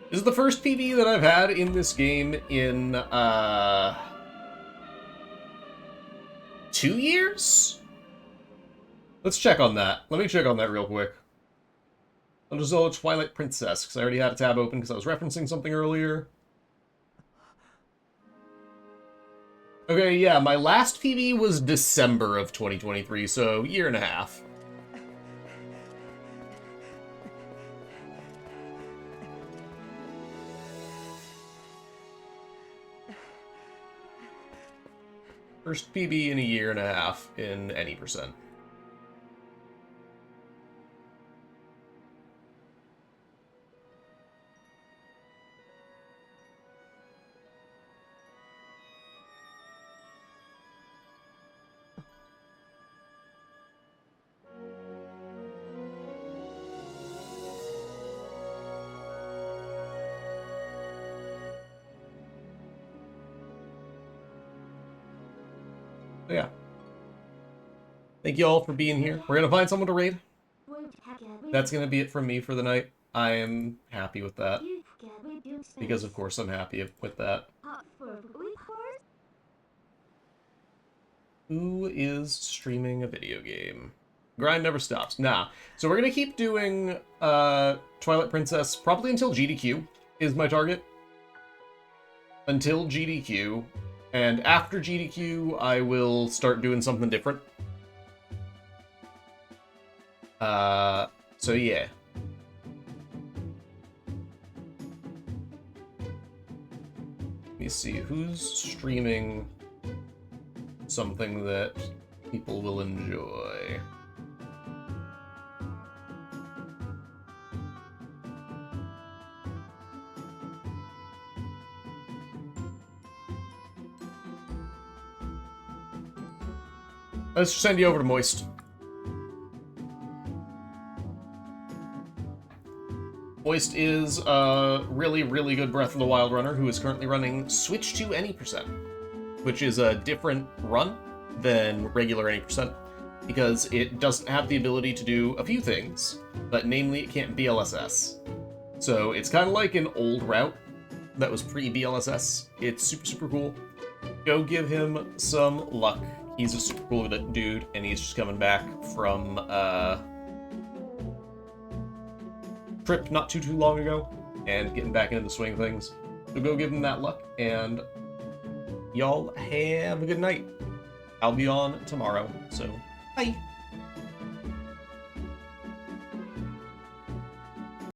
This is the first PB that I've had in this game in, 2 years? Let's check on that. Let me check on that real quick. Zelda Twilight Princess, because I already had a tab open because I was referencing something earlier. Okay, yeah, my last PB was December of 2023, so year and a half. First PB in a year and a half in any percent. So yeah. Thank you all for being here. We're gonna find someone to raid. That's gonna be it from me for the night. I am happy with that. Because of course I'm happy with that. Who is streaming a video game? Grind never stops. Nah. So we're gonna keep doing Twilight Princess probably until GDQ is my target. Until GDQ. And after GDQ, I will start doing something different. So yeah. Let me see, who's streaming something that people will enjoy? Let's send you over to Moist. Moist is a really, really good Breath of the Wild runner who is currently running Switch to Any Percent, which is a different run than regular Any Percent because it doesn't have the ability to do a few things, but namely it can't BLSS. So it's kind of like an old route that was pre-BLSS. It's super, super cool. Go give him some luck. He's a super cool dude, and he's just coming back from trip not too long ago and getting back into the swing of things. So go give him that luck, and y'all have a good night. I'll be on tomorrow, so bye.